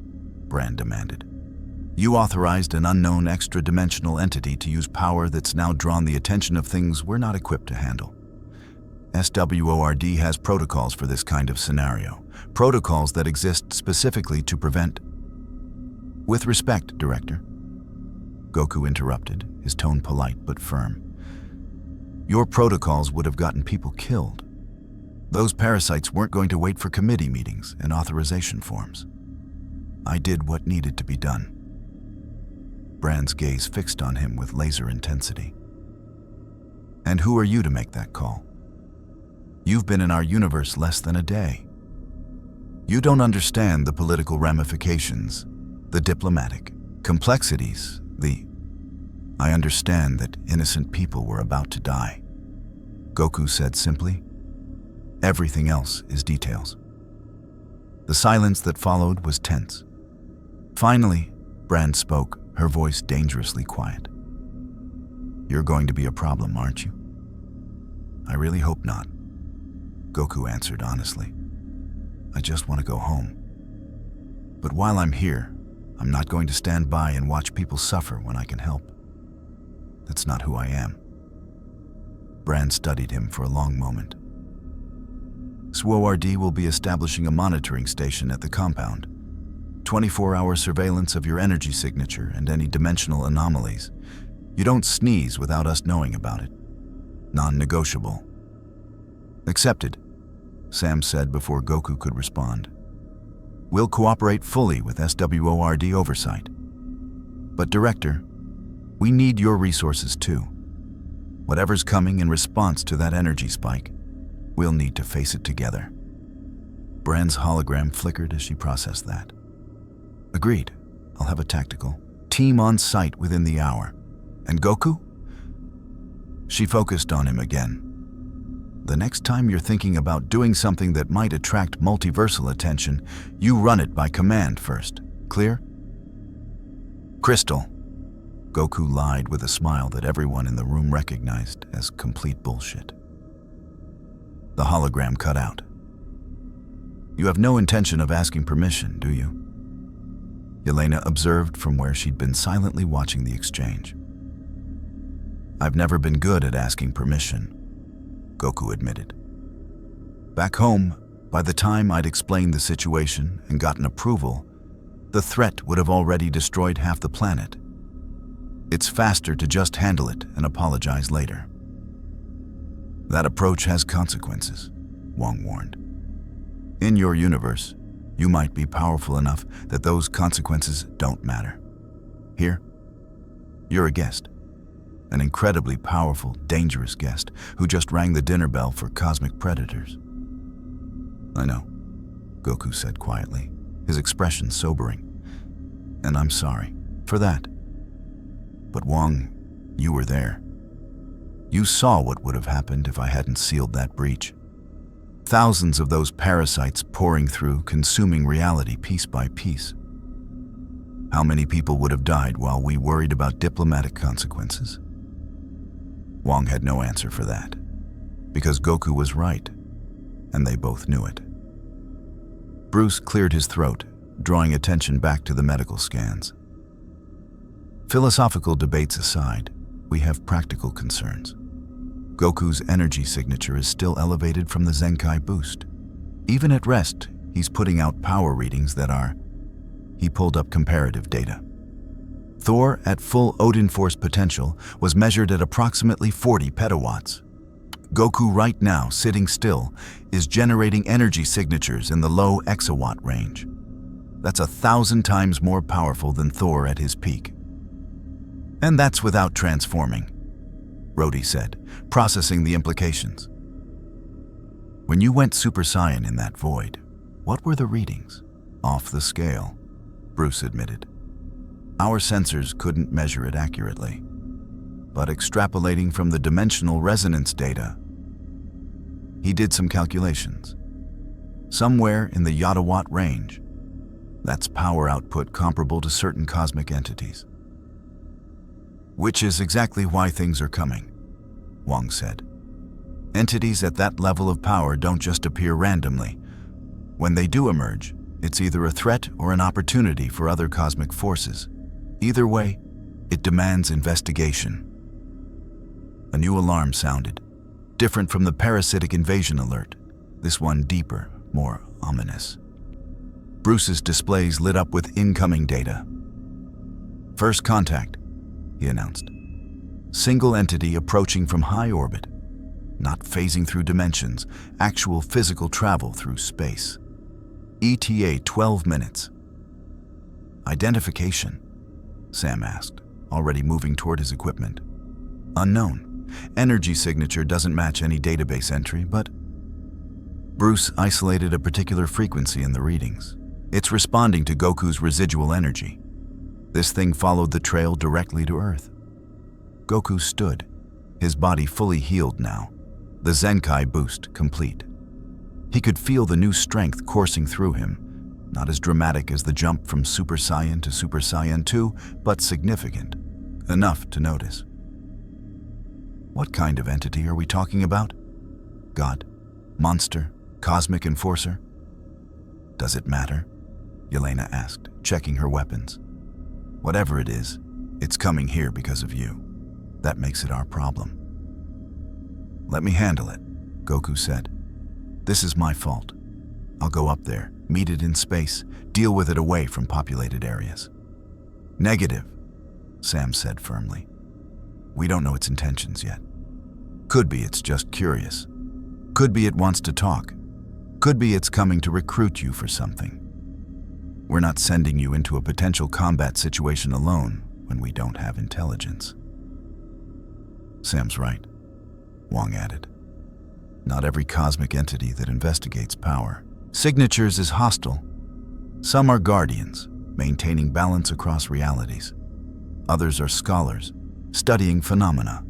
Brand demanded. You authorized an unknown extra-dimensional entity to use power that's now drawn the attention of things we're not equipped to handle. SWORD has protocols for this kind of scenario, protocols that exist specifically to prevent... With respect, Director. Goku interrupted, his tone polite but firm. Your protocols would have gotten people killed. Those parasites weren't going to wait for committee meetings and authorization forms. I did what needed to be done. Brand's gaze fixed on him with laser intensity. And who are you to make that call? You've been in our universe less than a day. You don't understand the political ramifications, the diplomatic complexities, I understand that innocent people were about to die. Goku said simply. Everything else is details. The silence that followed was tense. Finally, Brand spoke, her voice dangerously quiet. You're going to be a problem, aren't you? I really hope not, Goku answered honestly. I just want to go home. But while I'm here, I'm not going to stand by and watch people suffer when I can help. That's not who I am. Brand studied him for a long moment. SWORD will be establishing a monitoring station at the compound. 24-hour surveillance of your energy signature and any dimensional anomalies. You don't sneeze without us knowing about it. Non-negotiable. Accepted, Sam said before Goku could respond. We'll cooperate fully with SWORD oversight. But Director, we need your resources too. Whatever's coming in response to that energy spike, we'll need to face it together. Bran's hologram flickered as she processed that. Agreed. I'll have a tactical team on site within the hour. And Goku? She focused on him again. The next time you're thinking about doing something that might attract multiversal attention, you run it by command first. Clear? Crystal. Goku lied with a smile that everyone in the room recognized as complete bullshit. The hologram cut out. You have no intention of asking permission, do you? Yelena observed from where she'd been silently watching the exchange. I've never been good at asking permission, Goku admitted. Back home, by the time I'd explained the situation and gotten approval, the threat would have already destroyed half the planet. It's faster to just handle it and apologize later. That approach has consequences, Wong warned. In your universe, you might be powerful enough that those consequences don't matter. Here, you're a guest. An incredibly powerful, dangerous guest who just rang the dinner bell for cosmic predators. I know, Goku said quietly, his expression sobering. And I'm sorry for that. But Wong, you were there. You saw what would have happened if I hadn't sealed that breach. Thousands of those parasites pouring through, consuming reality piece by piece. How many people would have died while we worried about diplomatic consequences? Wong had no answer for that, because Goku was right, and they both knew it. Bruce cleared his throat, drawing attention back to the medical scans. Philosophical debates aside, we have practical concerns. Goku's energy signature is still elevated from the Zenkai boost. Even at rest, he's putting out power readings that are... He pulled up comparative data. Thor, at full Odin Force potential, was measured at approximately 40 petawatts. Goku right now, sitting still, is generating energy signatures in the low exawatt range. That's 1,000 times more powerful than Thor at his peak. And that's without transforming, Rhodey said, processing the implications. When you went Super Saiyan in that void, what were the readings? Off the scale, Bruce admitted. Our sensors couldn't measure it accurately, but extrapolating from the dimensional resonance data, he did some calculations. Somewhere in the yottawatt range, that's power output comparable to certain cosmic entities. Which is exactly why things are coming, Wong said. Entities at that level of power don't just appear randomly. When they do emerge, it's either a threat or an opportunity for other cosmic forces. Either way, it demands investigation. A new alarm sounded, different from the parasitic invasion alert, this one deeper, more ominous. Bruce's displays lit up with incoming data. First contact, he announced. Single entity approaching from high orbit, not phasing through dimensions, actual physical travel through space. ETA 12 minutes. Identification, Sam asked, already moving toward his equipment. Unknown. Energy signature doesn't match any database entry, but... Bruce isolated a particular frequency in the readings. It's responding to Goku's residual energy. This thing followed the trail directly to Earth. Goku stood, his body fully healed now, the Zenkai boost complete. He could feel the new strength coursing through him, not as dramatic as the jump from Super Saiyan to Super Saiyan 2, but significant, enough to notice. What kind of entity are we talking about? God? Monster? Cosmic enforcer? Does it matter? Yelena asked, checking her weapons. Whatever it is, it's coming here because of you. That makes it our problem. Let me handle it, Goku said. This is my fault. I'll go up there, meet it in space, deal with it away from populated areas. Negative, Sam said firmly. We don't know its intentions yet. Could be it's just curious. Could be it wants to talk. Could be it's coming to recruit you for something. We're not sending you into a potential combat situation alone when we don't have intelligence. Sam's right, Wong added. Not every cosmic entity that investigates power signatures is hostile. Some are guardians, maintaining balance across realities. Others are scholars, studying phenomena.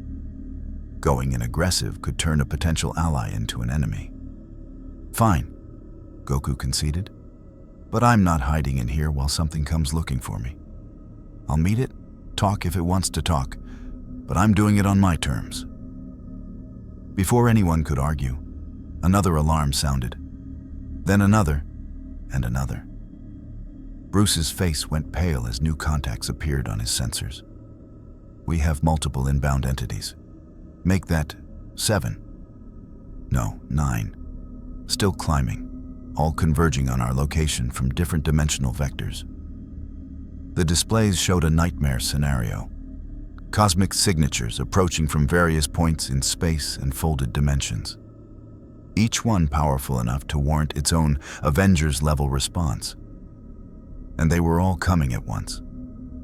Going in aggressive could turn a potential ally into an enemy. Fine, Goku conceded. But I'm not hiding in here while something comes looking for me. I'll meet it, talk if it wants to talk, but I'm doing it on my terms. Before anyone could argue, another alarm sounded. Then another, and another. Bruce's face went pale as new contacts appeared on his sensors. We have multiple inbound entities. Make that 7. No, 9. Still climbing, all converging on our location from different dimensional vectors. The displays showed a nightmare scenario. Cosmic signatures approaching from various points in space and folded dimensions. Each one powerful enough to warrant its own Avengers-level response. And they were all coming at once,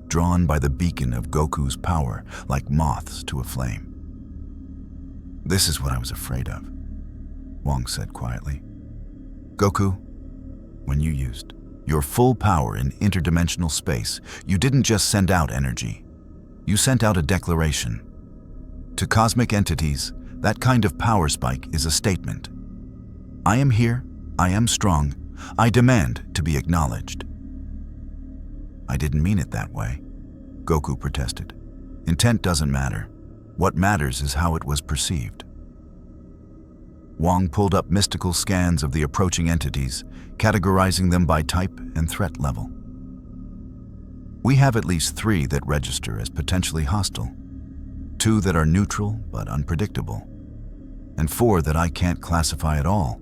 drawn by the beacon of Goku's power like moths to a flame. This is what I was afraid of, Wong said quietly. Goku, when you used your full power in interdimensional space, you didn't just send out energy. You sent out a declaration. To cosmic entities, that kind of power spike is a statement. I am here, I am strong, I demand to be acknowledged. I didn't mean it that way, Goku protested. Intent doesn't matter. What matters is how it was perceived. Wong pulled up mystical scans of the approaching entities, categorizing them by type and threat level. We have at least 3 that register as potentially hostile, 2 that are neutral but unpredictable, and 4 that I can't classify at all.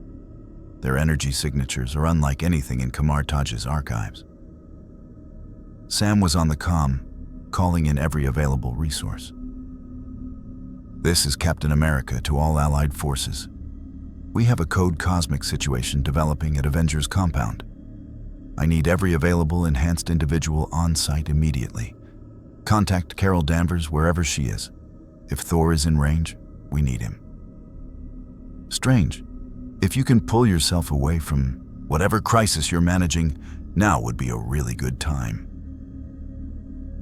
Their energy signatures are unlike anything in Kamar Taj's archives. Sam was on the comm, calling in every available resource. This is Captain America to all Allied forces. We have a code cosmic situation developing at Avengers compound. I need every available enhanced individual on site immediately. Contact Carol Danvers wherever she is. If Thor is in range, we need him. Strange. If you can pull yourself away from whatever crisis you're managing, now would be a really good time.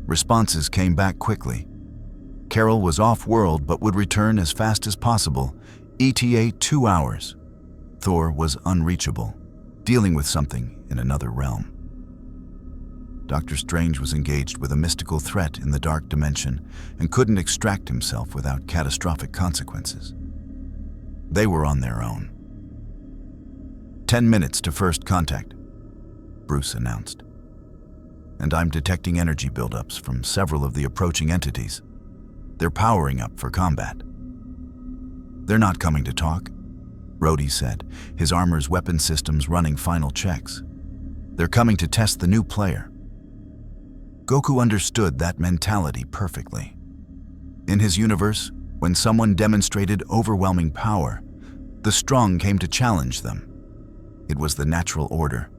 Responses came back quickly. Carol was off-world but would return as fast as possible, ETA 2 hours. Thor was unreachable, dealing with something in another realm. Doctor Strange was engaged with a mystical threat in the dark dimension and couldn't extract himself without catastrophic consequences. They were on their own. 10 minutes to first contact, Bruce announced. And I'm detecting energy buildups from several of the approaching entities. They're powering up for combat. They're not coming to talk, Rhodey said, his armor's weapon systems running final checks. They're coming to test the new player. Goku understood that mentality perfectly. In his universe, when someone demonstrated overwhelming power, the strong came to challenge them. It was the natural order.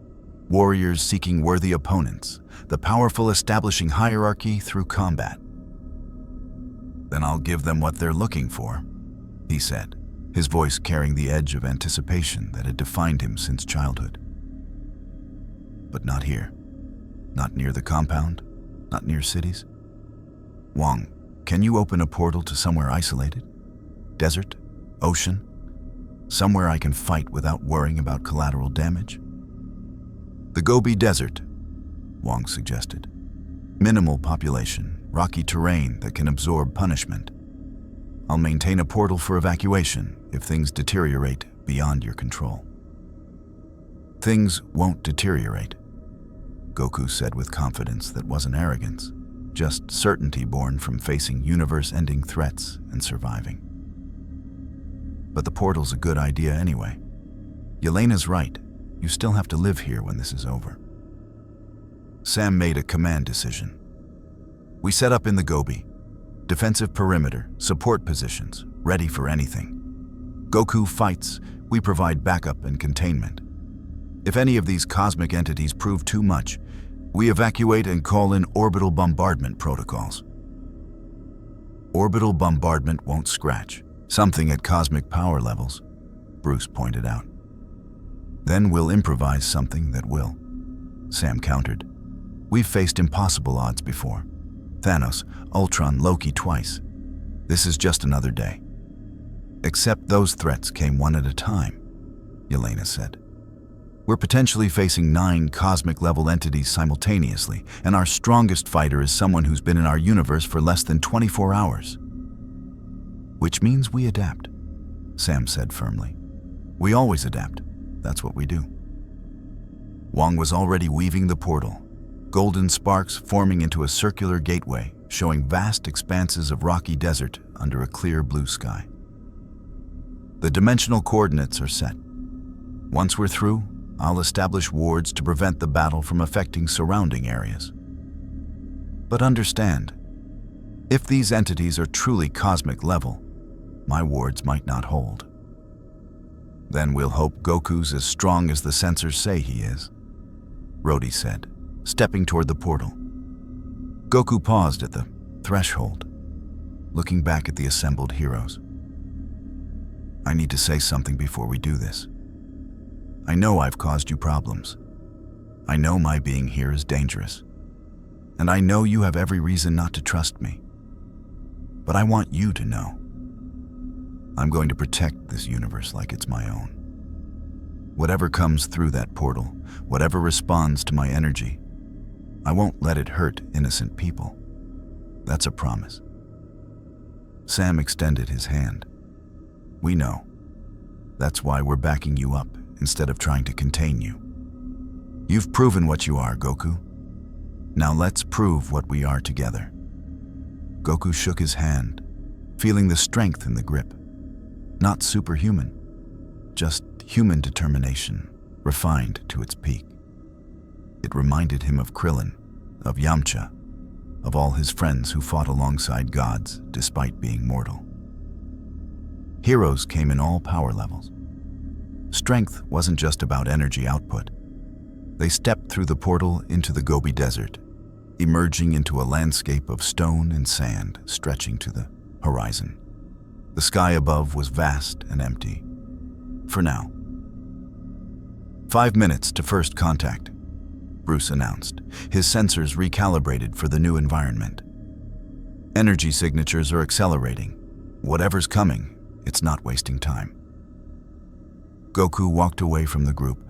Warriors seeking worthy opponents, the powerful establishing hierarchy through combat. Then I'll give them what they're looking for, he said, his voice carrying the edge of anticipation that had defined him since childhood. But not here. Not near the compound, not near cities. Wong, can you open a portal to somewhere isolated? Desert? Ocean? Somewhere I can fight without worrying about collateral damage? The Gobi Desert, Wong suggested. Minimal population, rocky terrain that can absorb punishment. I'll maintain a portal for evacuation if things deteriorate beyond your control. Things won't deteriorate, Goku said with confidence that wasn't arrogance, just certainty born from facing universe-ending threats and surviving. But the portal's a good idea anyway. Yelena's right. You still have to live here when this is over. Sam made a command decision. We set up in the Gobi. Defensive perimeter, support positions, ready for anything. Goku fights, we provide backup and containment. If any of these cosmic entities prove too much, we evacuate and call in orbital bombardment protocols. Orbital bombardment won't scratch, Something at cosmic power levels, Bruce pointed out. Then we'll improvise something that will, Sam countered. We've faced impossible odds before. Thanos, Ultron, Loki twice. This is just another day. Except those threats came one at a time, Yelena said. We're potentially facing 9 cosmic-level entities simultaneously, and our strongest fighter is someone who's been in our universe for less than 24 hours. Which means we adapt, Sam said firmly. We always adapt. That's what we do. Wong was already weaving the portal, golden sparks forming into a circular gateway, showing vast expanses of rocky desert under a clear blue sky. The dimensional coordinates are set. Once we're through, I'll establish wards to prevent the battle from affecting surrounding areas. But understand, if these entities are truly cosmic level, my wards might not hold. Then we'll hope Goku's as strong as the sensors say he is, Rhodey said, stepping toward the portal. Goku paused at the threshold, looking back at the assembled heroes. I need to say something before we do this. I know I've caused you problems. I know my being here is dangerous. And I know you have every reason not to trust me. But I want you to know. I'm going to protect this universe like it's my own. Whatever comes through that portal, whatever responds to my energy, I won't let it hurt innocent people. That's a promise. Sam extended his hand. We know. That's why we're backing you up instead of trying to contain you. You've proven what you are, Goku. Now let's prove what we are together. Goku shook his hand, feeling the strength in the grip. Not superhuman, just human determination, refined to its peak. It reminded him of Krillin, of Yamcha, of all his friends who fought alongside gods despite being mortal. Heroes came in all power levels. Strength wasn't just about energy output. They stepped through the portal into the Gobi Desert, emerging into a landscape of stone and sand stretching to the horizon. The sky above was vast and empty. For now. 5 minutes to first contact, Bruce announced, his sensors recalibrated for the new environment. Energy signatures are accelerating. Whatever's coming, it's not wasting time. Goku walked away from the group,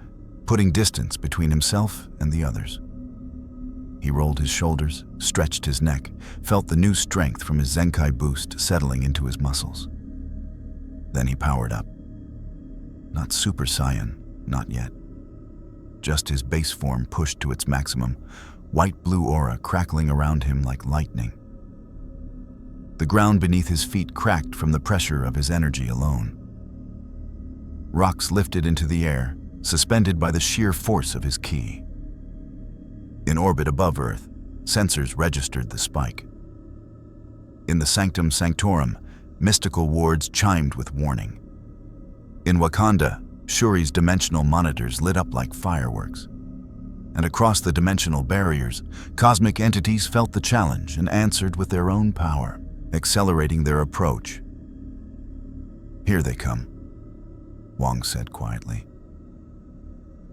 putting distance between himself and the others. He rolled his shoulders, stretched his neck, felt the new strength from his Zenkai boost settling into his muscles. Then he powered up. Not Super Saiyan, not yet. Just his base form pushed to its maximum, white-blue aura crackling around him like lightning. The ground beneath his feet cracked from the pressure of his energy alone. Rocks lifted into the air, suspended by the sheer force of his ki. In orbit above Earth, sensors registered the spike. In the Sanctum Sanctorum, mystical wards chimed with warning. In Wakanda, Shuri's dimensional monitors lit up like fireworks. And across the dimensional barriers, cosmic entities felt the challenge and answered with their own power, accelerating their approach. Here they come, Wong said quietly.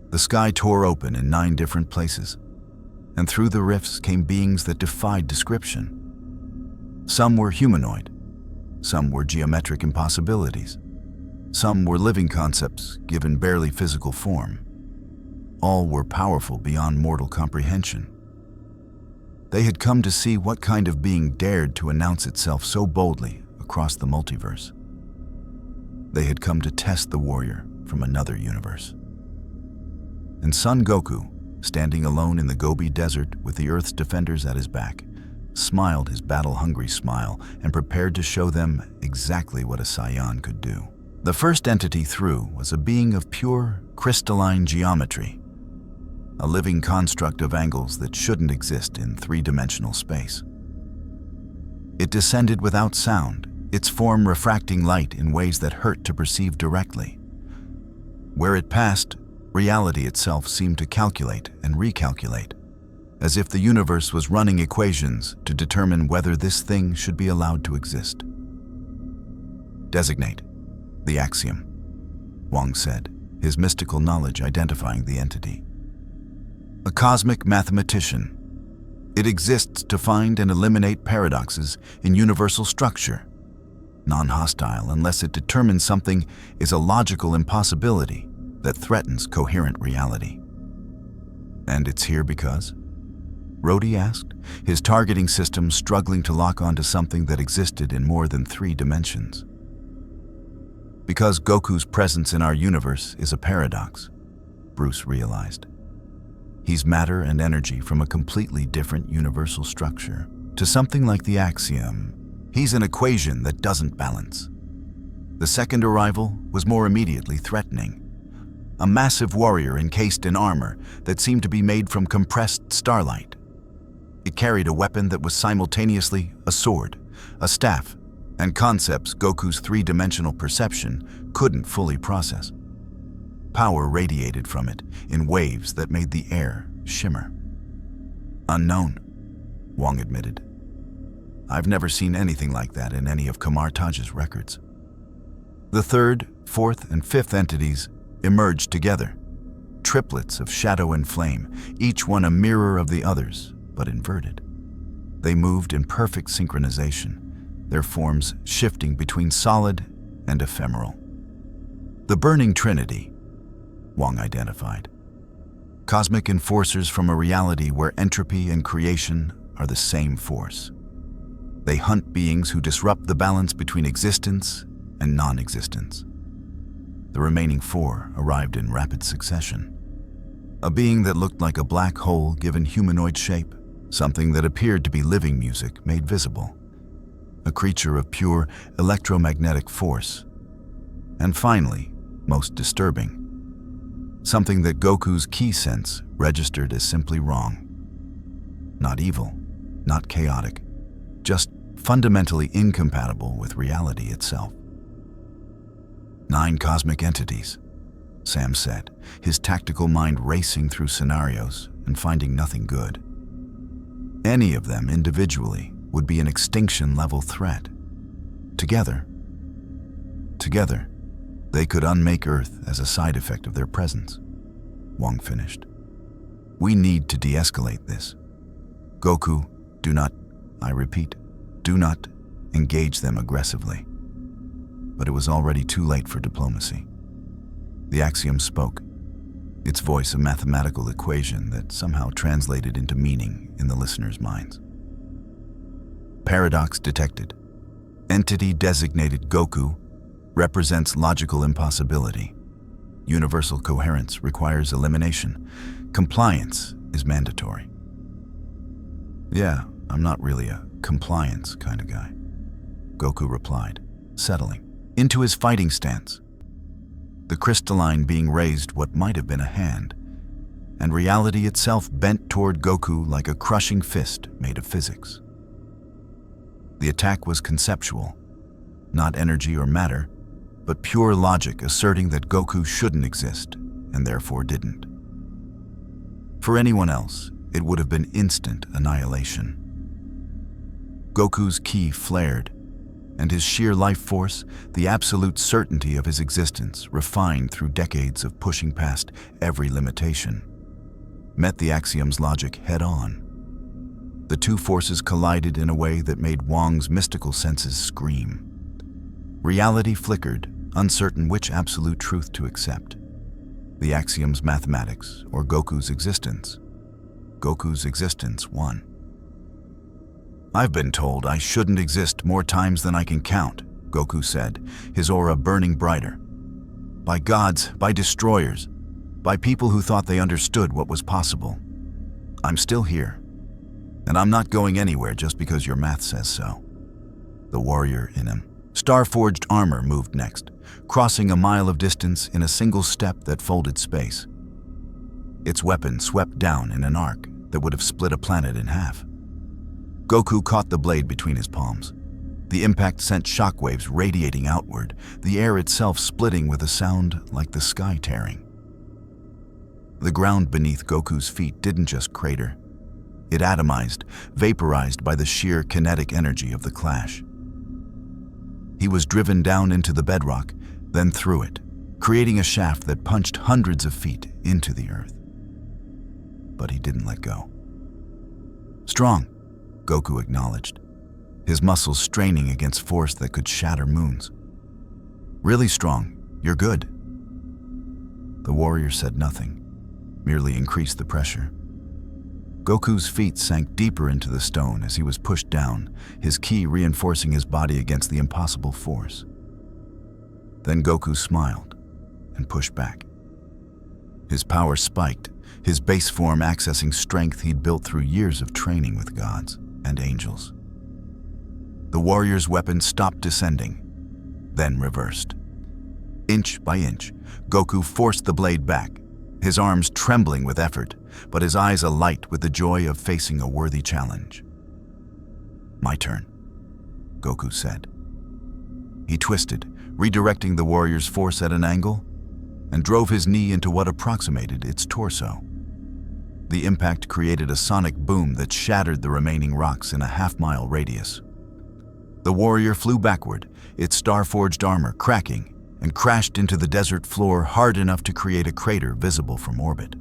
The sky tore open in 9 different places, and through the rifts came beings that defied description. Some were humanoid, some were geometric impossibilities, some were living concepts given barely physical form. All were powerful beyond mortal comprehension. They had come to see what kind of being dared to announce itself so boldly across the multiverse. They had come to test the warrior from another universe. And Son Goku, standing alone in the Gobi Desert with the Earth's defenders at his back, smiled his battle-hungry smile and prepared to show them exactly what a Saiyan could do. The first entity through was a being of pure, crystalline geometry, a living construct of angles that shouldn't exist in 3-dimensional space. It descended without sound, its form refracting light in ways that hurt to perceive directly. Where it passed, reality itself seemed to calculate and recalculate, as if the universe was running equations to determine whether this thing should be allowed to exist. Designate the axiom, Wang said, his mystical knowledge identifying the entity. A cosmic mathematician. It exists to find and eliminate paradoxes in universal structure. Non-hostile unless it determines something is a logical impossibility that threatens coherent reality. And it's here because? Rhodey asked, his targeting system struggling to lock onto something that existed in more than 3 dimensions. Because Goku's presence in our universe is a paradox, Bruce realized. He's matter and energy from a completely different universal structure. To something like the axiom, he's an equation that doesn't balance. The second arrival was more immediately threatening. A massive warrior encased in armor that seemed to be made from compressed starlight. It carried a weapon that was simultaneously a sword, a staff, and concepts Goku's 3-dimensional perception couldn't fully process. Power radiated from it in waves that made the air shimmer. Unknown, Wang admitted. I've never seen anything like that in any of Kamar Taj's records. The 3rd, 4th, and 5th entities emerged together, triplets of shadow and flame, each one a mirror of the others, but inverted. They moved in perfect synchronization, their forms shifting between solid and ephemeral. The Burning Trinity, Wang identified. Cosmic enforcers from a reality where entropy and creation are the same force. They hunt beings who disrupt the balance between existence and non-existence. The remaining 4 arrived in rapid succession. A being that looked like a black hole given humanoid shape, something that appeared to be living music made visible, a creature of pure electromagnetic force, and finally, most disturbing, something that Goku's key sense registered as simply wrong. Not evil, not chaotic, just fundamentally incompatible with reality itself. 9 cosmic entities, Sam said, his tactical mind racing through scenarios and finding nothing good. Any of them individually would be an extinction-level threat. Together, they could unmake Earth as a side effect of their presence, Wang finished. We need to de-escalate this. Goku, do not, I repeat, do not engage them aggressively. But it was already too late for diplomacy. The axiom spoke, its voice a mathematical equation that somehow translated into meaning in the listeners' minds. Paradox detected. Entity designated Goku represents logical impossibility. Universal coherence requires elimination. Compliance is mandatory. Yeah, I'm not really a compliance kind of guy, Goku replied, settling into his fighting stance. The crystalline being raised what might have been a hand, and reality itself bent toward Goku like a crushing fist made of physics. The attack was conceptual, not energy or matter, but pure logic asserting that Goku shouldn't exist, and therefore didn't. For anyone else, it would have been instant annihilation. Goku's ki flared, and his sheer life force, the absolute certainty of his existence, refined through decades of pushing past every limitation, met the axiom's logic head-on. The 2 forces collided in a way that made Wang's mystical senses scream. Reality flickered, uncertain which absolute truth to accept. The axiom's mathematics, or Goku's existence. Goku's existence won. I've been told I shouldn't exist more times than I can count, Goku said, his aura burning brighter. By gods, by destroyers, by people who thought they understood what was possible. I'm still here, and I'm not going anywhere just because your math says so. The warrior in him, star-forged armor, moved next, crossing a mile of distance in a single step that folded space. Its weapon swept down in an arc that would have split a planet in half. Goku caught the blade between his palms. The impact sent shockwaves radiating outward, the air itself splitting with a sound like the sky tearing. The ground beneath Goku's feet didn't just crater. It atomized, vaporized by the sheer kinetic energy of the clash. He was driven down into the bedrock, then through it, creating a shaft that punched hundreds of feet into the earth. But he didn't let go. "Strong," Goku acknowledged, his muscles straining against force that could shatter moons. "Really strong. You're good." The warrior said nothing, merely increased the pressure. Goku's feet sank deeper into the stone as he was pushed down, his ki reinforcing his body against the impossible force. Then Goku smiled and pushed back. His power spiked, his base form accessing strength he'd built through years of training with gods and angels. The warrior's weapon stopped descending, then reversed. Inch by inch, Goku forced the blade back, his arms trembling with effort, but his eyes alight with the joy of facing a worthy challenge. "My turn," Goku said. He twisted, redirecting the warrior's force at an angle, and drove his knee into what approximated its torso. The impact created a sonic boom that shattered the remaining rocks in a half-mile radius. The warrior flew backward, its star-forged armor cracking, and crashed into the desert floor hard enough to create a crater visible from orbit.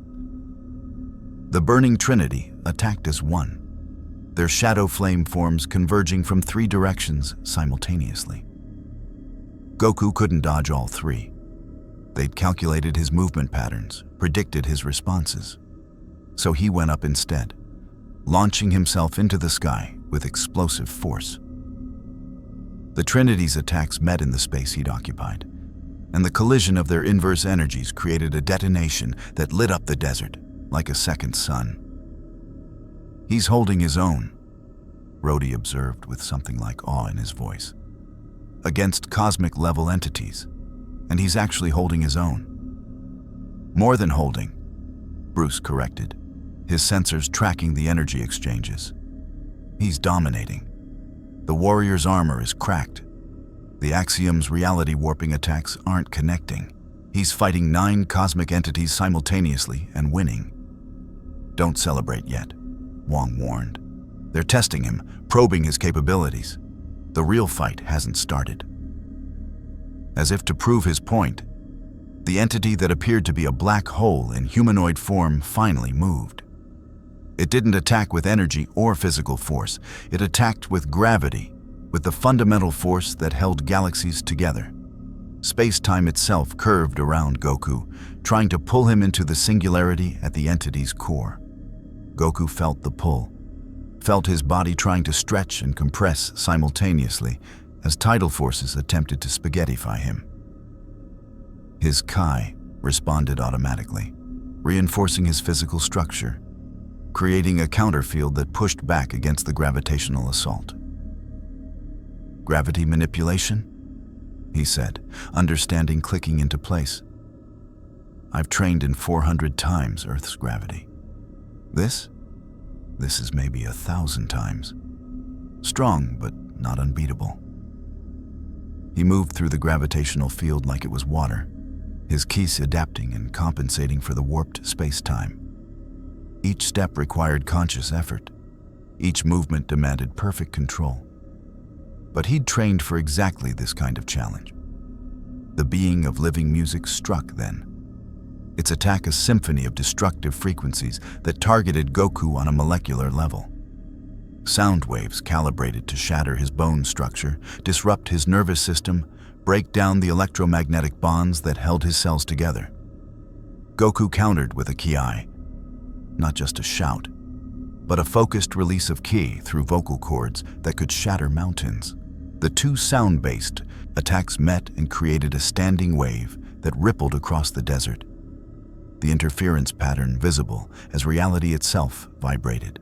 The burning trinity attacked as one, their shadow flame forms converging from three directions simultaneously. Goku couldn't dodge all three. They'd calculated his movement patterns, predicted his responses. So he went up instead, launching himself into the sky with explosive force. The Trinity's attacks met in the space he'd occupied, and the collision of their inverse energies created a detonation that lit up the desert like a second sun. "He's holding his own," Rhodey observed with something like awe in his voice, "against cosmic-level entities, and he's actually holding his own." "More than holding," Bruce corrected, his sensors tracking the energy exchanges. "He's dominating. The warrior's armor is cracked. The Axiom's reality-warping attacks aren't connecting. He's fighting 9 cosmic entities simultaneously and winning." "Don't celebrate yet," Wong warned. "They're testing him, probing his capabilities. The real fight hasn't started." As if to prove his point, the entity that appeared to be a black hole in humanoid form finally moved. It didn't attack with energy or physical force. It attacked with gravity, with the fundamental force that held galaxies together. Space-time itself curved around Goku, trying to pull him into the singularity at the entity's core. Goku felt the pull, felt his body trying to stretch and compress simultaneously as tidal forces attempted to spaghettify him. His Kai responded automatically, reinforcing his physical structure, creating a counterfield that pushed back against the gravitational assault. "Gravity manipulation?" he said, understanding clicking into place. "I've trained in 400 times Earth's gravity. This is maybe 1,000 times. Strong, but not unbeatable." He moved through the gravitational field like it was water, his keys adapting and compensating for the warped space-time. Each step required conscious effort. Each movement demanded perfect control. But he'd trained for exactly this kind of challenge. The being of living music struck then, its attack a symphony of destructive frequencies that targeted Goku on a molecular level. Sound waves calibrated to shatter his bone structure, disrupt his nervous system, break down the electromagnetic bonds that held his cells together. Goku countered with a ki, not just a shout, but a focused release of ki through vocal cords that could shatter mountains. The two sound-based attacks met and created a standing wave that rippled across the desert, the interference pattern visible as reality itself vibrated.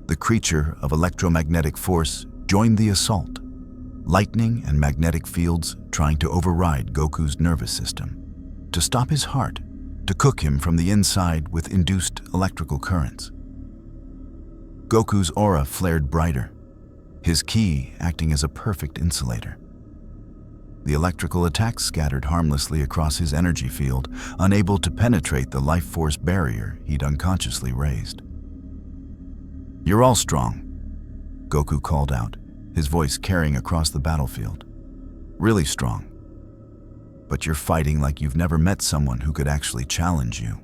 The creature of electromagnetic force joined the assault, lightning and magnetic fields trying to override Goku's nervous system, to stop his heart, to cook him from the inside with induced electrical currents. Goku's aura flared brighter, his ki acting as a perfect insulator. The electrical attacks scattered harmlessly across his energy field, unable to penetrate the life force barrier he'd unconsciously raised. "You're all strong," Goku called out, his voice carrying across the battlefield. "Really strong. But you're fighting like you've never met someone who could actually challenge you.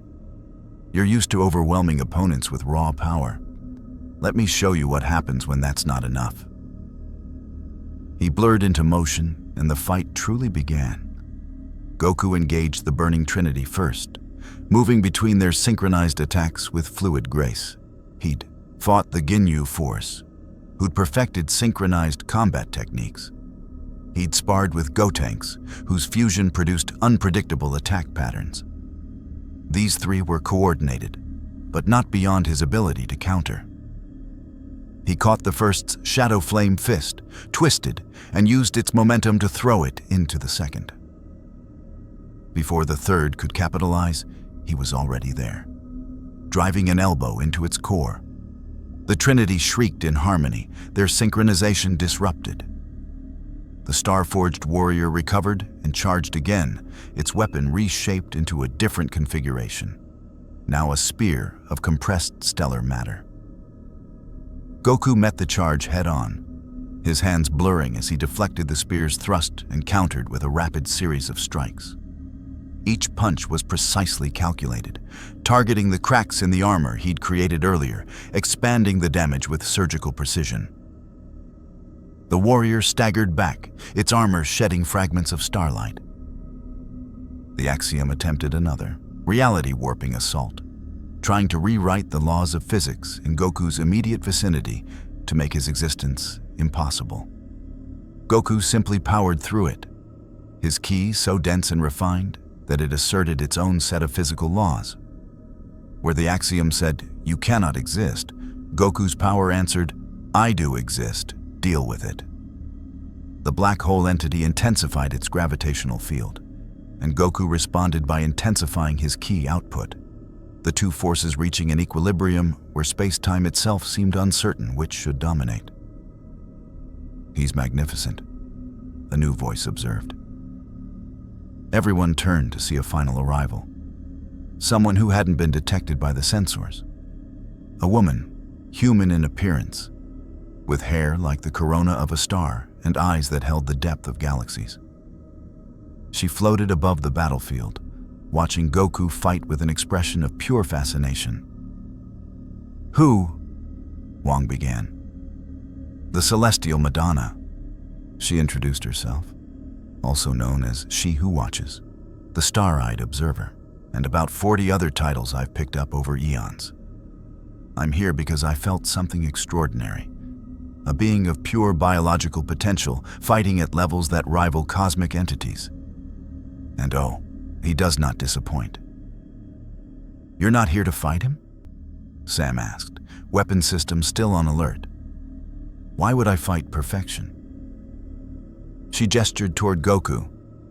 You're used to overwhelming opponents with raw power. Let me show you what happens when that's not enough." He blurred into motion, and the fight truly began. Goku engaged the Burning Trinity first, moving between their synchronized attacks with fluid grace. He'd fought the Ginyu Force, who'd perfected synchronized combat techniques. He'd sparred with Gotenks, whose fusion produced unpredictable attack patterns. These three were coordinated, but not beyond his ability to counter. He caught the first's Shadow Flame fist, twisted, and used its momentum to throw it into the second. Before the third could capitalize, he was already there, driving an elbow into its core. The Trinity shrieked in harmony, their synchronization disrupted. The star-forged warrior recovered and charged again, its weapon reshaped into a different configuration, now a spear of compressed stellar matter. Goku met the charge head-on, his hands blurring as he deflected the spear's thrust and countered with a rapid series of strikes. Each punch was precisely calculated, targeting the cracks in the armor he'd created earlier, expanding the damage with surgical precision. The warrior staggered back, its armor shedding fragments of starlight. The Axiom attempted another, reality-warping assault, trying to rewrite the laws of physics in Goku's immediate vicinity to make his existence impossible. Goku simply powered through it, his ki so dense and refined that it asserted its own set of physical laws. Where the Axiom said, "You cannot exist," Goku's power answered, "I do exist, deal with it." The black hole entity intensified its gravitational field, and Goku responded by intensifying his ki output, the two forces reaching an equilibrium where space-time itself seemed uncertain which should dominate. "He's magnificent," a new voice observed. Everyone turned to see a final arrival, someone who hadn't been detected by the sensors. A woman, human in appearance, with hair like the corona of a star and eyes that held the depth of galaxies. She floated above the battlefield, watching Goku fight with an expression of pure fascination. "Who?" Wong began. "The Celestial Madonna," she introduced herself, also known as She Who Watches, the Star-Eyed Observer, and about 40 other titles I've picked up over eons. I'm here because I felt something extraordinary, a being of pure biological potential fighting at levels that rival cosmic entities. And oh, he does not disappoint. "You're not here to fight him?" Sam asked, weapon system still on alert. "Why would I fight perfection?" She gestured toward Goku,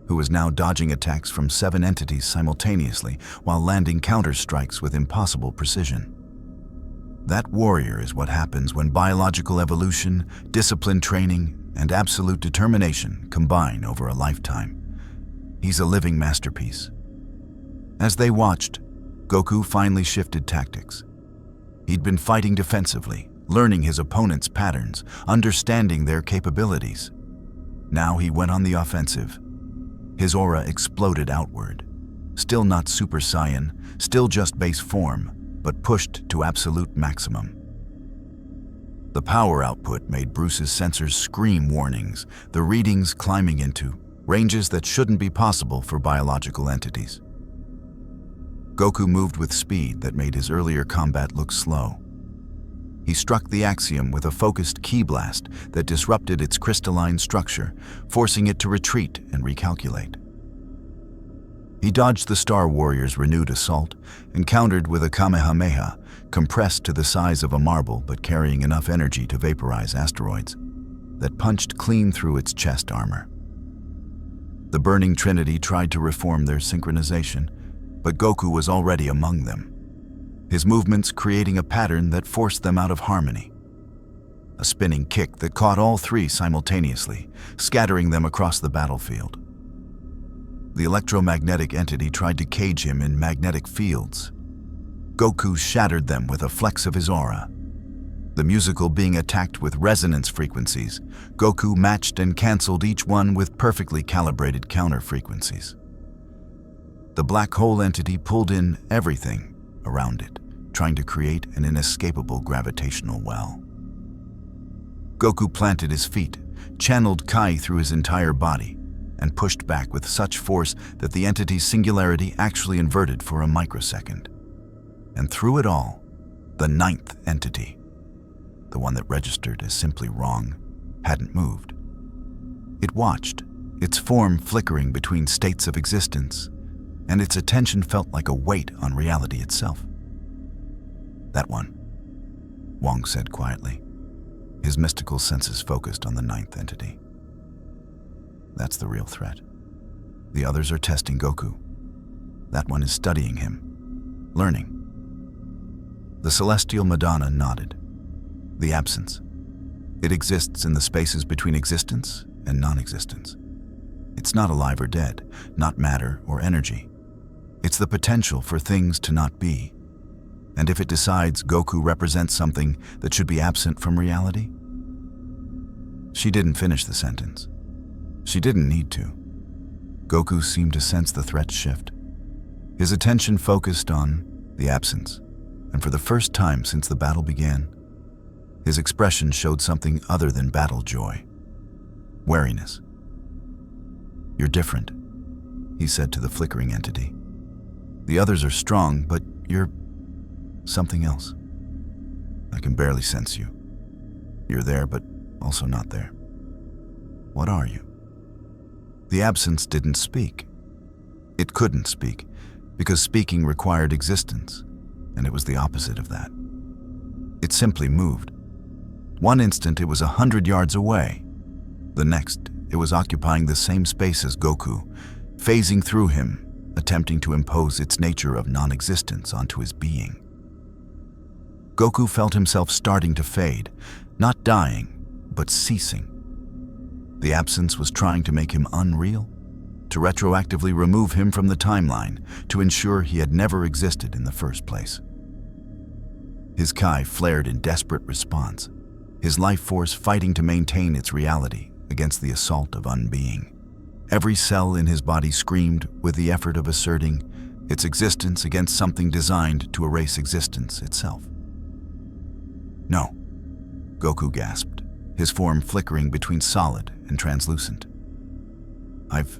who was now dodging attacks from 7 entities simultaneously while landing counter-strikes with impossible precision. That warrior is what happens when biological evolution, discipline training, and absolute determination combine over a lifetime. He's a living masterpiece. As they watched, Goku finally shifted tactics. He'd been fighting defensively, learning his opponent's patterns, understanding their capabilities. Now he went on the offensive. His aura exploded outward. Still not Super Saiyan, still just base form, but pushed to absolute maximum. The power output made Bruce's sensors scream warnings, the readings climbing into ranges that shouldn't be possible for biological entities. Goku moved with speed that made his earlier combat look slow. He struck the Axiom with a focused ki blast that disrupted its crystalline structure, forcing it to retreat and recalculate. He dodged the Star Warrior's renewed assault and countered with a Kamehameha, compressed to the size of a marble but carrying enough energy to vaporize asteroids, that punched clean through its chest armor. The Burning Trinity tried to reform their synchronization, but Goku was already among them, his movements creating a pattern that forced them out of harmony. A spinning kick that caught all 3 simultaneously, scattering them across the battlefield. The electromagnetic entity tried to cage him in magnetic fields. Goku shattered them with a flex of his aura. The musical being attacked with resonance frequencies, Goku matched and cancelled each one with perfectly calibrated counter frequencies. The black hole entity pulled in everything around it, trying to create an inescapable gravitational well. Goku planted his feet, channeled Kai through his entire body, and pushed back with such force that the entity's singularity actually inverted for a microsecond. And through it all, the ninth entity, the one that registered as simply wrong, hadn't moved. It watched, its form flickering between states of existence, and its attention felt like a weight on reality itself. "That one," Wong said quietly, his mystical senses focused on the ninth entity. "That's the real threat. The others are testing Goku. That one is studying him, learning." The celestial Madonna nodded. "The absence. It exists in the spaces between existence and non-existence. It's not alive or dead, not matter or energy. It's the potential for things to not be. And if it decides Goku represents something that should be absent from reality?" She didn't finish the sentence. She didn't need to. Goku seemed to sense the threat shift. His attention focused on the absence, and for the first time since the battle began, his expression showed something other than battle joy. Wariness. "You're different," he said to the flickering entity. "The others are strong, but you're something else. I can barely sense you. You're there, but also not there. What are you?" The absence didn't speak. It couldn't speak, because speaking required existence, and it was the opposite of that. It simply moved. One instant it was 100 yards away. The next, it was occupying the same space as Goku, phasing through him, attempting to impose its nature of non-existence onto his being. Goku felt himself starting to fade, not dying, but ceasing. The absence was trying to make him unreal, to retroactively remove him from the timeline, to ensure he had never existed in the first place. His Kai flared in desperate response, his life force fighting to maintain its reality against the assault of unbeing. Every cell in his body screamed with the effort of asserting its existence against something designed to erase existence itself. "No," Goku gasped, his form flickering between solid and translucent. "I've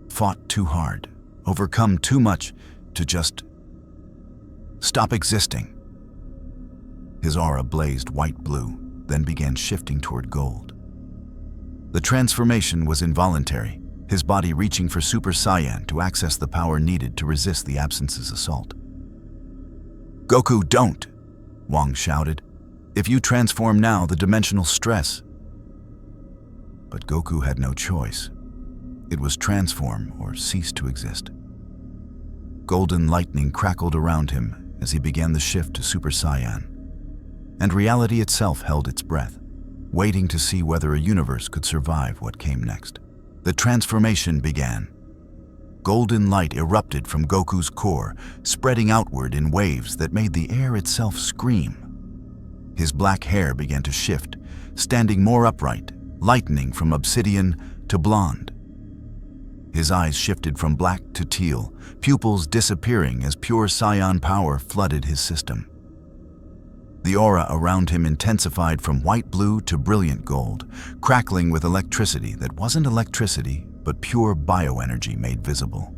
fought too hard, overcome too much to just stop existing." His aura blazed white-blue, then began shifting toward gold. The transformation was involuntary, his body reaching for Super Saiyan to access the power needed to resist the absence's assault. "Goku, don't!" Wong shouted. "If you transform now, the dimensional stress..." But Goku had no choice. It was transform or cease to exist. Golden lightning crackled around him as he began the shift to Super Saiyan, and reality itself held its breath, waiting to see whether a universe could survive what came next. The transformation began. Golden light erupted from Goku's core, spreading outward in waves that made the air itself scream. His black hair began to shift, standing more upright, lightening from obsidian to blonde. His eyes shifted from black to teal, pupils disappearing as pure Saiyan power flooded his system. The aura around him intensified from white-blue to brilliant gold, crackling with electricity that wasn't electricity, but pure bioenergy made visible.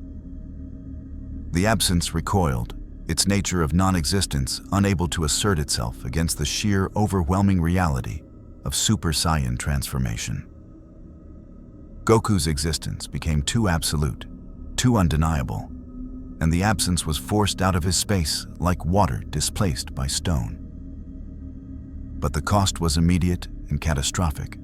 The absence recoiled, its nature of non-existence unable to assert itself against the sheer, overwhelming reality of Super Saiyan transformation. Goku's existence became too absolute, too undeniable, and the absence was forced out of his space like water displaced by stone. But the cost was immediate and catastrophic.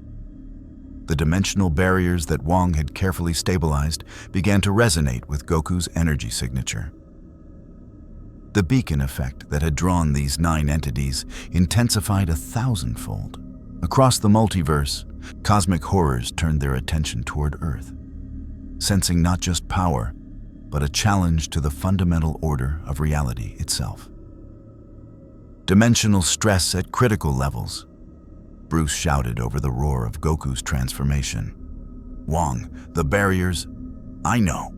The dimensional barriers that Wong had carefully stabilized began to resonate with Goku's energy signature. The beacon effect that had drawn these 9 entities intensified 1,000-fold. Across the multiverse, cosmic horrors turned their attention toward Earth, sensing not just power, but a challenge to the fundamental order of reality itself. dimensional stress at critical levels. Bruce shouted over the roar of Goku's transformation. "Wong, the barriers, I know."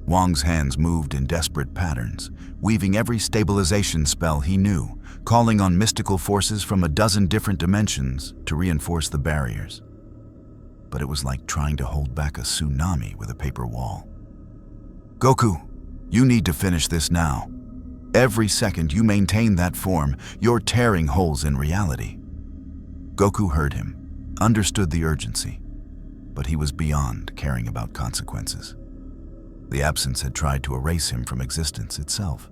Wong's hands moved in desperate patterns, weaving every stabilization spell he knew, calling on mystical forces from a dozen different dimensions to reinforce the barriers. But it was like trying to hold back a tsunami with a paper wall. "Goku, you need to finish this now. Every second you maintain that form, you're tearing holes in reality." Goku heard him, understood the urgency, but he was beyond caring about consequences. The absence had tried to erase him from existence itself.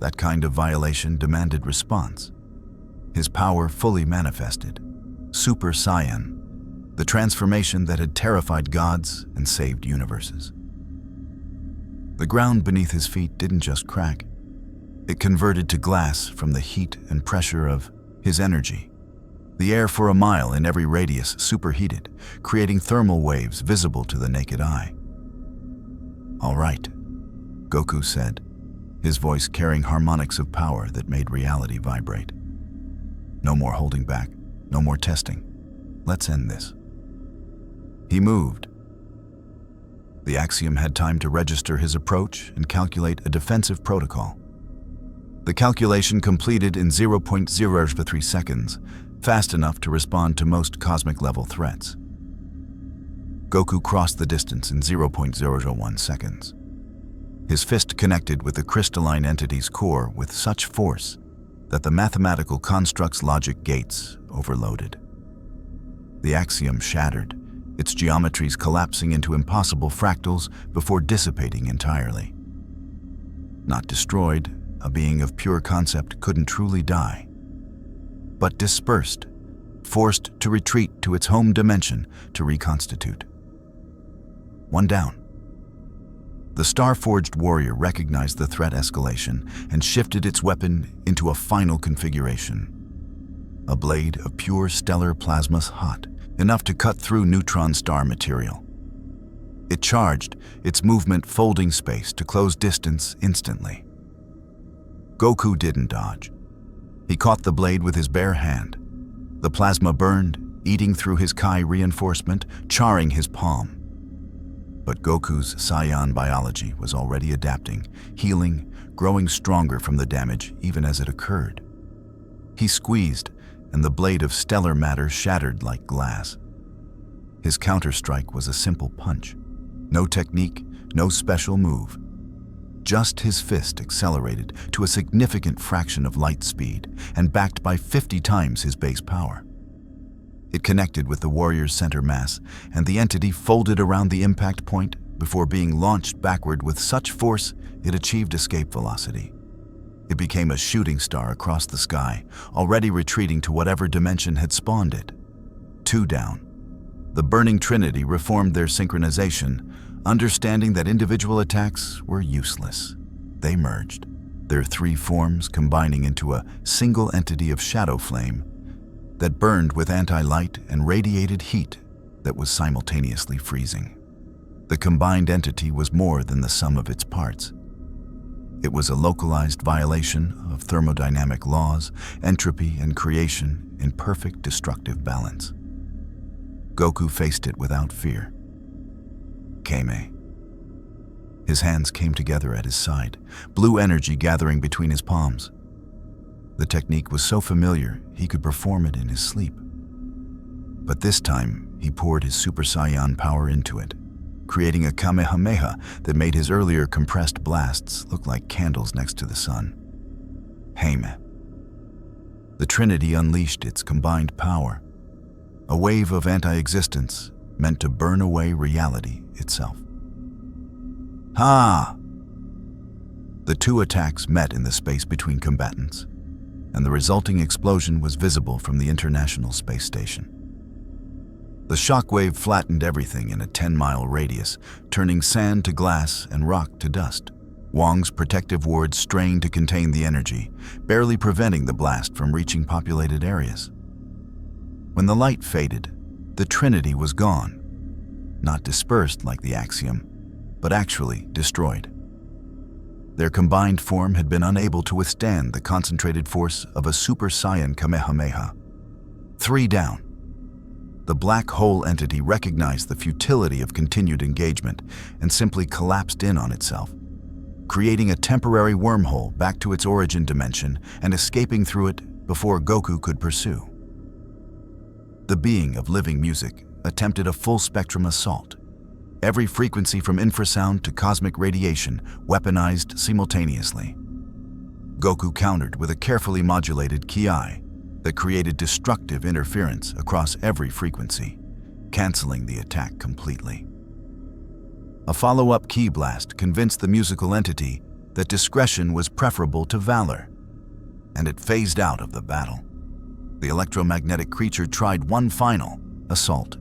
That kind of violation demanded response. His power fully manifested. Super Saiyan, the transformation that had terrified gods and saved universes. The ground beneath his feet didn't just crack. It converted to glass from the heat and pressure of his energy. The air for a mile in every radius superheated, creating thermal waves visible to the naked eye. "All right," Goku said, his voice carrying harmonics of power that made reality vibrate. "No more holding back, no more testing. Let's end this." He moved. The Axiom had time to register his approach and calculate a defensive protocol. The calculation completed in 0.03 seconds, fast enough to respond to most cosmic-level threats. Goku crossed the distance in 0.001 seconds. His fist connected with the crystalline entity's core with such force that the mathematical construct's logic gates overloaded. The Axiom shattered, its geometries collapsing into impossible fractals before dissipating entirely. Not destroyed, a being of pure concept couldn't truly die, but dispersed, forced to retreat to its home dimension to reconstitute. One down. The star-forged warrior recognized the threat escalation and shifted its weapon into a final configuration. A blade of pure stellar plasma hot, enough to cut through neutron star material. It charged, its movement folding space to close distance instantly. Goku didn't dodge. He caught the blade with his bare hand. The plasma burned, eating through his Kai reinforcement, charring his palm. But Goku's Saiyan biology was already adapting, healing, growing stronger from the damage even as it occurred. He squeezed, and the blade of stellar matter shattered like glass. His counterstrike was a simple punch. No technique, no special move. Just his fist accelerated to a significant fraction of light speed and backed by 50 times his base power. It connected with the warrior's center mass, and the entity folded around the impact point before being launched backward with such force it achieved escape velocity. It became a shooting star across the sky, already retreating to whatever dimension had spawned it. Two down. The burning trinity reformed their synchronization, understanding that individual attacks were useless. They merged, their three forms combining into a single entity of shadow flame that burned with anti-light and radiated heat that was simultaneously freezing. The combined entity was more than the sum of its parts. It was a localized violation of thermodynamic laws, entropy, and creation in perfect destructive balance. Goku faced it without fear. Kame. His hands came together at his side, blue energy gathering between his palms. The technique was so familiar, he could perform it in his sleep. But this time, he poured his Super Saiyan power into it, creating a Kamehameha that made his earlier compressed blasts look like candles next to the sun. Heime. The Trinity unleashed its combined power, a wave of anti-existence meant to burn away reality itself. Ha! The two attacks met in the space between combatants, and the resulting explosion was visible from the International Space Station. The shockwave flattened everything in a 10-mile radius, turning sand to glass and rock to dust. Wong's protective wards strained to contain the energy, barely preventing the blast from reaching populated areas. When the light faded, the Trinity was gone, not dispersed like the Axiom, but actually destroyed. Their combined form had been unable to withstand the concentrated force of a Super Saiyan Kamehameha. 3 down. The black hole entity recognized the futility of continued engagement and simply collapsed in on itself, creating a temporary wormhole back to its origin dimension and escaping through it before Goku could pursue. The being of living music attempted a full-spectrum assault. Every frequency from infrasound to cosmic radiation weaponized simultaneously. Goku countered with a carefully modulated ki that created destructive interference across every frequency, canceling the attack completely. A follow-up ki blast convinced the musical entity that discretion was preferable to valor, and it phased out of the battle. The electromagnetic creature tried one final assault,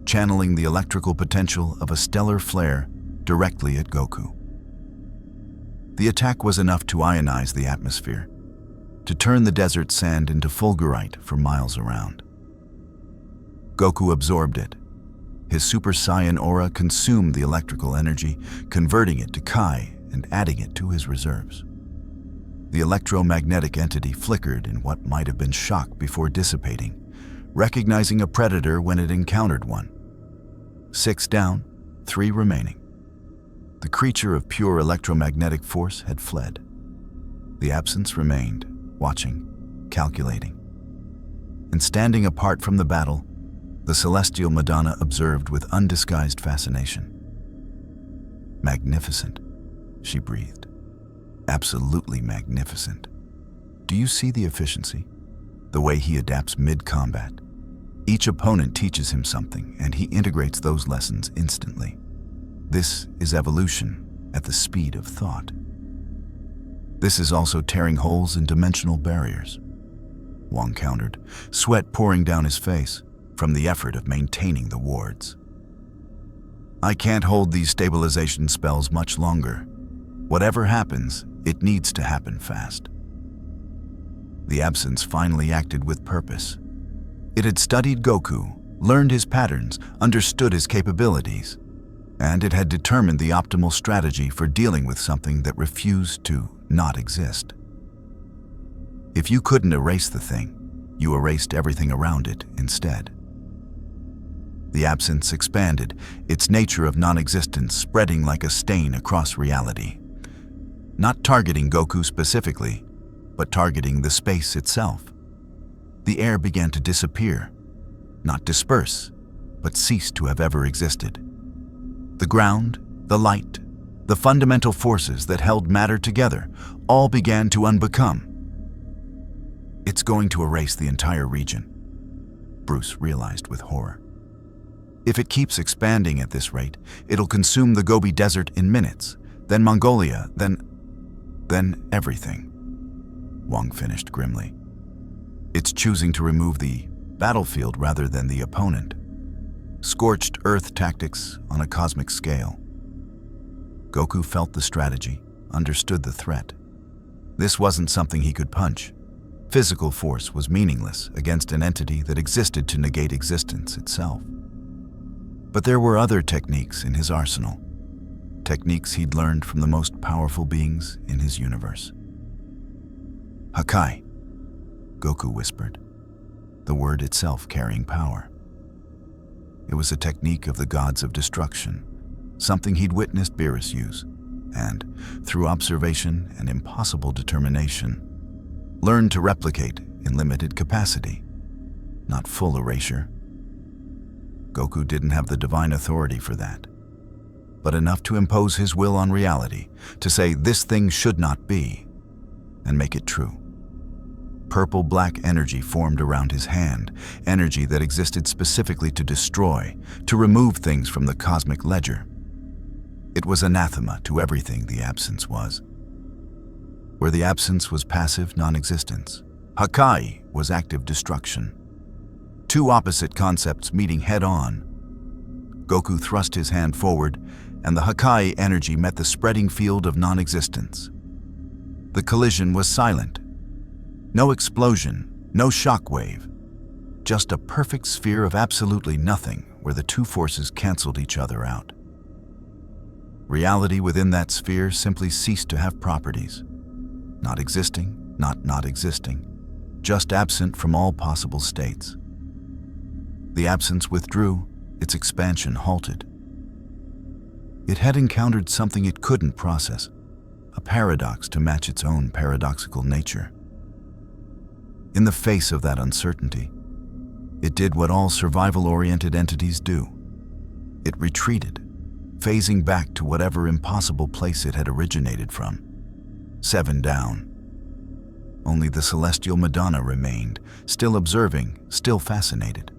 channeling the electrical potential of a stellar flare directly at Goku. The attack was enough to ionize the atmosphere, to turn the desert sand into fulgurite for miles around. Goku absorbed it. His Super Saiyan aura consumed the electrical energy, converting it to Kai and adding it to his reserves. The electromagnetic entity flickered in what might have been shock before dissipating, recognizing a predator when it encountered one. 6 down, 3 remaining. The creature of pure electromagnetic force had fled. The absence remained, watching, calculating. And standing apart from the battle, the celestial Madonna observed with undisguised fascination. "Magnificent," she breathed. "Absolutely magnificent. Do you see the efficiency? The way he adapts mid-combat? Each opponent teaches him something, and he integrates those lessons instantly. This is evolution at the speed of thought. This is also tearing holes in dimensional barriers," Wong countered, sweat pouring down his face from the effort of maintaining the wards. "I can't hold these stabilization spells much longer. Whatever happens, it needs to happen fast." The absence finally acted with purpose. It had studied Goku, learned his patterns, understood his capabilities, and it had determined the optimal strategy for dealing with something that refused to not exist. If you couldn't erase the thing, you erased everything around it instead. The absence expanded, its nature of non-existence spreading like a stain across reality. Not targeting Goku specifically, but targeting the space itself. The air began to disappear, not disperse, but cease to have ever existed. The ground, the light, the fundamental forces that held matter together all began to unbecome. "It's going to erase the entire region," Bruce realized with horror. "If it keeps expanding at this rate, it'll consume the Gobi Desert in minutes, then Mongolia, then everything," Wong finished grimly. "It's choosing to remove the battlefield rather than the opponent. Scorched earth tactics on a cosmic scale." Goku felt the strategy, understood the threat. This wasn't something he could punch. Physical force was meaningless against an entity that existed to negate existence itself. But there were other techniques in his arsenal, techniques he'd learned from the most powerful beings in his universe. "Hakai," Goku whispered, the word itself carrying power. It was a technique of the gods of destruction, something he'd witnessed Beerus use, and, through observation and impossible determination, learned to replicate in limited capacity, not full erasure. Goku didn't have the divine authority for that, but enough to impose his will on reality, to say this thing should not be, and make it true. Purple-black energy formed around his hand, energy that existed specifically to destroy, to remove things from the cosmic ledger. It was anathema to everything the absence was. Where the absence was passive non-existence, Hakai was active destruction. Two opposite concepts meeting head-on. Goku thrust his hand forward, and the Hakai energy met the spreading field of non-existence. The collision was silent. No explosion, no shockwave. Just a perfect sphere of absolutely nothing where the two forces canceled each other out. Reality within that sphere simply ceased to have properties. Not existing, not existing, just absent from all possible states. The absence withdrew, its expansion halted. It had encountered something it couldn't process, a paradox to match its own paradoxical nature. In the face of that uncertainty, it did what all survival-oriented entities do. It retreated, phasing back to whatever impossible place it had originated from. 7 down. Only the celestial Madonna remained, still observing, still fascinated.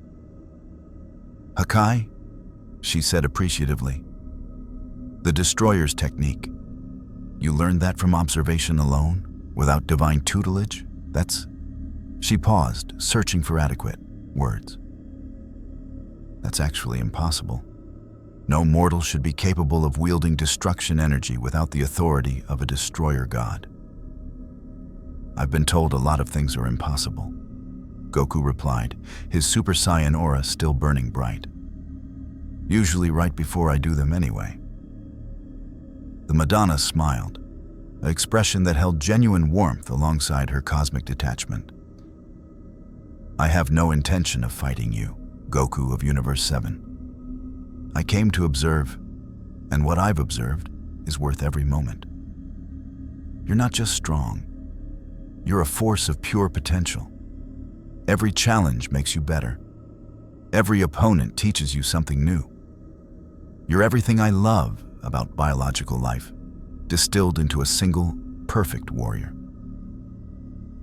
"Hakai," she said appreciatively. "The Destroyer's technique. You learned that from observation alone, without divine tutelage? That's..." She paused, searching for adequate words. "That's actually impossible. No mortal should be capable of wielding destruction energy without the authority of a destroyer god." "I've been told a lot of things are impossible," Goku replied, his Super Saiyan aura still burning bright. "Usually right before I do them anyway." The Madonna smiled, an expression that held genuine warmth alongside her cosmic detachment. "I have no intention of fighting you, Goku of Universe 7. I came to observe, and what I've observed is worth every moment. You're not just strong. You're a force of pure potential. Every challenge makes you better. Every opponent teaches you something new. You're everything I love about biological life, distilled into a single, perfect warrior.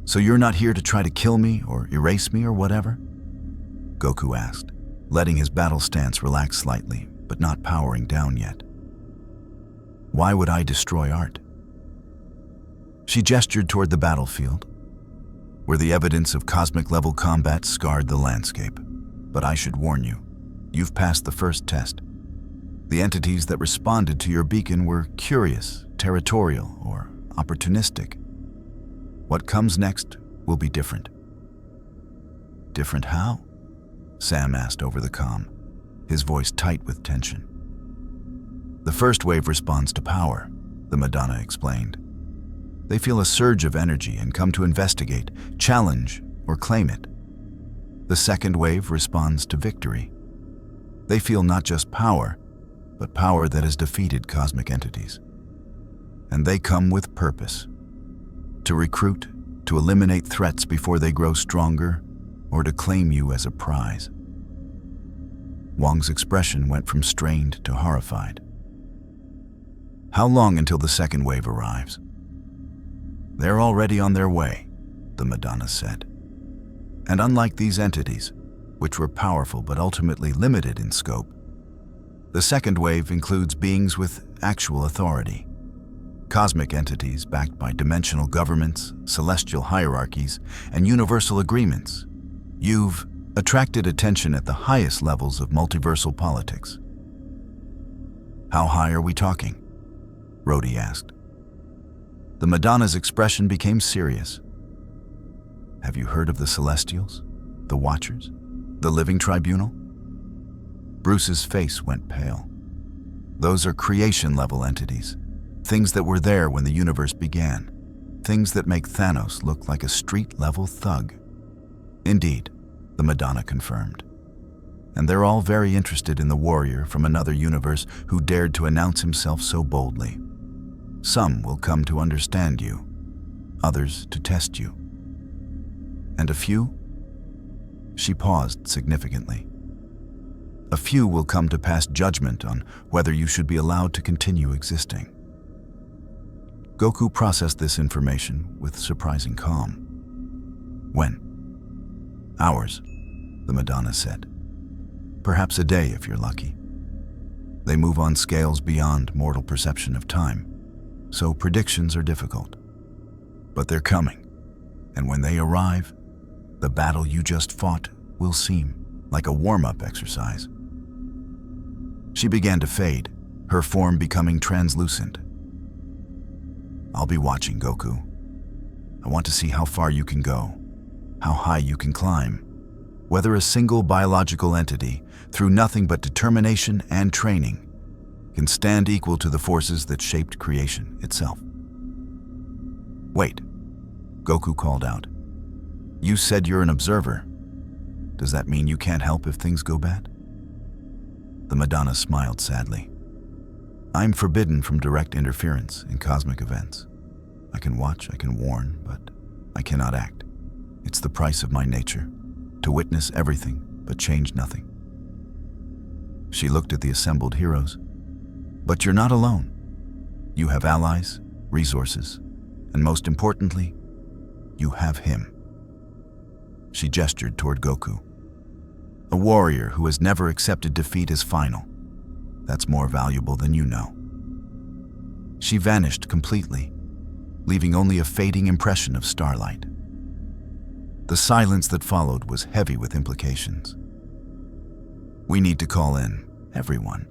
So you're not here to try to kill me or erase me or whatever?" Goku asked, letting his battle stance relax slightly, but not powering down yet. "Why would I destroy art?" She gestured toward the battlefield, where the evidence of cosmic-level combat scarred the landscape. "But I should warn you, you've passed the first test. The entities that responded to your beacon were curious, territorial, or opportunistic. What comes next will be different." "Different how?" Sam asked over the comm, his voice tight with tension. "The first wave responds to power," the Madonna explained. "They feel a surge of energy and come to investigate, challenge, or claim it. The second wave responds to victory. They feel not just power, but power that has defeated cosmic entities. And they come with purpose. To recruit, to eliminate threats before they grow stronger, or to claim you as a prize." Wong's expression went from strained to horrified. "How long until the second wave arrives?" "They're already on their way," the Madonna said. "And unlike these entities, which were powerful but ultimately limited in scope, the second wave includes beings with actual authority. Cosmic entities backed by dimensional governments, celestial hierarchies, and universal agreements. You've attracted attention at the highest levels of multiversal politics." "How high are we talking?" Rhodey asked. The Madonna's expression became serious. "Have you heard of the Celestials? The Watchers? The Living Tribunal?" Bruce's face went pale. "Those are creation-level entities, things that were there when the universe began, things that make Thanos look like a street-level thug." "Indeed," the Madonna confirmed. "And they're all very interested in the warrior from another universe who dared to announce himself so boldly. Some will come to understand you, others to test you. And a few?" She paused significantly. "A few will come to pass judgment on whether you should be allowed to continue existing." Goku processed this information with surprising calm. "When?" "Hours," the Madonna said. "Perhaps a day if you're lucky. They move on scales beyond mortal perception of time, so predictions are difficult. But they're coming, and when they arrive, the battle you just fought will seem like a warm-up exercise." She began to fade, her form becoming translucent. "I'll be watching, Goku. I want to see how far you can go, how high you can climb, whether a single biological entity, through nothing but determination and training, can stand equal to the forces that shaped creation itself. Wait, Goku called out. You said you're an observer. Does that mean you can't help if things go bad? The Madonna smiled sadly. I'm forbidden from direct interference in cosmic events. I can watch, I can warn, but I cannot act. It's the price of my nature, to witness everything but change nothing. She looked at the assembled heroes. But you're not alone. You have allies, resources, and most importantly, you have him. She gestured toward Goku. A warrior who has never accepted defeat as final. That's more valuable than you know. She vanished completely, leaving only a fading impression of starlight. The silence that followed was heavy with implications. We need to call in everyone,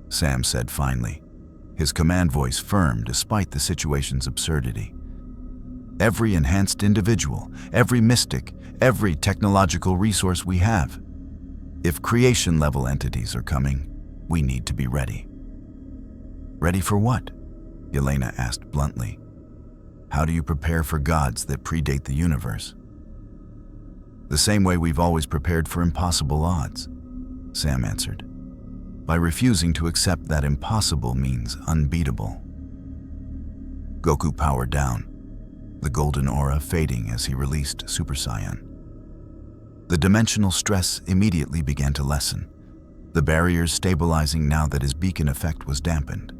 Sam said finally, his command voice firm despite the situation's absurdity. Every enhanced individual, every mystic, every technological resource we have. If creation-level entities are coming, we need to be ready. Ready for what? Yelena asked bluntly. How do you prepare for gods that predate the universe? The same way we've always prepared for impossible odds, Sam answered, by refusing to accept that impossible means unbeatable. Goku powered down, the golden aura fading as he released Super Saiyan. The dimensional stress immediately began to lessen, the barriers stabilizing now that his beacon effect was dampened.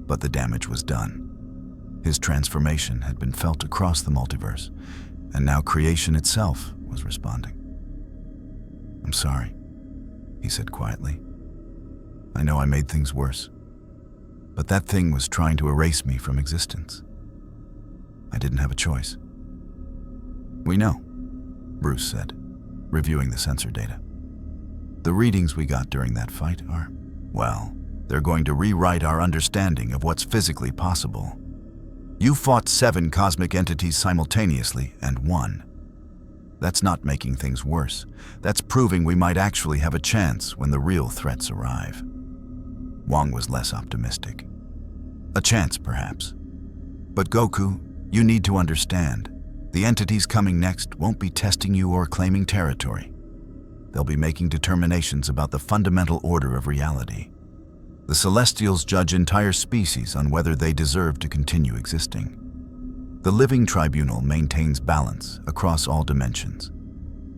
But the damage was done. His transformation had been felt across the multiverse, and now creation itself was responding. I'm sorry, he said quietly. I know I made things worse, but that thing was trying to erase me from existence. I didn't have a choice. We know, Bruce said, reviewing the sensor data. The readings we got during that fight are, well, they're going to rewrite our understanding of what's physically possible. You fought 7 cosmic entities simultaneously and won. That's not making things worse. That's proving we might actually have a chance when the real threats arrive. Wong was less optimistic. A chance, perhaps. But Goku, you need to understand, the entities coming next won't be testing you or claiming territory. They'll be making determinations about the fundamental order of reality. The Celestials judge entire species on whether they deserve to continue existing. The living tribunal maintains balance across all dimensions.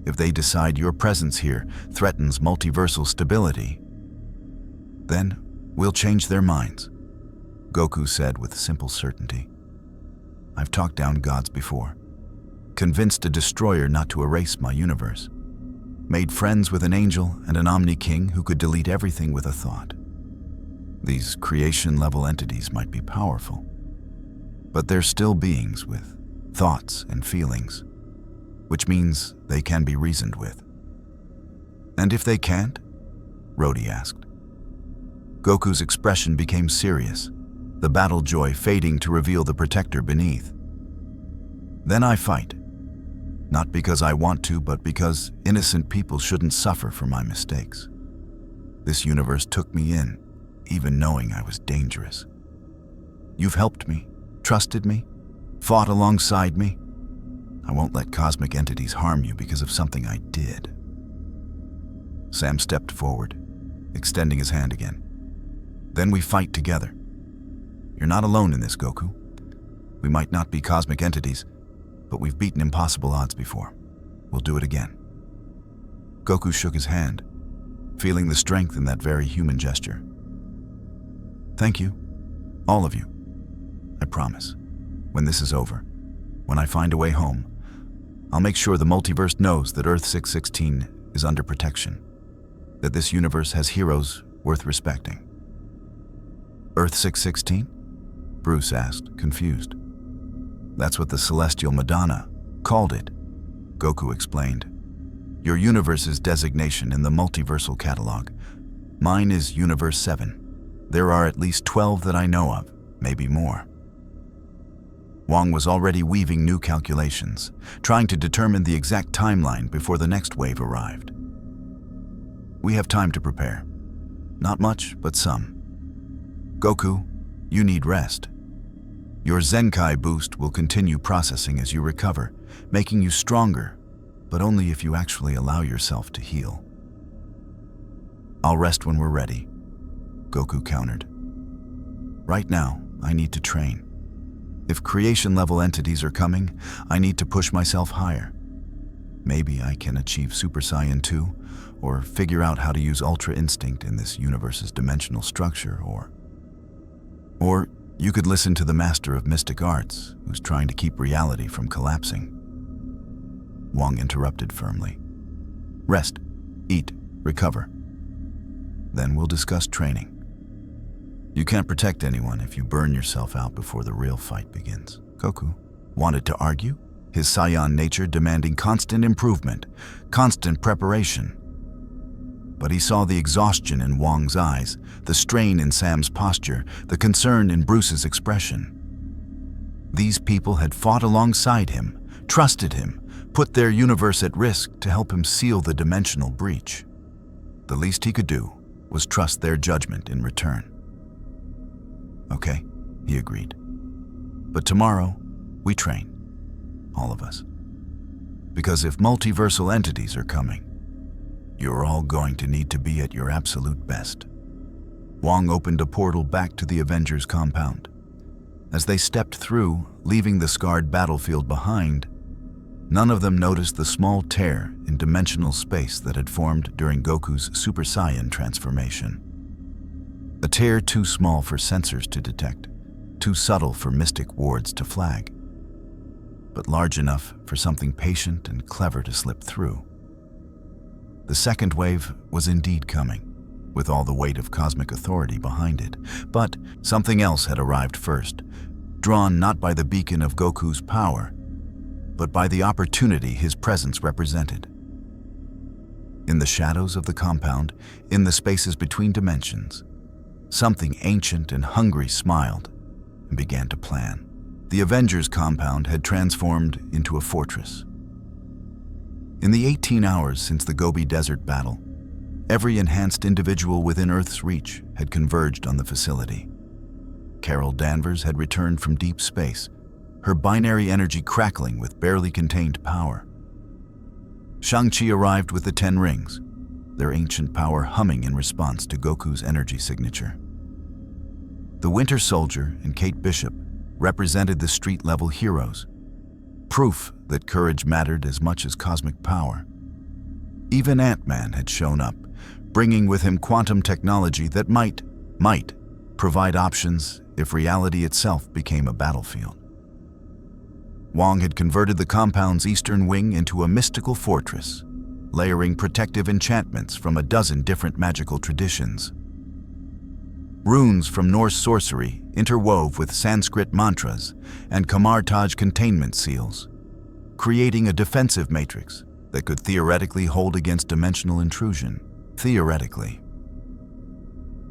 If they decide your presence here threatens multiversal stability, then we'll change their minds, Goku said with simple certainty. I've talked down gods before, convinced a destroyer not to erase my universe, made friends with an angel and an omni-king who could delete everything with a thought. These creation-level entities might be powerful, but they're still beings with thoughts and feelings, which means they can be reasoned with. And if they can't? Rhodey asked. Goku's expression became serious, the battle joy fading to reveal the protector beneath. Then I fight, not because I want to, but because innocent people shouldn't suffer for my mistakes. This universe took me in, even knowing I was dangerous. You've helped me, trusted me, fought alongside me. I won't let cosmic entities harm you because of something I did. Sam stepped forward, extending his hand again. Then we fight together. You're not alone in this, Goku. We might not be cosmic entities, but we've beaten impossible odds before. We'll do it again. Goku shook his hand, feeling the strength in that very human gesture. Thank you, all of you. I promise, when this is over, when I find a way home, I'll make sure the multiverse knows that Earth 616 is under protection, that this universe has heroes worth respecting. Earth 616? Bruce asked, confused. That's what the Celestial Madonna called it, Goku explained. Your universe's designation in the Multiversal catalog. Mine is Universe 7. There are at least 12 that I know of, maybe more. Wong was already weaving new calculations, trying to determine the exact timeline before the next wave arrived. We have time to prepare. Not much, but some. Goku, you need rest. Your Zenkai boost will continue processing as you recover, making you stronger, but only if you actually allow yourself to heal. I'll rest when we're ready, Goku countered. Right now, I need to train. If creation-level entities are coming, I need to push myself higher. Maybe I can achieve Super Saiyan 2, or figure out how to use Ultra Instinct in this universe's dimensional structure, or you could listen to the Master of Mystic Arts, who's trying to keep reality from collapsing. Wong interrupted firmly. Rest, eat, recover. Then we'll discuss training. You can't protect anyone if you burn yourself out before the real fight begins. Goku wanted to argue, his Saiyan nature demanding constant improvement, constant preparation. But he saw the exhaustion in Wong's eyes, the strain in Sam's posture, the concern in Bruce's expression. These people had fought alongside him, trusted him, put their universe at risk to help him seal the dimensional breach. The least he could do was trust their judgment in return. Okay, he agreed. But tomorrow, we train. All of us. Because if multiversal entities are coming, you're all going to need to be at your absolute best. Wong opened a portal back to the Avengers compound. As they stepped through, leaving the scarred battlefield behind, none of them noticed the small tear in dimensional space that had formed during Goku's Super Saiyan transformation. A tear too small for sensors to detect, too subtle for mystic wards to flag, but large enough for something patient and clever to slip through. The second wave was indeed coming, with all the weight of cosmic authority behind it, but something else had arrived first, drawn not by the beacon of Goku's power, but by the opportunity his presence represented. In the shadows of the compound, in the spaces between dimensions, something ancient and hungry smiled and began to plan. The Avengers compound had transformed into a fortress. In the 18 hours since the Gobi Desert battle, every enhanced individual within Earth's reach had converged on the facility. Carol Danvers had returned from deep space, her binary energy crackling with barely contained power. Shang-Chi arrived with the 10 rings, their ancient power humming in response to Goku's energy signature. The Winter Soldier and Kate Bishop represented the street-level heroes, proof that courage mattered as much as cosmic power. Even Ant-Man had shown up, bringing with him quantum technology that might provide options if reality itself became a battlefield. Wong had converted the compound's eastern wing into a mystical fortress, layering protective enchantments from a dozen different magical traditions. Runes from Norse sorcery interwove with Sanskrit mantras and Kamartaj containment seals, creating a defensive matrix that could theoretically hold against dimensional intrusion. Theoretically.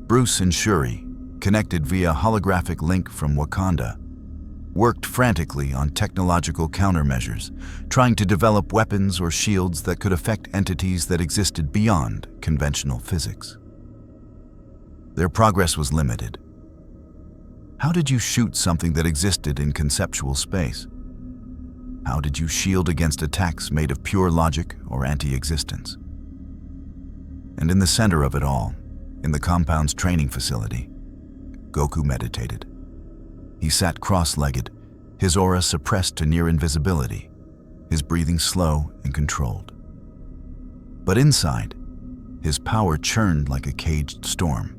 Bruce and Shuri, connected via holographic link from Wakanda, worked frantically on technological countermeasures, trying to develop weapons or shields that could affect entities that existed beyond conventional physics. Their progress was limited. How did you shoot something that existed in conceptual space? How did you shield against attacks made of pure logic or anti-existence? And in the center of it all, in the compound's training facility, Goku meditated. He sat cross-legged, his aura suppressed to near invisibility, his breathing slow and controlled. But inside, his power churned like a caged storm.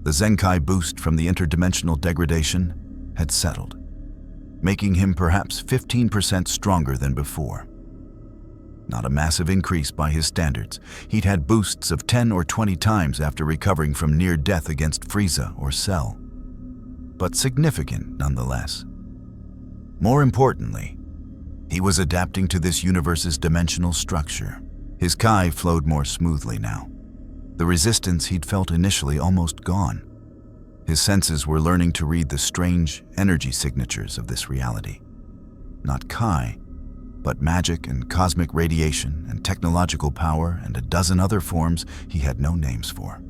The Zenkai boost from the interdimensional degradation had settled, making him perhaps 15% stronger than before. Not a massive increase by his standards. He'd had boosts of 10 or 20 times after recovering from near death against Frieza or Cell, but significant nonetheless. More importantly, he was adapting to this universe's dimensional structure. His Kai flowed more smoothly now. The resistance he'd felt initially almost gone. His senses were learning to read the strange energy signatures of this reality. Not Kai, but magic and cosmic radiation and technological power and a dozen other forms he had no names for.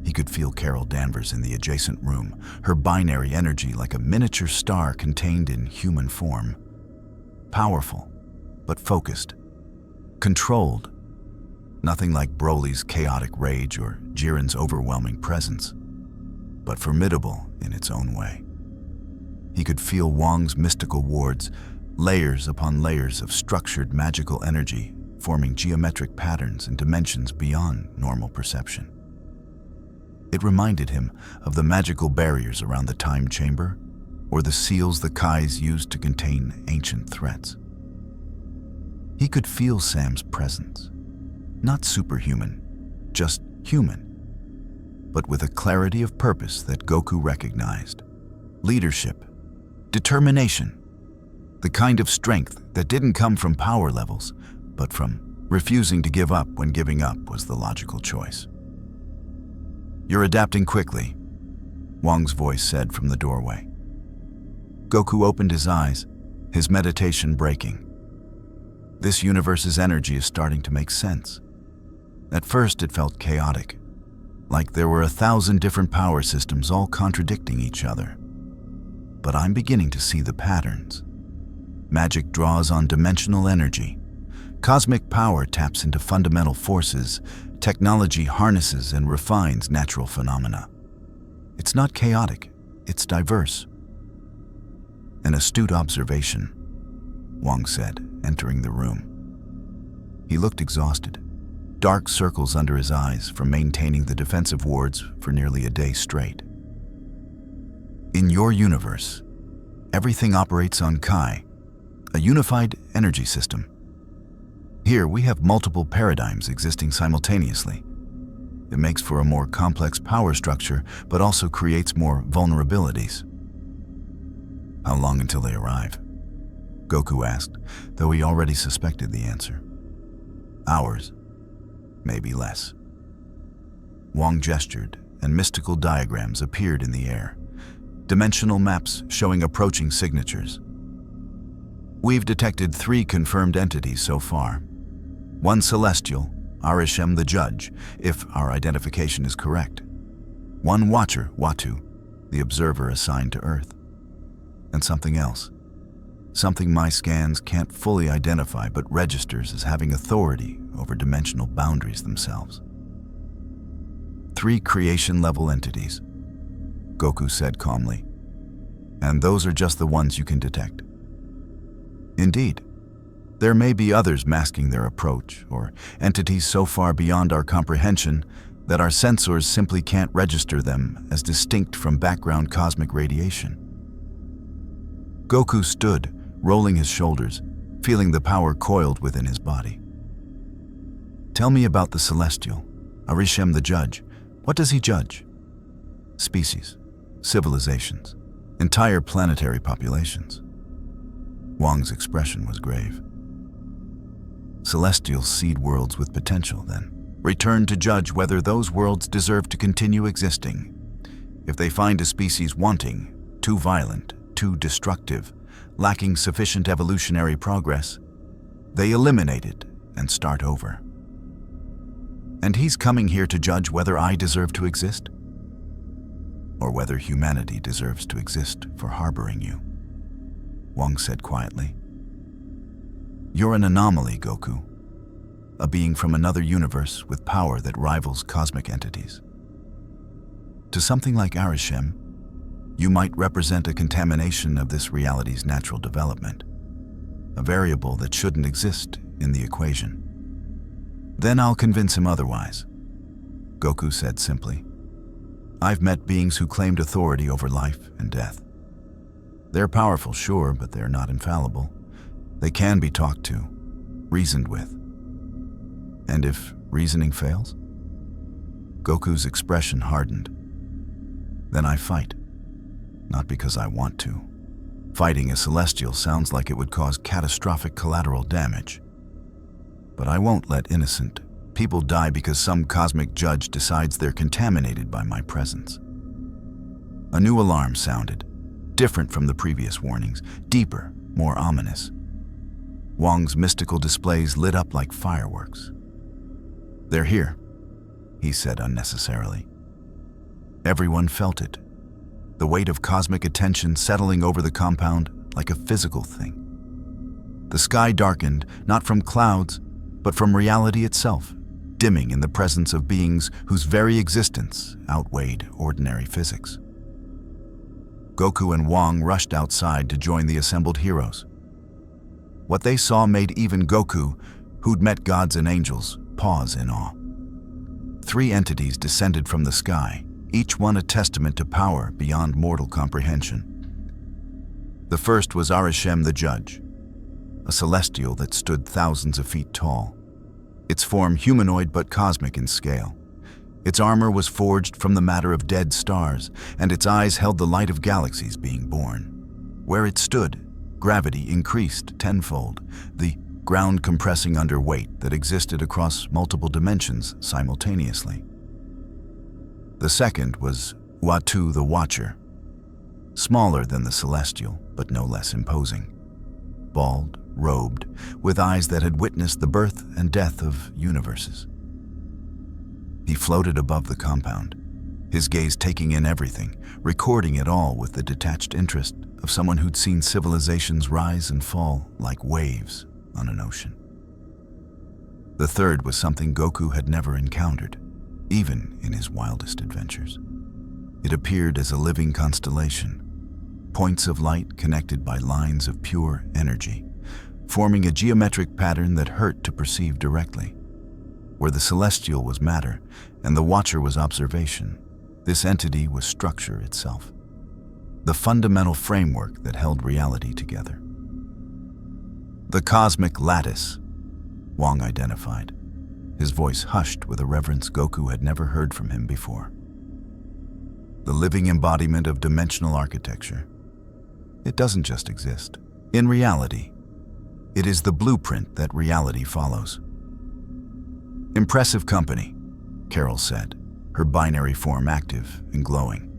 He could feel Carol Danvers in the adjacent room, her binary energy like a miniature star contained in human form. Powerful, but focused. Controlled. Nothing like Broly's chaotic rage or Jiren's overwhelming presence, but formidable in its own way. He could feel Wong's mystical wards, layers upon layers of structured magical energy, forming geometric patterns and dimensions beyond normal perception. It reminded him of the magical barriers around the time chamber, or the seals the Kais used to contain ancient threats. He could feel Sam's presence, not superhuman, just human, but with a clarity of purpose that Goku recognized. Leadership, determination, the kind of strength that didn't come from power levels, but from refusing to give up when giving up was the logical choice. "You're adapting quickly," Wong's voice said from the doorway. Goku opened his eyes, his meditation breaking. This universe's energy is starting to make sense. At first it felt chaotic, like there were 1,000 different power systems all contradicting each other. But I'm beginning to see the patterns. Magic draws on dimensional energy. Cosmic power taps into fundamental forces. Technology harnesses and refines natural phenomena. It's not chaotic, it's diverse. An astute observation, Wong said, entering the room. He looked exhausted, dark circles under his eyes from maintaining the defensive wards for nearly a day straight. In your universe, everything operates on Kai, a unified energy system. Here, we have multiple paradigms existing simultaneously. It makes for a more complex power structure, but also creates more vulnerabilities. How long until they arrive? Goku asked, though he already suspected the answer. Hours, maybe less. Wong gestured, and mystical diagrams appeared in the air. Dimensional maps showing approaching signatures. We've detected 3 confirmed entities so far. 1 celestial, Arishem the Judge, if our identification is correct. 1 watcher, Watu, the observer assigned to Earth. And something else. Something my scans can't fully identify but registers as having authority over dimensional boundaries themselves. 3 creation-level entities, Goku said calmly. And those are just the ones you can detect. Indeed. There may be others masking their approach, or entities so far beyond our comprehension that our sensors simply can't register them as distinct from background cosmic radiation. Goku stood, rolling his shoulders, feeling the power coiled within his body. Tell me about the Celestial, Arishem the Judge. What does he judge? Species, civilizations, entire planetary populations. Wong's expression was grave. Celestials seed worlds with potential, then. Return to judge whether those worlds deserve to continue existing. If they find a species wanting, too violent, too destructive, lacking sufficient evolutionary progress, they eliminate it and start over. And he's coming here to judge whether I deserve to exist, or whether humanity deserves to exist for harboring you, Wong said quietly. You're an anomaly, Goku. A being from another universe with power that rivals cosmic entities. To something like Arishem, you might represent a contamination of this reality's natural development, a variable that shouldn't exist in the equation. Then I'll convince him otherwise, Goku said simply. I've met beings who claimed authority over life and death. They're powerful, sure, but they're not infallible. They can be talked to, reasoned with. And if reasoning fails? Goku's expression hardened. Then I fight. Not because I want to. Fighting a Celestial sounds like it would cause catastrophic collateral damage. But I won't let innocent people die because some cosmic judge decides they're contaminated by my presence. A new alarm sounded, different from the previous warnings, deeper, more ominous. Wong's mystical displays lit up like fireworks. They're here, he said unnecessarily. Everyone felt it, the weight of cosmic attention settling over the compound like a physical thing. The sky darkened, not from clouds, but from reality itself, dimming in the presence of beings whose very existence outweighed ordinary physics. Goku and Wong rushed outside to join the assembled heroes. What they saw made even Goku, who'd met gods and angels, pause in awe. 3 entities descended from the sky, each one a testament to power beyond mortal comprehension. The first was Arishem the Judge, a celestial that stood thousands of feet tall, its form humanoid but cosmic in scale. Its armor was forged from the matter of dead stars, and its eyes held the light of galaxies being born. Where it stood, gravity increased tenfold, the ground compressing under weight that existed across multiple dimensions simultaneously. The second was Uatu the Watcher, smaller than the celestial, but no less imposing. Bald, robed, with eyes that had witnessed the birth and death of universes. He floated above the compound, his gaze taking in everything, recording it all with the detached interest of someone who'd seen civilizations rise and fall like waves on an ocean. The third was something Goku had never encountered, even in his wildest adventures. It appeared as a living constellation, points of light connected by lines of pure energy, forming a geometric pattern that hurt to perceive directly. Where the celestial was matter and the watcher was observation, this entity was structure itself, the fundamental framework that held reality together. The cosmic lattice, Wong identified, his voice hushed with a reverence Goku had never heard from him before. The living embodiment of dimensional architecture. It doesn't just exist. In reality, it is the blueprint that reality follows. Impressive company, Carol said, her binary form active and glowing.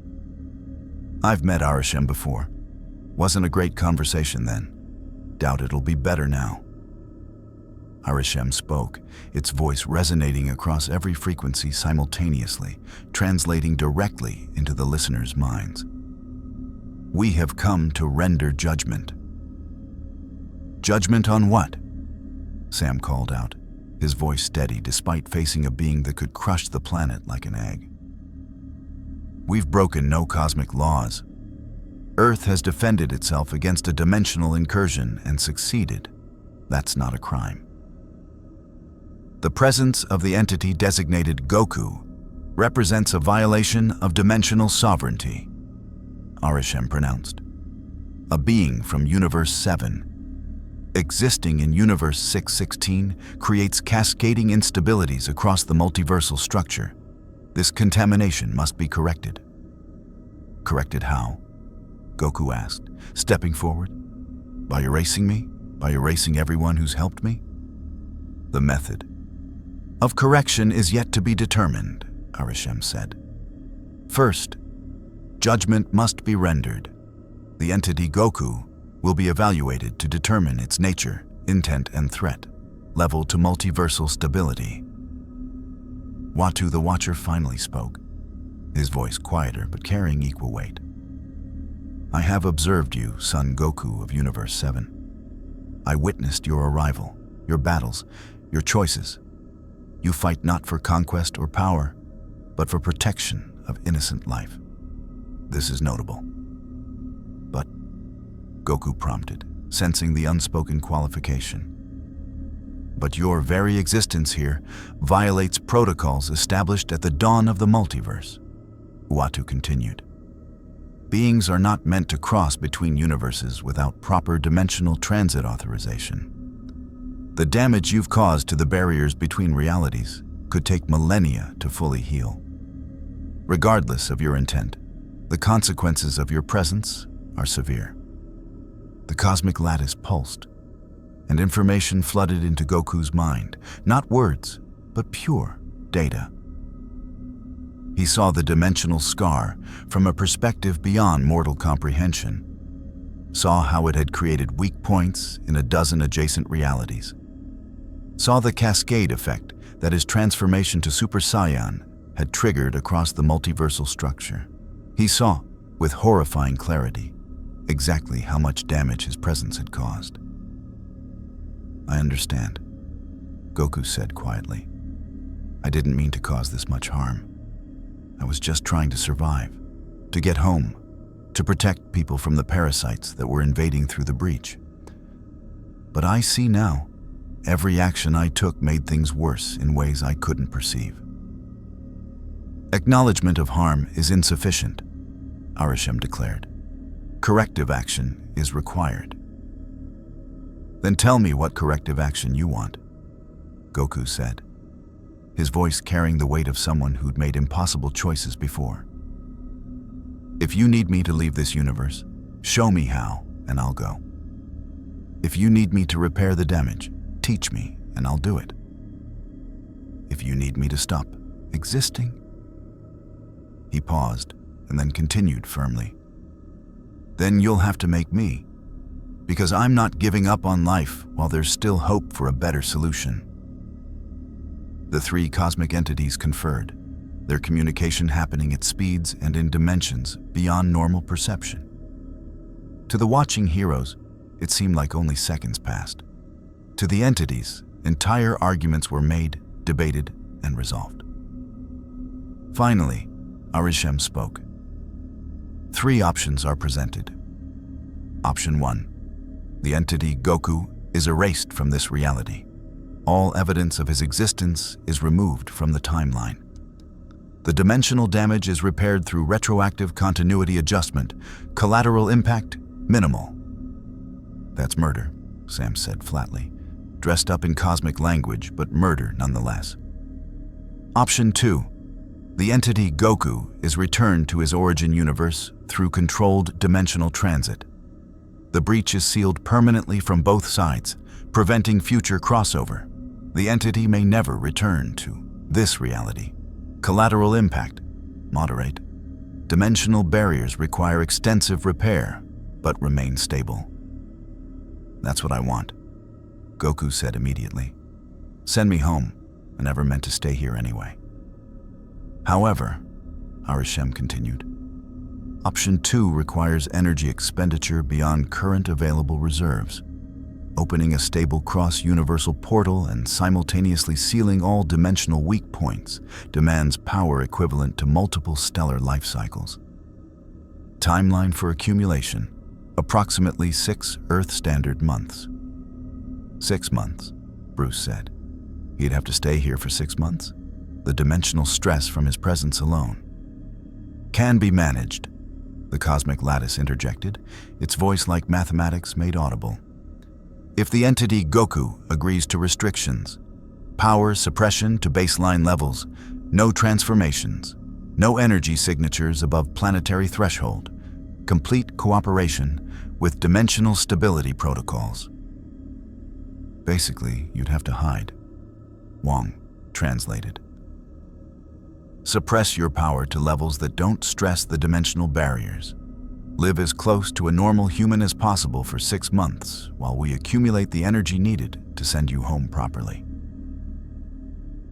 I've met Arishem before. Wasn't a great conversation then. Doubt it'll be better now. Arishem spoke, its voice resonating across every frequency simultaneously, translating directly into the listeners' minds. We have come to render judgment. Judgment on what? Sam called out, his voice steady despite facing a being that could crush the planet like an egg. We've broken no cosmic laws. Earth has defended itself against a dimensional incursion and succeeded. That's not a crime. The presence of the entity designated Goku represents a violation of dimensional sovereignty, Arishem pronounced. A being from Universe 7, existing in Universe 616, creates cascading instabilities across the multiversal structure. This contamination must be corrected. Corrected how? Goku asked, stepping forward. By erasing me? By erasing everyone who's helped me? The method of correction is yet to be determined, Arishem said. First, judgment must be rendered. The entity Goku will be evaluated to determine its nature, intent, and threat, level to multiversal stability. Uatu the Watcher finally spoke, his voice quieter but carrying equal weight. I have observed you, son Goku of Universe 7. I witnessed your arrival, your battles, your choices. You fight not for conquest or power, but for protection of innocent life. This is notable. But, Goku prompted, sensing the unspoken qualification. But your very existence here violates protocols established at the dawn of the multiverse, Uatu continued. Beings are not meant to cross between universes without proper dimensional transit authorization. The damage you've caused to the barriers between realities could take millennia to fully heal. Regardless of your intent, the consequences of your presence are severe. The cosmic lattice pulsed, and information flooded into Goku's mind, not words, but pure data. He saw the dimensional scar from a perspective beyond mortal comprehension, saw how it had created weak points in a dozen adjacent realities, saw the cascade effect that is transformation to Super Saiyan had triggered across the multiversal structure. He saw, with horrifying clarity, exactly how much damage his presence had caused. "I understand," Goku said quietly. "I didn't mean to cause this much harm. I was just trying to survive, to get home, to protect people from the parasites that were invading through the breach. But I see now, every action I took made things worse in ways I couldn't perceive." "Acknowledgement of harm is insufficient," Arishem declared. "Corrective action is required." "Then tell me what corrective action you want," Goku said, his voice carrying the weight of someone who'd made impossible choices before. "If you need me to leave this universe, show me how, and I'll go. If you need me to repair the damage, teach me, and I'll do it. If you need me to stop existing..." He paused, and then continued firmly. "Then you'll have to make me, because I'm not giving up on life while there's still hope for a better solution." The three cosmic entities conferred, their communication happening at speeds and in dimensions beyond normal perception. To the watching heroes, it seemed like only seconds passed. To the entities, entire arguments were made, debated, and resolved. Finally, Arishem spoke. "Three options are presented. Option 1. The entity Goku is erased from this reality. All evidence of his existence is removed from the timeline. The dimensional damage is repaired through retroactive continuity adjustment. Collateral impact, minimal." "That's murder," Sam said flatly, dressed up in cosmic language, but murder nonetheless. Option 2. The entity Goku is returned to his origin universe through controlled dimensional transit. The breach is sealed permanently from both sides, preventing future crossover. The entity may never return to this reality. Collateral impact, moderate. Dimensional barriers require extensive repair, but remain stable." "That's what I want," Goku said immediately. "Send me home. I never meant to stay here anyway." "However," Arishem continued, "Option 2 requires energy expenditure beyond current available reserves. Opening a stable cross-universal portal and simultaneously sealing all dimensional weak points demands power equivalent to multiple stellar life cycles. Timeline for accumulation, approximately 6 Earth Standard months." "6 months," Bruce said. "He'd have to stay here for 6 months? The dimensional stress from his presence alone." "Can be managed," the cosmic lattice interjected, its voice like mathematics made audible. "If the entity Goku agrees to restrictions, power suppression to baseline levels, no transformations, no energy signatures above planetary threshold, complete cooperation with dimensional stability protocols." "Basically, you'd have to hide," Wong translated. "Suppress your power to levels that don't stress the dimensional barriers. Live as close to a normal human as possible for 6 months while we accumulate the energy needed to send you home properly."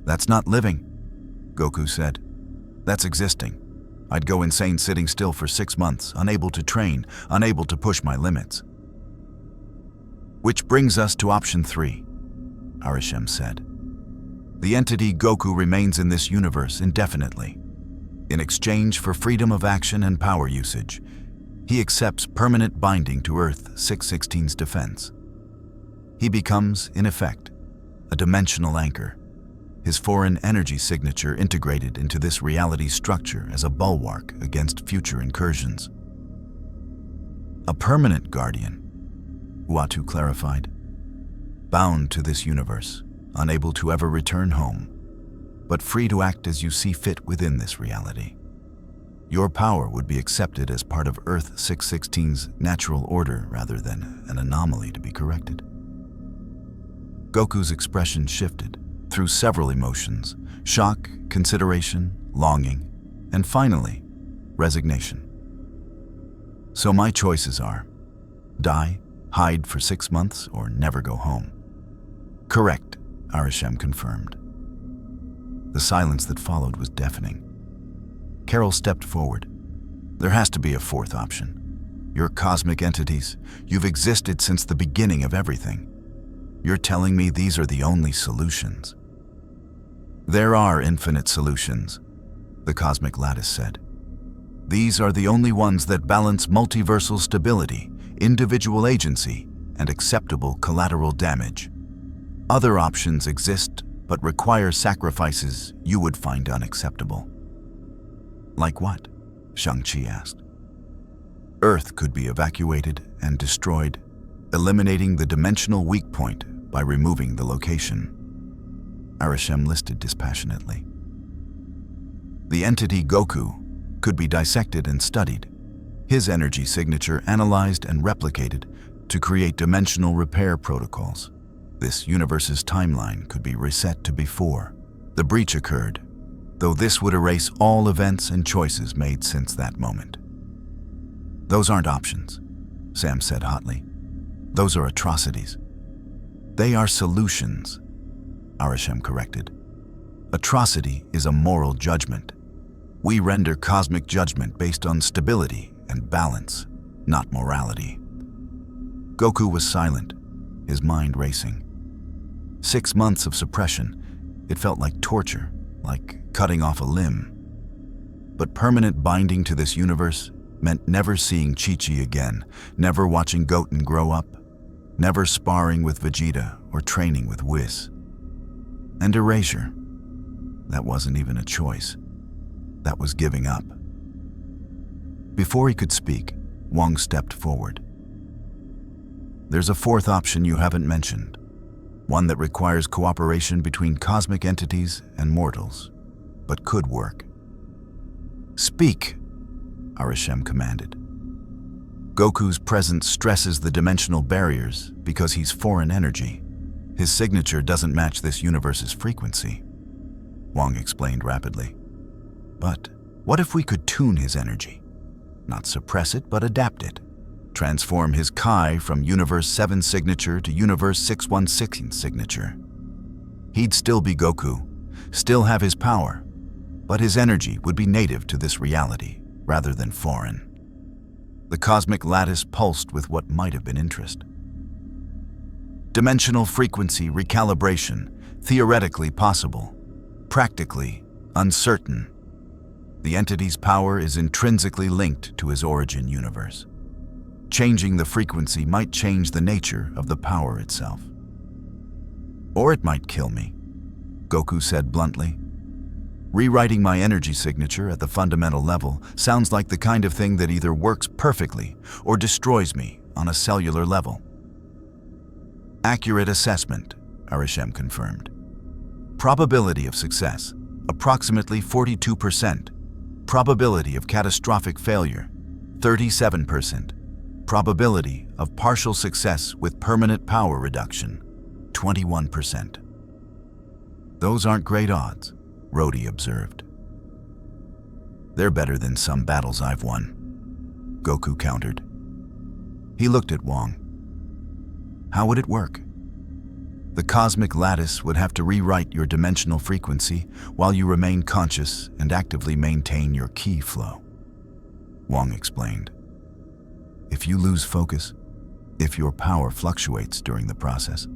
"That's not living," Goku said. "That's existing. I'd go insane sitting still for 6 months, unable to train, unable to push my limits." "Which brings us to option 3, Arishem said. "The entity Goku remains in this universe indefinitely. In exchange for freedom of action and power usage, he accepts permanent binding to Earth 616's defense. He becomes, in effect, a dimensional anchor, his foreign energy signature integrated into this reality structure as a bulwark against future incursions." "A permanent guardian," Uatu clarified. "Bound to this universe, unable to ever return home, but free to act as you see fit within this reality. Your power would be accepted as part of Earth 616's natural order rather than an anomaly to be corrected." Goku's expression shifted through several emotions: shock, consideration, longing, and finally, resignation. "So my choices are: die, hide for 6 months, or never go home." "Correct," Arishem confirmed. The The silence that followed was deafening. Carol stepped forward. There has to be a fourth option. You're cosmic entities. You've existed since the beginning of everything. You're telling me these are the only solutions? There are infinite solutions, the cosmic lattice said. These are the only ones that balance multiversal stability, individual agency, and acceptable collateral damage. Other options exist, but require sacrifices you would find unacceptable. Like what? Shang-Chi asked. Earth could be evacuated and destroyed, eliminating the dimensional weak point by removing the location. Arishem listed dispassionately. The entity Goku could be dissected and studied, his energy signature analyzed and replicated to create dimensional repair protocols. This universe's timeline could be reset to before the breach occurred, though this would erase all events and choices made since that moment. Those aren't options, Sam said hotly. Those are atrocities. They are solutions, Arishem corrected. Atrocity is a moral judgment. We render cosmic judgment based on stability and balance, not morality. Goku was silent, his mind racing. 6 months of suppression, it felt like torture, like cutting off a limb. But permanent binding to this universe meant never seeing Chi-Chi again, never watching Goten grow up, never sparring with Vegeta or training with Whis. And erasure, that wasn't even a choice. That was giving up. Before he could speak, Wong stepped forward. There's a fourth option you haven't mentioned, one that requires cooperation between cosmic entities and mortals, but could work. Speak, Arishem commanded. Goku's presence stresses the dimensional barriers because he's foreign energy. His signature doesn't match this universe's frequency, Wong explained rapidly. But what if we could tune his energy? Not suppress it, but adapt it. Transform his Kai from Universe 7 signature to Universe 616 signature. He'd still be Goku, still have his power, but his energy would be native to this reality rather than foreign. The cosmic lattice pulsed with what might have been interest. Dimensional frequency recalibration, theoretically possible, practically uncertain. The entity's power is intrinsically linked to his origin universe. Changing the frequency might change the nature of the power itself. Or it might kill me, Goku said bluntly. Rewriting my energy signature at the fundamental level sounds like the kind of thing that either works perfectly or destroys me on a cellular level. Accurate assessment, Arishem confirmed. Probability of success, approximately 42%. Probability of catastrophic failure, 37%. Probability of partial success with permanent power reduction, 21%. Those aren't great odds, Rhodey observed. They're better than some battles I've won, Goku countered. He looked at Wong. How would it work? The cosmic lattice would have to rewrite your dimensional frequency while you remain conscious and actively maintain your ki flow, Wong explained. If you lose focus, if your power fluctuates during the process,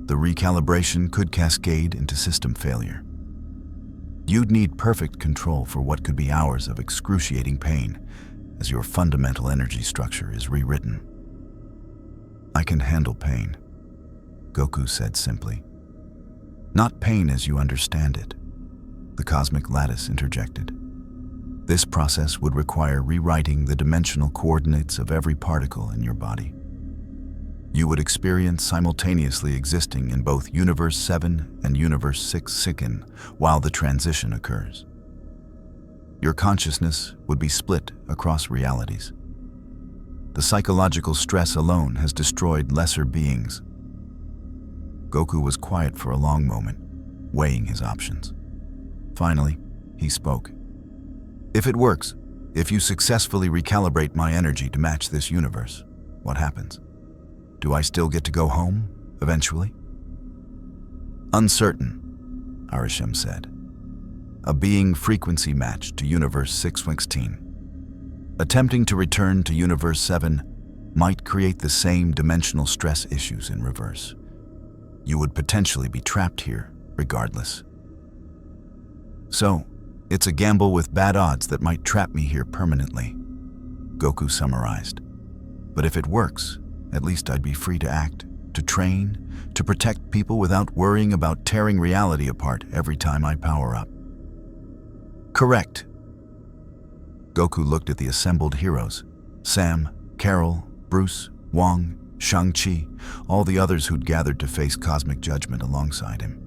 the recalibration could cascade into system failure. You'd need perfect control for what could be hours of excruciating pain as your fundamental energy structure is rewritten. I can handle pain, Goku said simply. Not pain as you understand it, the cosmic lattice interjected. This process would require rewriting the dimensional coordinates of every particle in your body. You would experience simultaneously existing in both Universe 7 and Universe 6 Saiyan while the transition occurs. Your consciousness would be split across realities. The psychological stress alone has destroyed lesser beings. Goku was quiet for a long moment, weighing his options. Finally, he spoke. If it works, if you successfully recalibrate my energy to match this universe, what happens? Do I still get to go home, eventually? Uncertain, Arishem said. a being frequency matched to Universe 616. Attempting to return to Universe 7 might create the same dimensional stress issues in reverse. You would potentially be trapped here, regardless. So, it's a gamble with bad odds that might trap me here permanently, Goku summarized. But if it works, at least I'd be free to act, to train, to protect people without worrying about tearing reality apart every time I power up. Correct. Goku looked at the assembled heroes, Sam, Carol, Bruce, Wong, Shang-Chi, all the others who'd gathered to face cosmic judgment alongside him.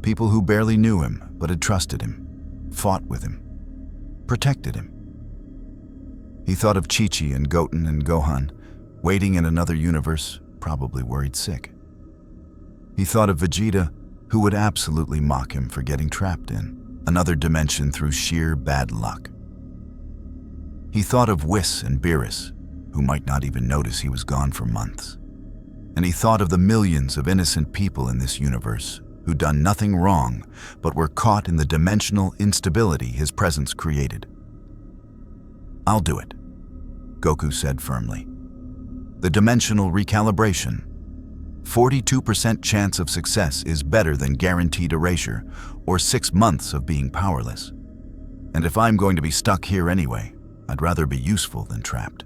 People who barely knew him but had trusted him, fought with him, protected him. He thought of Chi-Chi and Goten and Gohan, waiting in another universe, probably worried sick. He thought of Vegeta, who would absolutely mock him for getting trapped in another dimension through sheer bad luck. He thought of Whis and Beerus, who might not even notice he was gone for months. And he thought of the millions of innocent people in this universe who'd done nothing wrong but were caught in the dimensional instability his presence created. I'll do it, Goku said firmly. The dimensional recalibration. 42% chance of success is better than guaranteed erasure or 6 months of being powerless. And if I'm going to be stuck here anyway, I'd rather be useful than trapped.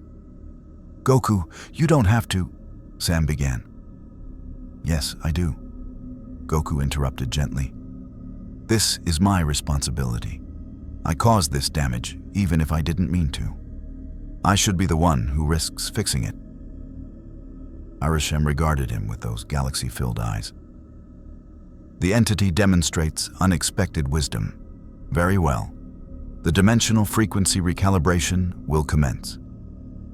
Goku, you don't have to, Sam began. Yes, I do, Goku interrupted gently. This is my responsibility. I caused this damage, even if I didn't mean to. I should be the one who risks fixing it. Arishem regarded him with those galaxy-filled eyes. The entity demonstrates unexpected wisdom. Very well. The dimensional frequency recalibration will commence.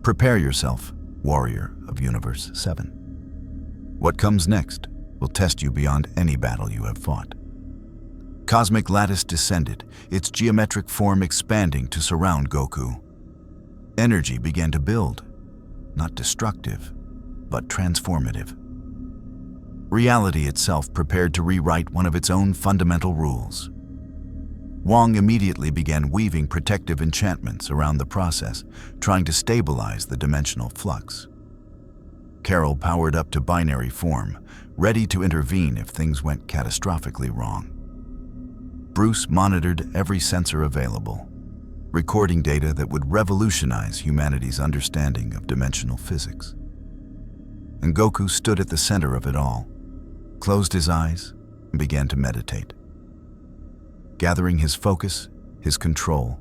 Prepare yourself, warrior of Universe 7. What comes next will test you beyond any battle you have fought. Cosmic lattice descended, its geometric form expanding to surround Goku. Energy began to build, not destructive, but transformative. Reality itself prepared to rewrite one of its own fundamental rules. Wong immediately began weaving protective enchantments around the process, trying to stabilize the dimensional flux. Carol powered up to binary form, ready to intervene if things went catastrophically wrong. Bruce monitored every sensor available, recording data that would revolutionize humanity's understanding of dimensional physics. And Goku stood at the center of it all, closed his eyes, and began to meditate. Gathering his focus, his control,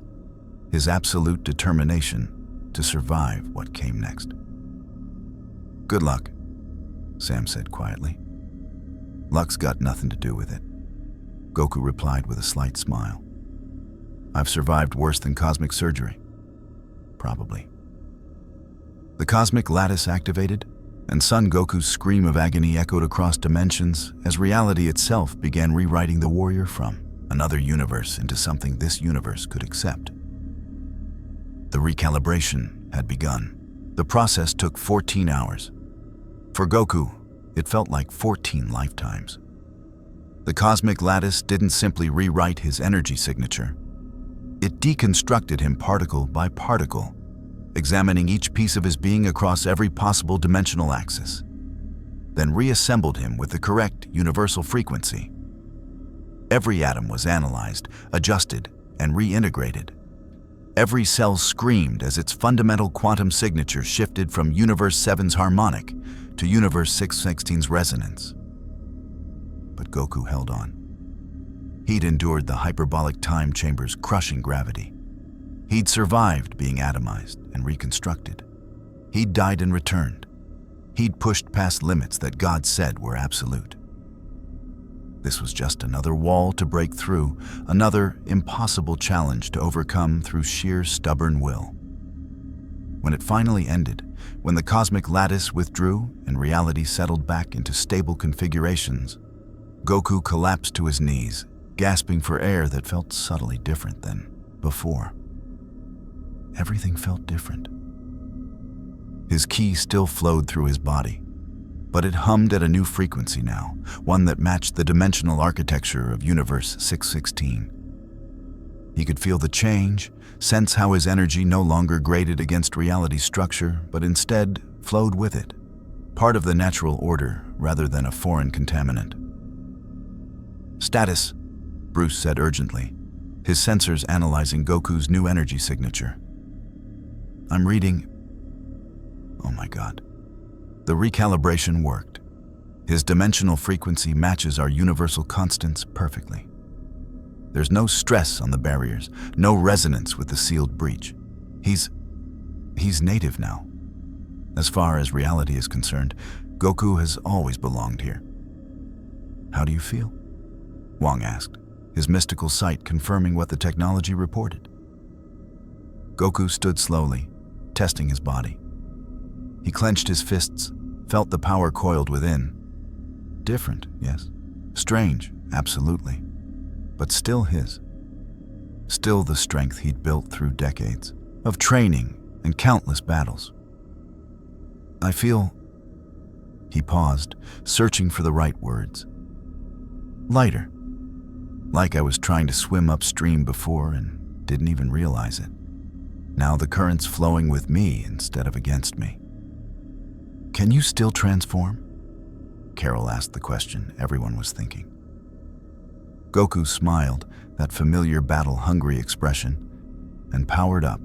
his absolute determination to survive what came next. Good luck, Sam said quietly. Luck's got nothing to do with it, Goku replied with a slight smile. I've survived worse than cosmic surgery. Probably. The cosmic lattice activated, and Son Goku's scream of agony echoed across dimensions as reality itself began rewriting the warrior from another universe into something this universe could accept. The recalibration had begun. The process took 14 hours. For Goku, it felt like 14 lifetimes. The cosmic lattice didn't simply rewrite his energy signature. It deconstructed him particle by particle, examining each piece of his being across every possible dimensional axis, then reassembled him with the correct universal frequency. Every atom was analyzed, adjusted, and reintegrated. Every cell screamed as its fundamental quantum signature shifted from Universe 7's harmonic to Universe 616's resonance. But Goku held on. He'd endured the hyperbolic time chamber's crushing gravity. He'd survived being atomized and reconstructed. He'd died and returned. He'd pushed past limits that God said were absolute. This was just another wall to break through, another impossible challenge to overcome through sheer stubborn will. When it finally ended, when the cosmic lattice withdrew and reality settled back into stable configurations, Goku collapsed to his knees, gasping for air that felt subtly different than before. Everything felt different. His ki still flowed through his body, but it hummed at a new frequency now, one that matched the dimensional architecture of Universe 616. He could feel the change, sense how his energy no longer grated against reality's structure, but instead flowed with it, part of the natural order rather than a foreign contaminant. "Status," Bruce said urgently, his sensors analyzing Goku's new energy signature. "I'm reading..." Oh my God. The recalibration worked. His dimensional frequency matches our universal constants perfectly. There's no stress on the barriers, no resonance with the sealed breach. He's native now. As far as reality is concerned, Goku has always belonged here. "How do you feel?" Wang asked, his mystical sight confirming what the technology reported. Goku stood slowly, testing his body. He clenched his fists, felt the power coiled within. Different, yes. Strange, absolutely. But still his. Still the strength he'd built through decades of training and countless battles. "I feel..." He paused, searching for the right words. "Lighter. Like I was trying to swim upstream before and didn't even realize it. Now the current's flowing with me instead of against me." "Can you still transform?" Carol asked the question everyone was thinking. Goku smiled, that familiar battle-hungry expression, and powered up.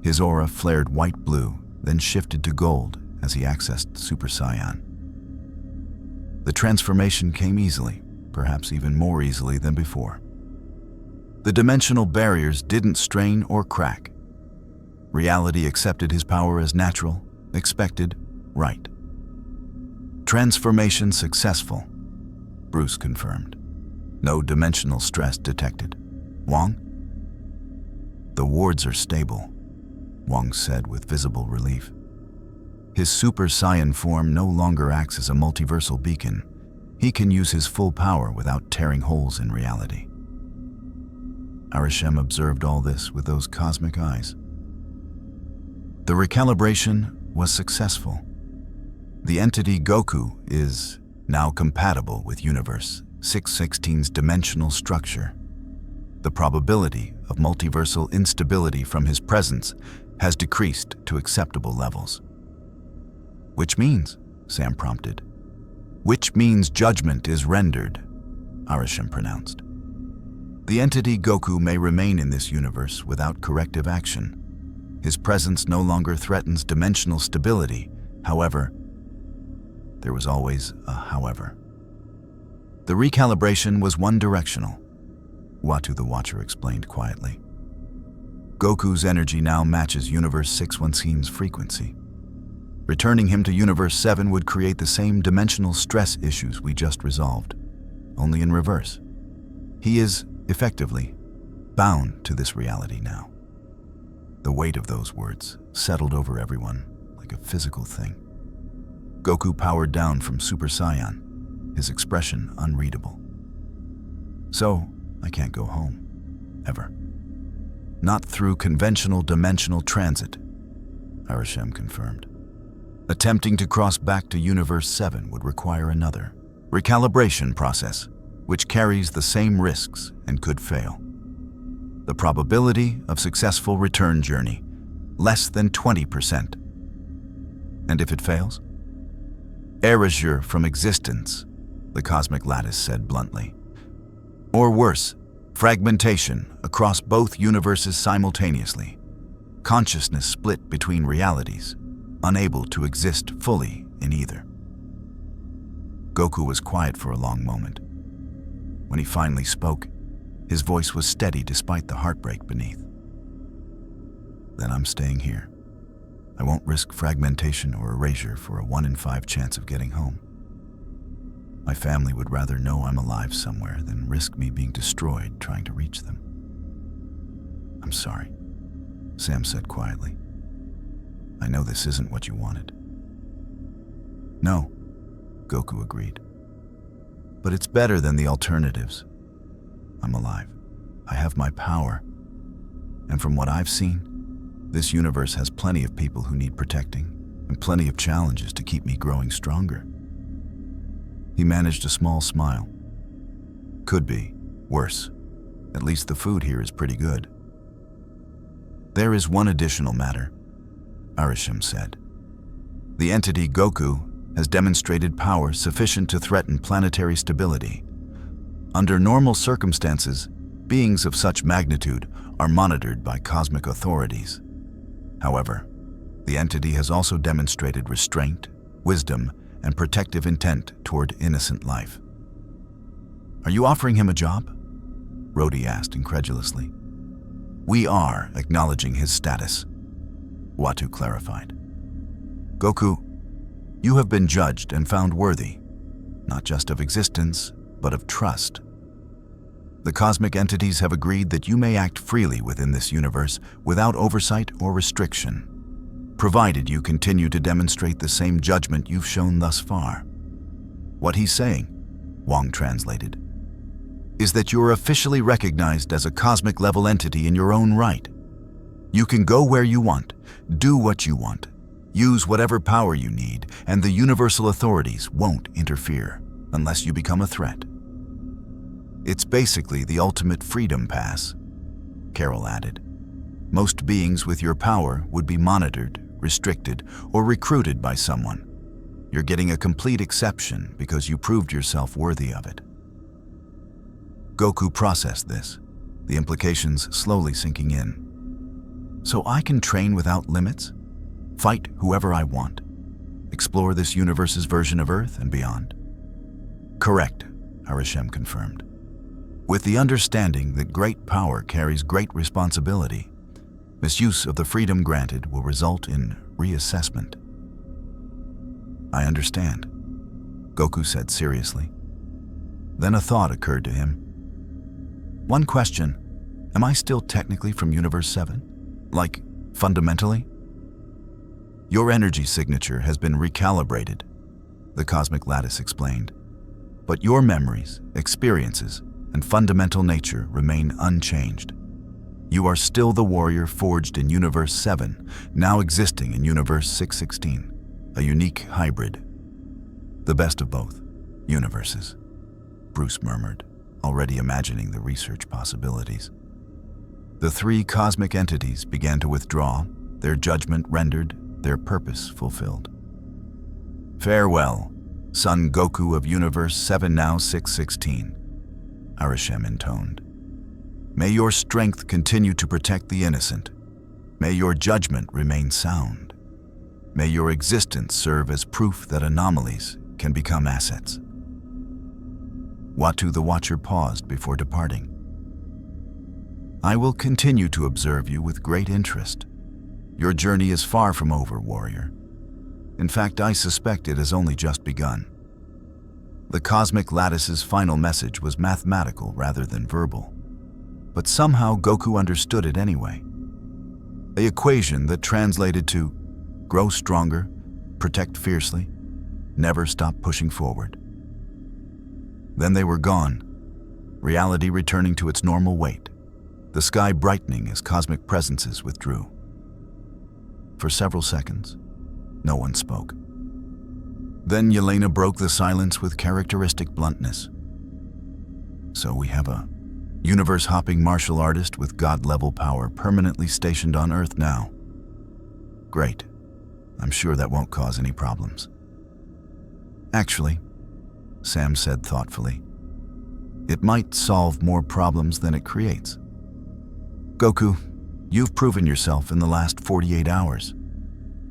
His aura flared white-blue, then shifted to gold as he accessed Super Saiyan. The transformation came easily, perhaps even more easily than before. The dimensional barriers didn't strain or crack. Reality accepted his power as natural, expected, right. "Transformation successful," Bruce confirmed. "No dimensional stress detected. Wang?" "The wards are stable," Wang said with visible relief. His Super Saiyan form no longer acts as a multiversal beacon. He can use his full power without tearing holes in reality. Arishem observed all this with those cosmic eyes. The recalibration was successful. The entity Goku is now compatible with Universe 616's dimensional structure. The probability of multiversal instability from his presence has decreased to acceptable levels. "Which means," Sam prompted. "Which means judgment is rendered," Arishem pronounced. "The entity Goku may remain in this universe without corrective action. His presence no longer threatens dimensional stability. However," there was always a however. "The recalibration was one-directional," Watu the Watcher explained quietly. "Goku's energy now matches Universe 616's frequency. Returning him to Universe 7 would create the same dimensional stress issues we just resolved, only in reverse. He is, effectively, bound to this reality now." The weight of those words settled over everyone like a physical thing. Goku powered down from Super Saiyan, his expression unreadable. "So, I can't go home. Ever. Not through conventional dimensional transit," Arishem confirmed. "Attempting to cross back to Universe 7 would require another recalibration process, which carries the same risks and could fail. The probability of successful return journey, less than 20%. And if it fails? Erasure from existence," the cosmic lattice said bluntly. "Or worse, fragmentation across both universes simultaneously. Consciousness split between realities, unable to exist fully in either." Goku was quiet for a long moment. When he finally spoke, his voice was steady despite the heartbreak beneath. "Then I'm staying here. I won't risk fragmentation or erasure for a 1 in 5 chance of getting home. My family would rather know I'm alive somewhere than risk me being destroyed trying to reach them." "I'm sorry," Sam said quietly. "I know this isn't what you wanted." "No," Goku agreed. "But it's better than the alternatives. I'm alive. I have my power. And from what I've seen, this universe has plenty of people who need protecting and plenty of challenges to keep me growing stronger." He managed a small smile. "Could be worse," At least the food here is pretty good. There is one additional matter, Arishem said. The entity Goku has demonstrated power sufficient to threaten planetary stability. Under normal circumstances, beings of such magnitude are monitored by cosmic authorities. However, the entity has also demonstrated restraint, wisdom, and protective intent toward innocent life. Are you offering him a job? Rhodey asked incredulously. We are acknowledging his status, Watu clarified. Goku, you have been judged and found worthy, not just of existence, but of trust. The cosmic entities have agreed that you may act freely within this universe without oversight or restriction, provided you continue to demonstrate the same judgment you've shown thus far. What he's saying, Wong translated, is that you're officially recognized as a cosmic-level entity in your own right. You can go where you want, do what you want, use whatever power you need, and the universal authorities won't interfere unless you become a threat. It's basically the ultimate freedom pass, Carol added. Most beings with your power would be monitored, restricted, or recruited by someone. You're getting a complete exception because you proved yourself worthy of it. Goku processed this, the implications slowly sinking in. So I can train without limits? Fight whoever I want? Explore this universe's version of Earth and beyond? Correct, Arishem confirmed. With the understanding that great power carries great responsibility, misuse of the freedom granted will result in reassessment. I understand, Goku said seriously. Then a thought occurred to him. One question, am I still technically from Universe 7? Like, fundamentally? Your energy signature has been recalibrated, the cosmic lattice explained. But your memories, experiences, and fundamental nature remain unchanged. You are still the warrior forged in Universe 7, now existing in Universe 616, a unique hybrid. The best of both universes, Bruce murmured, already imagining the research possibilities. The three cosmic entities began to withdraw, their judgment rendered, their purpose fulfilled. Farewell, son Goku of Universe 7 now 616, Arishem intoned. May your strength continue to protect the innocent. May your judgment remain sound. May your existence serve as proof that anomalies can become assets. Watu the Watcher paused before departing. I will continue to observe you with great interest. Your journey is far from over, warrior. In fact, I suspect it has only just begun. The cosmic lattice's final message was mathematical rather than verbal, but somehow Goku understood it anyway. The equation that translated to grow stronger, protect fiercely, never stop pushing forward. Then they were gone, reality returning to its normal weight, the sky brightening as cosmic presences withdrew. For several seconds, no one spoke. Then Yelena broke the silence with characteristic bluntness. So we have a universe-hopping martial artist with god-level power permanently stationed on Earth now. Great. I'm sure that won't cause any problems. Actually, Sam said thoughtfully, it might solve more problems than it creates. Goku, you've proven yourself in the last 48 hours.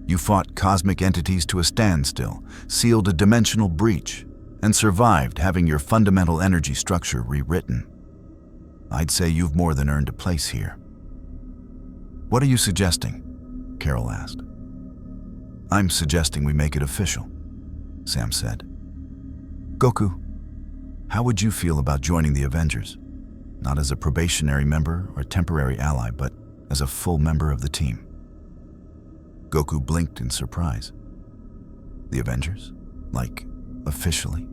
You fought cosmic entities to a standstill, sealed a dimensional breach, and survived having your fundamental energy structure rewritten. I'd say you've more than earned a place here. What are you suggesting? Carol asked. I'm suggesting we make it official, Sam said. Goku, how would you feel about joining the Avengers? Not as a probationary member or temporary ally, but as a full member of the team. Goku blinked in surprise. The Avengers? Like, officially?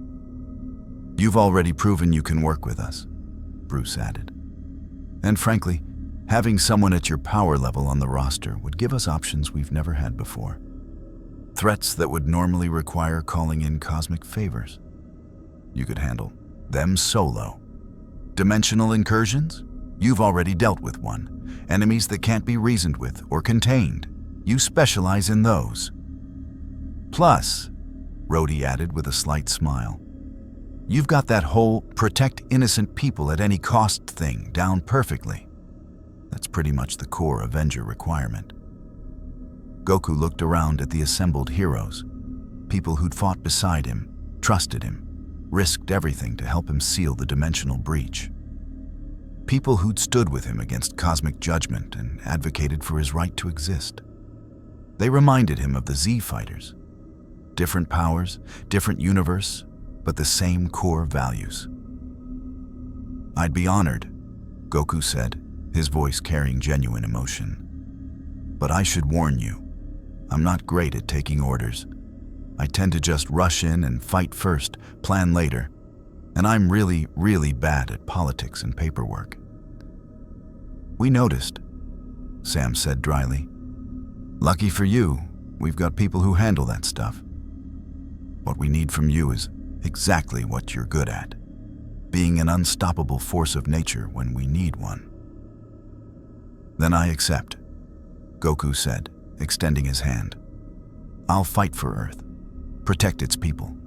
You've already proven you can work with us, Bruce added. And frankly, having someone at your power level on the roster would give us options we've never had before. Threats that would normally require calling in cosmic favors. You could handle them solo. Dimensional incursions? You've already dealt with one. Enemies that can't be reasoned with or contained. You specialize in those. Plus, Rhodey added with a slight smile, you've got that whole protect innocent people at any cost thing down perfectly. That's pretty much the core Avenger requirement. Goku looked around at the assembled heroes, people who'd fought beside him, trusted him, risked everything to help him seal the dimensional breach. People who'd stood with him against cosmic judgment and advocated for his right to exist. They reminded him of the Z Fighters. Different powers, different universe, but the same core values. I'd be honored, Goku said, his voice carrying genuine emotion. But I should warn you, I'm not great at taking orders. I tend to just rush in and fight first, plan later, and I'm really, really bad at politics and paperwork. We noticed, Sam said dryly. Lucky for you, we've got people who handle that stuff. What we need from you is exactly what you're good at, being an unstoppable force of nature when we need one. Then I accept, Goku said, extending his hand. I'll fight for Earth, protect its people,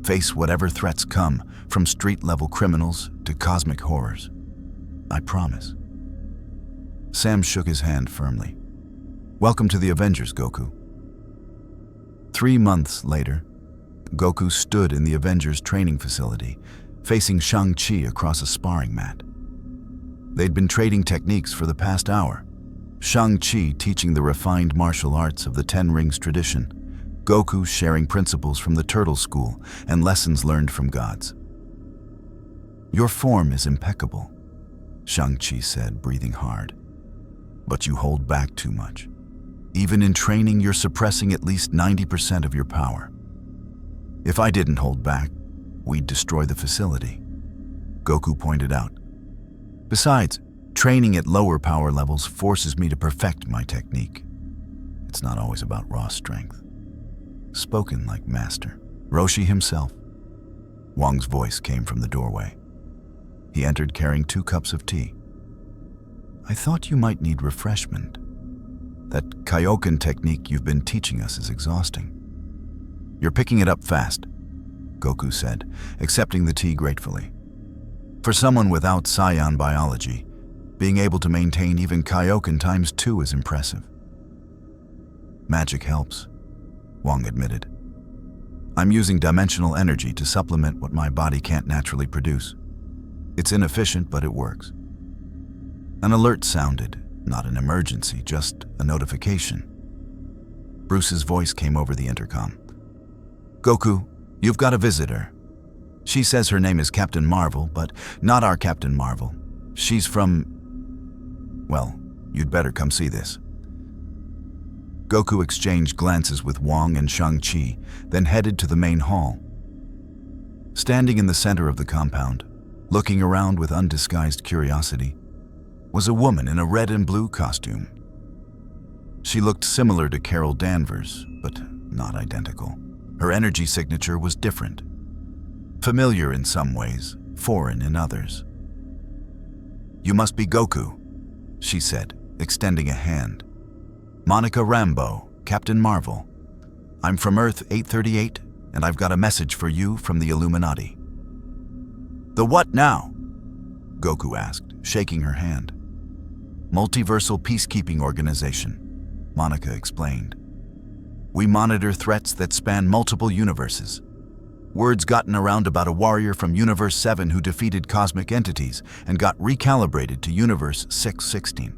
face whatever threats come, from street-level criminals to cosmic horrors. I promise. Sam shook his hand firmly. Welcome to the Avengers, Goku. 3 months later, Goku stood in the Avengers training facility, facing Shang-Chi across a sparring mat. They'd been trading techniques for the past hour, Shang-Chi teaching the refined martial arts of the Ten Rings tradition, Goku sharing principles from the Turtle School and lessons learned from gods. Your form is impeccable, Shang-Chi said, breathing hard. But you hold back too much. Even in training, you're suppressing at least 90% of your power. If I didn't hold back, we'd destroy the facility, Goku pointed out. Besides, training at lower power levels forces me to perfect my technique. It's not always about raw strength. Spoken like master. Roshi himself. Wang's voice came from the doorway. He entered carrying 2 cups of tea. I thought you might need refreshment. That Kaioken technique you've been teaching us is exhausting. You're picking it up fast, Goku said, accepting the tea gratefully. For someone without Saiyan biology, being able to maintain even Kaioken ×2 is impressive. Magic helps, Wang admitted. I'm using dimensional energy to supplement what my body can't naturally produce. It's inefficient, but it works. An alert sounded, not an emergency, just a notification. Bruce's voice came over the intercom. Goku, you've got a visitor. She says her name is Captain Marvel, but not our Captain Marvel. She's from... Well, you'd better come see this. Goku exchanged glances with Wang and Shang-Chi, then headed to the main hall. Standing in the center of the compound, looking around with undisguised curiosity, was a woman in a red and blue costume. She looked similar to Carol Danvers, but not identical. Her energy signature was different. Familiar in some ways, foreign in others. You must be Goku, she said, extending a hand. Monica Rambeau, Captain Marvel. I'm from Earth 838, and I've got a message for you from the Illuminati. The what now? Goku asked, shaking her hand. Multiversal peacekeeping organization, Monica explained. We monitor threats that span multiple universes. Word's gotten around about a warrior from Universe 7 who defeated cosmic entities and got recalibrated to Universe 616.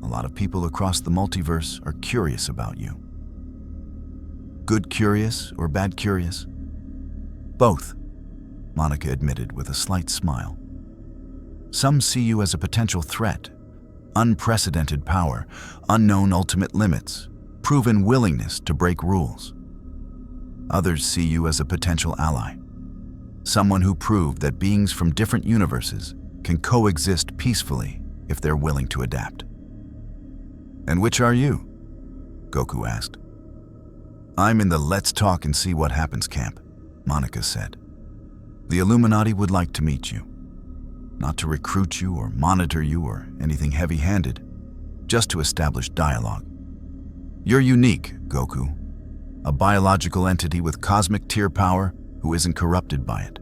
A lot of people across the multiverse are curious about you. Good curious or bad curious? Both, Monica admitted with a slight smile. Some see you as a potential threat, unprecedented power, unknown ultimate limits, proven willingness to break rules. Others see you as a potential ally, someone who proved that beings from different universes can coexist peacefully if they're willing to adapt. And which are you? Goku asked. I'm in the Let's Talk and See What Happens camp, Monica said. The Illuminati would like to meet you. not to recruit you or monitor you or anything heavy-handed, just to establish dialogue. You're unique, Goku, a biological entity with cosmic tier power who isn't corrupted by it.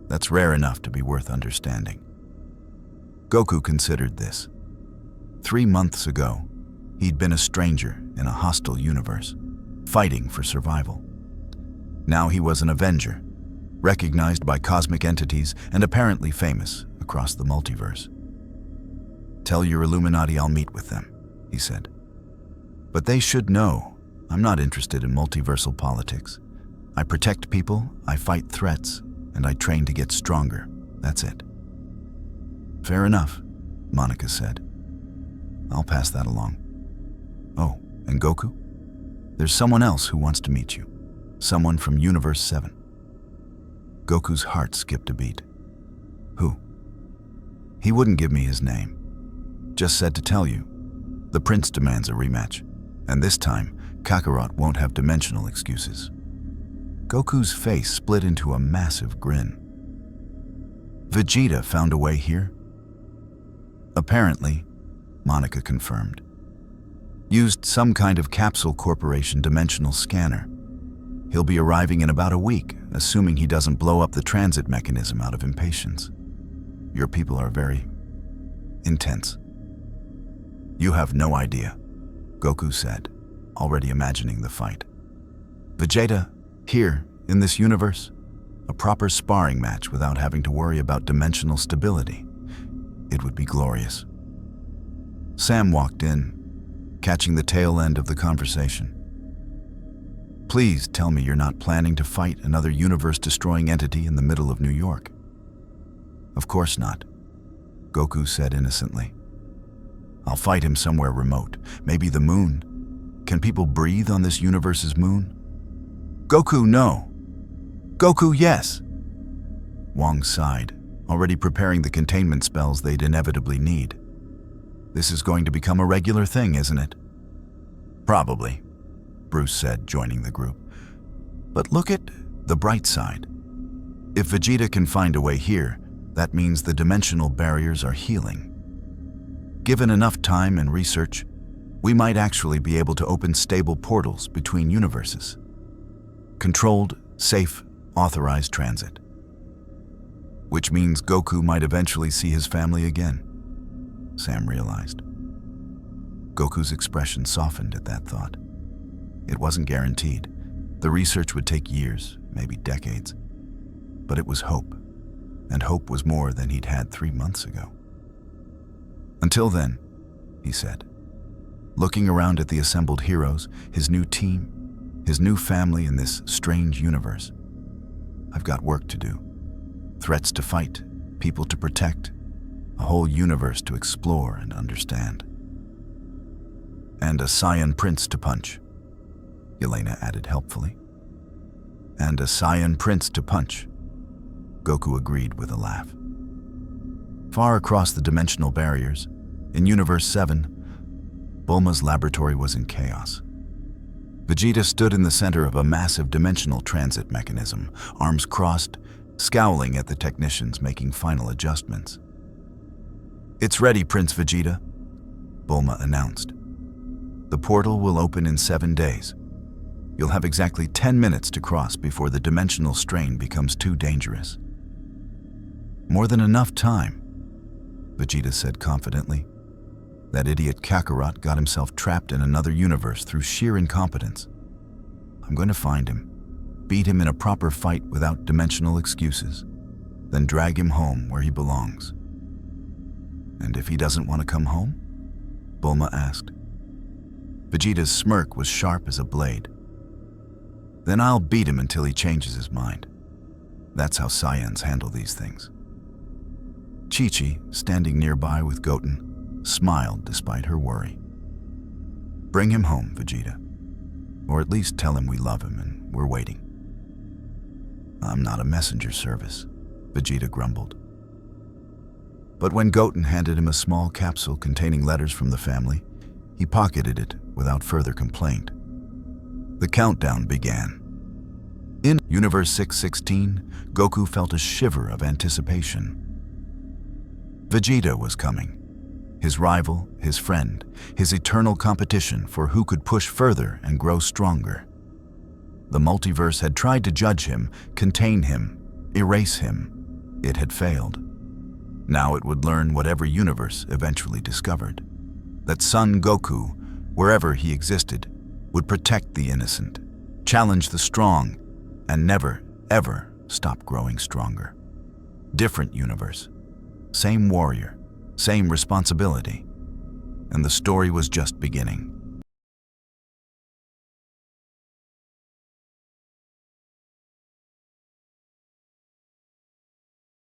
That's rare enough to be worth understanding. Goku considered this. 3 months ago, he'd been a stranger in a hostile universe, fighting for survival. Now he was an Avenger, recognized by cosmic entities and apparently famous across the multiverse. "Tell your Illuminati I'll meet with them," he said. "But they should know I'm not interested in multiversal politics. I protect people, I fight threats, and I train to get stronger. That's it." "Fair enough," Monica said. "I'll pass that along. Oh, and Goku? There's someone else who wants to meet you. Someone from Universe 7. Goku's heart skipped a beat. "Who?" "He wouldn't give me his name. Just said to tell you. The prince demands a rematch, and this time, Kakarot won't have dimensional excuses." Goku's face split into a massive grin. "Vegeta found a way here?" "Apparently," Monica confirmed. "Used some kind of Capsule Corporation dimensional scanner. He'll be arriving in about a week, assuming he doesn't blow up the transit mechanism out of impatience. Your people are very intense." "You have no idea," Goku said, already imagining the fight. "Vegeta, here, in this universe, a proper sparring match without having to worry about dimensional stability. It would be glorious." Sam walked in, catching the tail end of the conversation. "Please tell me you're not planning to fight another universe-destroying entity in the middle of New York." "Of course not," Goku said innocently. "I'll fight him somewhere remote, maybe the moon. Can people breathe on this universe's moon?" "Goku, no." "Goku, yes." Wong sighed, already preparing the containment spells they'd inevitably need. "This is going to become a regular thing, isn't it?" "Probably," Bruce said, joining the group. "But look at the bright side. If Vegeta can find a way here, that means the dimensional barriers are healing. Given enough time and research, we might actually be able to open stable portals between universes. Controlled, safe, authorized transit. Which means Goku might eventually see his family again," Sam realized. Goku's expression softened at that thought. It wasn't guaranteed. The research would take years, maybe decades. But it was hope, and hope was more than he'd had 3 months ago. "Until then," he said, looking around at the assembled heroes, his new team, his new family in this strange universe. "I've got work to do. Threats to fight, people to protect, a whole universe to explore and understand. And a Saiyan prince to punch," Yelena added helpfully. "And a Saiyan prince to punch," Goku agreed with a laugh. Far across the dimensional barriers, in Universe 7, Bulma's laboratory was in chaos. Vegeta stood in the center of a massive dimensional transit mechanism, arms crossed, scowling at the technicians making final adjustments. "It's ready, Prince Vegeta," Bulma announced. "The portal will open in 7 days. You'll have exactly 10 minutes to cross before the dimensional strain becomes too dangerous." "More than enough time," Vegeta said confidently. "That idiot Kakarot got himself trapped in another universe through sheer incompetence. I'm going to find him, beat him in a proper fight without dimensional excuses, then drag him home where he belongs." "And if he doesn't want to come home?" Bulma asked. Vegeta's smirk was sharp as a blade. "Then I'll beat him until he changes his mind. That's how Saiyans handle these things." Chi-Chi, standing nearby with Goten, smiled despite her worry. "Bring him home, Vegeta. Or at least tell him we love him and we're waiting." "I'm not a messenger service," Vegeta grumbled. But when Goten handed him a small capsule containing letters from the family, he pocketed it without further complaint. The countdown began. In Universe 616, Goku felt a shiver of anticipation. Vegeta was coming. His rival, his friend, his eternal competition for who could push further and grow stronger. The multiverse had tried to judge him, contain him, erase him. It had failed. Now it would learn what every universe eventually discovered: that Son Goku, wherever he existed, would protect the innocent, challenge the strong, and never, ever stop growing stronger. Different universe, same warrior, same responsibility. And the story was just beginning.